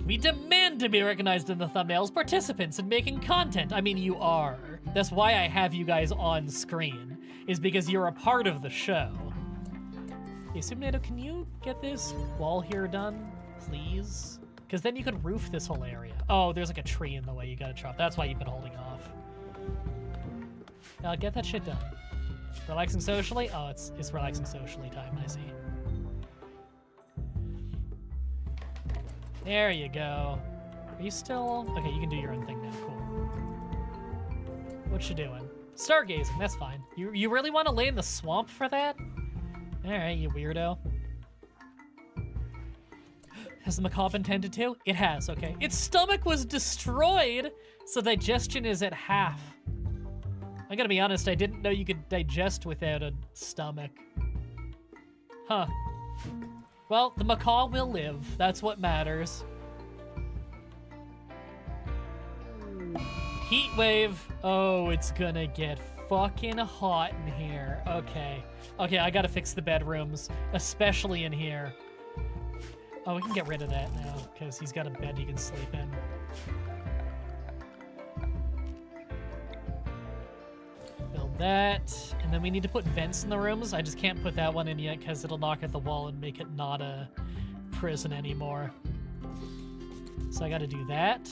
We demand to be recognized in the thumbnail as participants in making content. I mean, you are. That's why I have you guys on screen, is because you're a part of the show. Hey, Subnato, can you get this wall here done, please? Because then you could roof this whole area. Oh, there's like a tree in the way you gotta chop. That's why you've been holding off. Get that shit done. Relaxing socially? Oh, it's relaxing socially time, I see. There you go. Are you still... Okay, you can do your own thing now. Cool. What you doing? Stargazing, that's fine. You really want to lay in the swamp for that? Alright, you weirdo. Has the macabre intended to? It has, okay. Its stomach was destroyed, so digestion is at half. I gotta be honest, I didn't know you could digest without a stomach. Huh. Well, the macaw will live. That's what matters. Heat wave. Oh, it's gonna get fucking hot in here. Okay. Okay, I gotta fix the bedrooms, especially in here. Oh, we can get rid of that now, because he's got a bed he can sleep in. Build that, and then we need to put vents in the rooms. I just can't put that one in yet because it'll knock at the wall and make it not a prison anymore. So I gotta do that,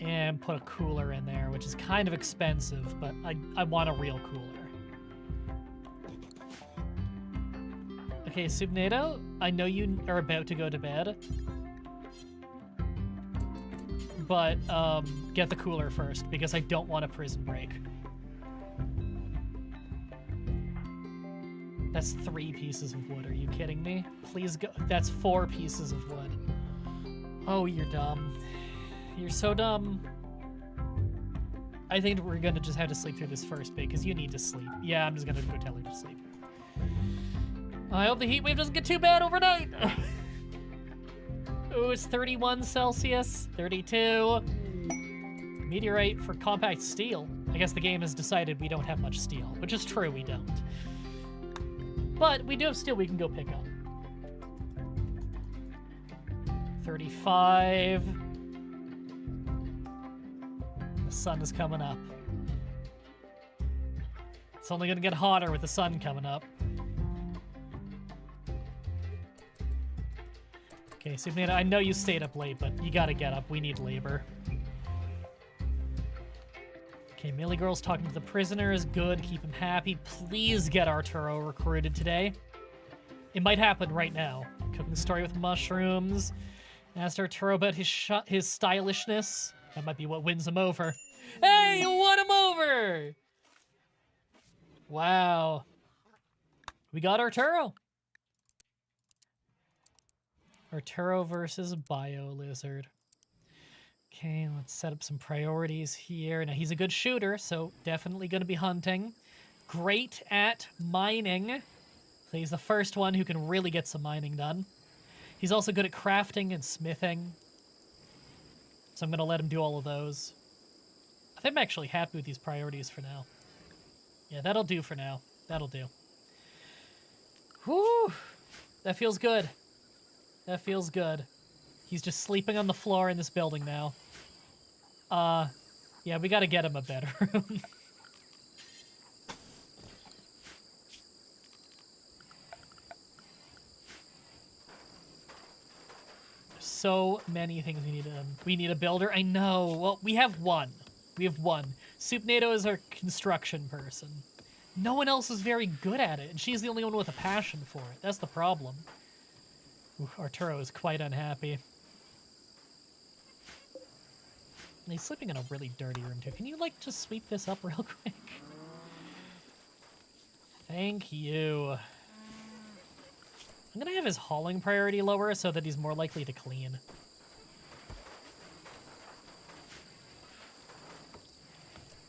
and put a cooler in there, which is kind of expensive, but I want a real cooler. Okay, Subnado, I know you are about to go to bed, but get the cooler first, because I don't want a prison break. That's 3 pieces of wood. Are you kidding me? Please go. That's 4 pieces of wood. Oh, you're dumb. You're so dumb. I think we're gonna just have to sleep through this first bit, because you need to sleep. Yeah, I'm just gonna go tell her to sleep. I hope the heat wave doesn't get too bad overnight. Ooh, it's 31 Celsius, 32. Meteorite for compact steel. I guess the game has decided we don't have much steel, which is true, we don't. But we do have steel we can go pick up. 35. The sun is coming up. It's only gonna get hotter with the sun coming up. Okay, Subnata, I know you stayed up late, but you gotta get up. We need labor. Okay, Millie Girl's talking to the prisoners. Good, keep him happy. Please get Arturo recruited today. It might happen right now. Cooking story with mushrooms. Asked Arturo about his stylishness. That might be what wins him over. Hey, you won him over! Wow. We got Arturo. Arturo versus Bio Lizard. Okay, let's set up some priorities here. Now, he's a good shooter, so definitely going to be hunting. Great at mining. So he's the first one who can really get some mining done. He's also good at crafting and smithing. So I'm going to let him do all of those. I think I'm actually happy with these priorities for now. Yeah, that'll do for now. That'll do. Whew! That feels good. That feels good. He's just sleeping on the floor in this building now. Yeah, we gotta get him a bedroom. So many things we need. We need a builder. I know. Well, we have one. We have one. Supnado is our construction person. No one else is very good at it, and she's the only one with a passion for it. That's the problem. Ooh, Arturo is quite unhappy. And he's sleeping in a really dirty room, too. Can you, like, just sweep this up real quick? Thank you. I'm gonna have his hauling priority lower so that he's more likely to clean.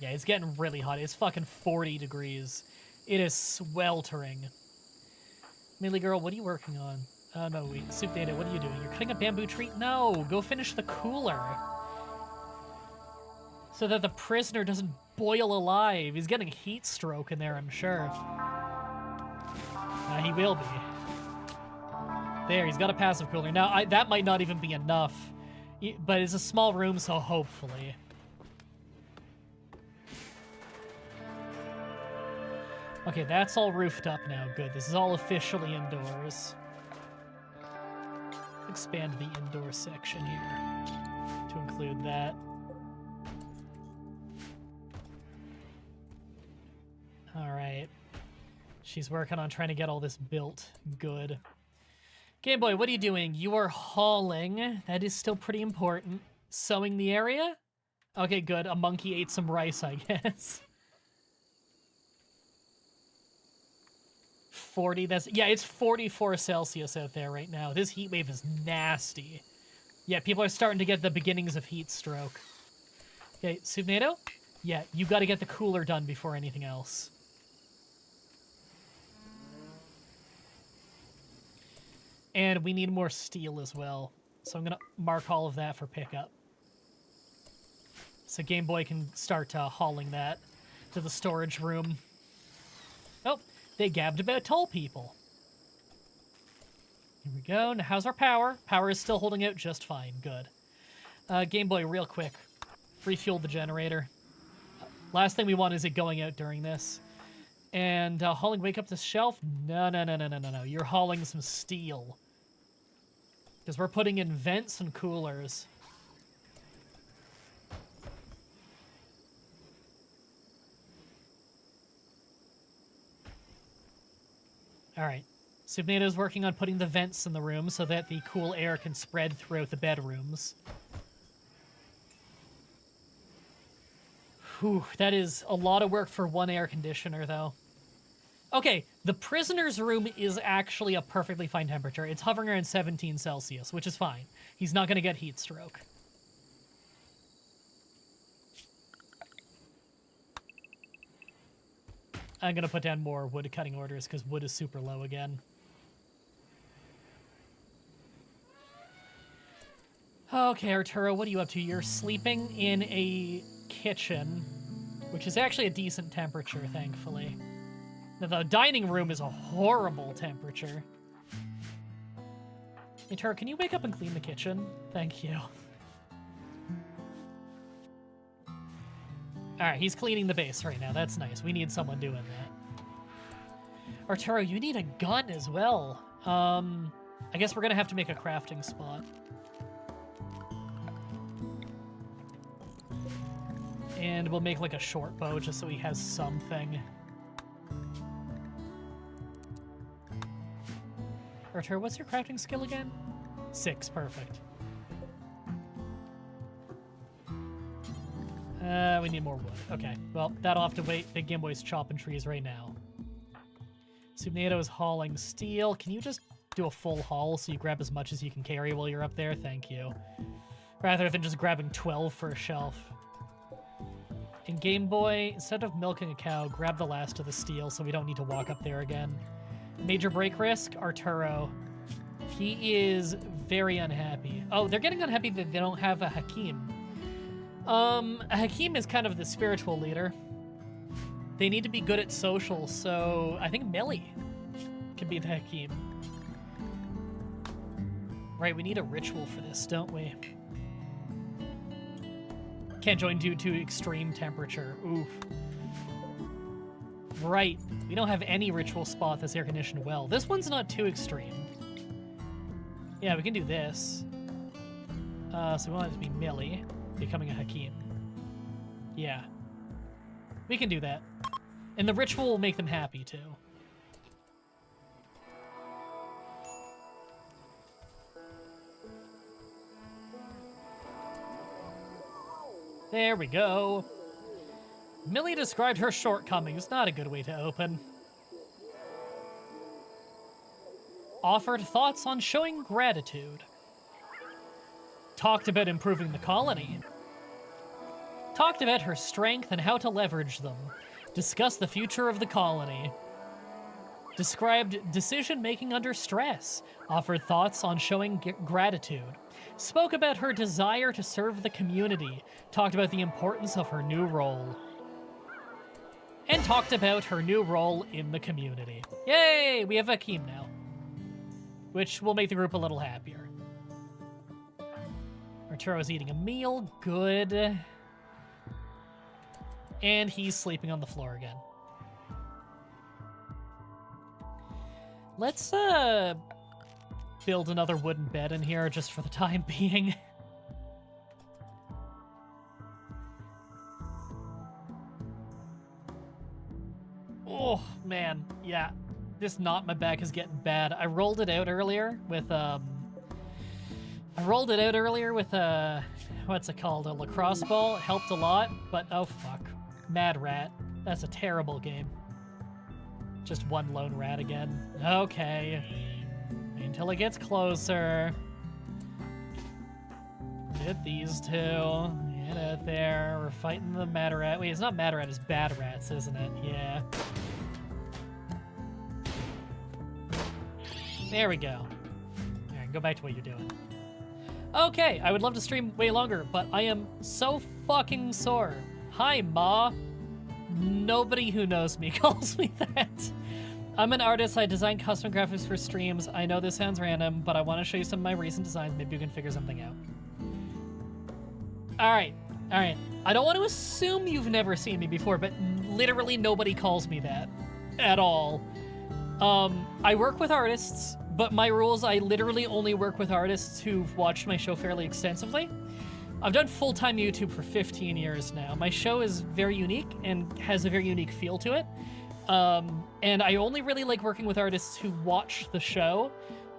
Yeah, it's getting really hot. It's fucking 40 degrees. It is sweltering. Millie girl, what are you working on? Oh, no, wait. Soup Data, what are you doing? You're cutting a bamboo tree? No, go finish the cooler. So that the prisoner doesn't boil alive. He's getting heat stroke in there, I'm sure. He will be. There, he's got a passive cooler. Now, that might not even be enough. But it's a small room, so hopefully. Okay, that's all roofed up now. Good. This is all officially indoors. Expand the indoor section here to include that. All right. She's working on trying to get all this built. Good. Game Boy, what are you doing? You are hauling. That is still pretty important. Sowing the area? Okay, good. A monkey ate some rice, I guess. 40, yeah, it's 44 Celsius out there right now. This heat wave is nasty. Yeah, people are starting to get the beginnings of heat stroke. Okay, Subnado? Yeah, you gotta get the cooler done before anything else. And we need more steel as well. So I'm gonna mark all of that for pickup. So Game Boy can start hauling that to the storage room. Oh, they gabbed about tall people. Here we go. Now, how's our power? Power is still holding out just fine. Good. Game Boy, real quick. Refuel the generator. Last thing we want is it going out during this. And hauling wake up the shelf? No. You're hauling some steel. Because we're putting in vents and coolers. All right. Subnato's working on putting the vents in the room so that the cool air can spread throughout the bedrooms. Whew, that is a lot of work for one air conditioner, though. Okay, the prisoner's room is actually a perfectly fine temperature. It's hovering around 17 Celsius, which is fine. He's not going to get heat stroke. I'm going to put down more wood cutting orders because wood is super low again. Okay, Arturo, what are you up to? You're sleeping in a kitchen, which is actually a decent temperature, thankfully. Now, the dining room is a horrible temperature. Hey, Arturo, can you wake up and clean the kitchen? Thank you. Alright, he's cleaning the base right now. That's nice. We need someone doing that. Arturo, you need a gun as well. I guess we're gonna have to make a crafting spot. And we'll make like a short bow just so he has something. Arturo, what's your crafting skill again? 6, perfect. We need more wood. Okay, well, that'll have to wait. Big Game Boy's chopping trees right now. Subnado is hauling steel. Can you just do a full haul so you grab as much as you can carry while you're up there? Thank you. Rather than just grabbing 12 for a shelf. And Game Boy, instead of milking a cow, grab the last of the steel so we don't need to walk up there again. Major break risk, Arturo. He is very unhappy. Oh, they're getting unhappy that they don't have a Hakim. A Hakim is kind of the spiritual leader. They need to be good at social, so I think Millie can be the Hakim. Right, we need a ritual for this, don't we? Can't join due to extreme temperature. Oof. Right, we don't have any ritual spot that's air conditioned well. This one's not too extreme. Yeah, we can do this. So we want it to be Millie becoming a Hakim. Yeah. We can do that. And the ritual will make them happy, too. There we go. Millie described her shortcomings. Not a good way to open. Offered thoughts on showing gratitude. Talked about improving the colony. talked about her strength and how to leverage them, discussed the future of the colony, described decision-making under stress, offered thoughts on showing gratitude, spoke about her desire to serve the community, talked about the importance of her new role, and talked about her new role in the community. Yay! We have Akeem now, which will make the group a little happier. Arturo's eating a meal. Good. And he's sleeping on the floor again. Let's, build another wooden bed in here just for the time being. Oh, man. Yeah. This knot in my back is getting bad. I rolled it out earlier with, what's it called? A lacrosse ball. It helped a lot, but oh fuck. Mad Rat. That's a terrible game. Just one lone rat again. Okay. Wait until it gets closer. Get these two. Get out there. We're fighting the Mad Rat. Wait, it's not Mad Rat, it's Bad Rats, isn't it? Yeah. There we go. Alright, go back to what you're doing. Okay, I would love to stream way longer, but I am so fucking sore. Hi, Ma. Nobody who knows me calls me that. I'm an artist. I design custom graphics for streams. I know this sounds random, but I want to show you some of my recent designs. Maybe you can figure something out. All right. I don't want to assume you've never seen me before, but literally nobody calls me that at all. I work with artists, but my rules, I literally only work with artists who've watched my show fairly extensively. I've done full-time YouTube for 15 years now. My show is very unique and has a very unique feel to it. And I only really like working with artists who watch the show.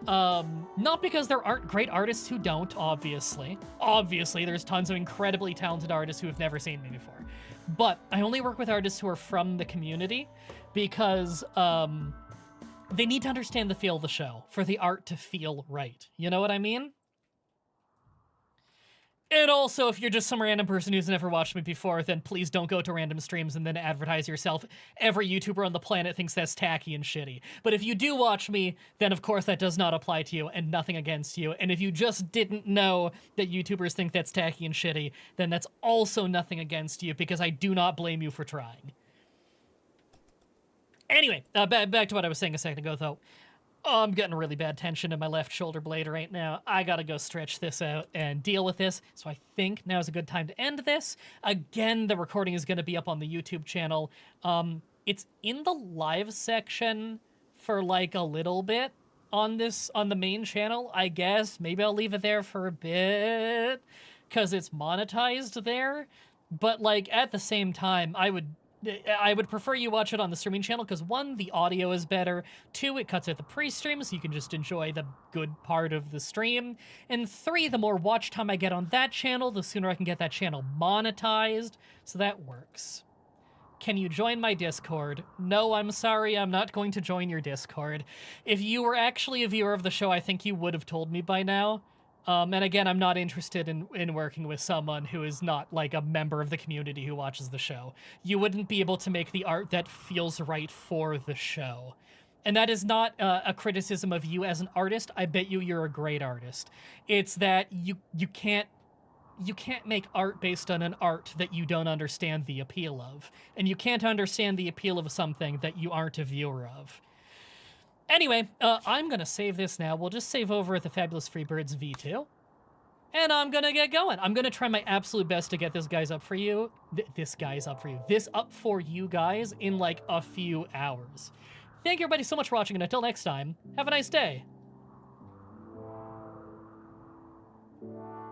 Not because there aren't great artists who don't, obviously. Obviously, there's tons of incredibly talented artists who have never seen me before. But I only work with artists who are from the community because, they need to understand the feel of the show for the art to feel right. You know what I mean? And also, if you're just some random person who's never watched me before, then please don't go to random streams and then advertise yourself. Every YouTuber on the planet thinks that's tacky and shitty. But if you do watch me, then of course that does not apply to you and nothing against you. And if you just didn't know that YouTubers think that's tacky and shitty, then that's also nothing against you because I do not blame you for trying. Anyway, back to what I was saying a second ago, though. Oh, I'm getting really bad tension in my left shoulder blade right now. I gotta go stretch this out and deal with this. So I think now is a good time to end this. Again, the recording is gonna be up on the YouTube channel. It's in the live section for like a little bit on the main channel, I guess. Maybe I'll leave it there for a bit because it's monetized there. But like at the same time, I would prefer you watch it on the streaming channel because, one, the audio is better, two, it cuts out the pre-stream so you can just enjoy the good part of the stream, and three, the more watch time I get on that channel, the sooner I can get that channel monetized, so that works. Can you join my Discord? No, I'm sorry, I'm not going to join your Discord. If you were actually a viewer of the show, I think you would have told me by now. And again, I'm not interested in working with someone who is not, like, a member of the community who watches the show. You wouldn't be able to make the art that feels right for the show. And that is not a criticism of you as an artist. I bet you're a great artist. It's that you can't make art based on an art that you don't understand the appeal of. And you can't understand the appeal of something that you aren't a viewer of. Anyway, I'm gonna save this now. We'll just save over at the Fabulous Freebirds V2. And I'm gonna get going. I'm gonna try my absolute best to get this up for you. This up for you guys in like a few hours. Thank you everybody so much for watching, and until next time, have a nice day.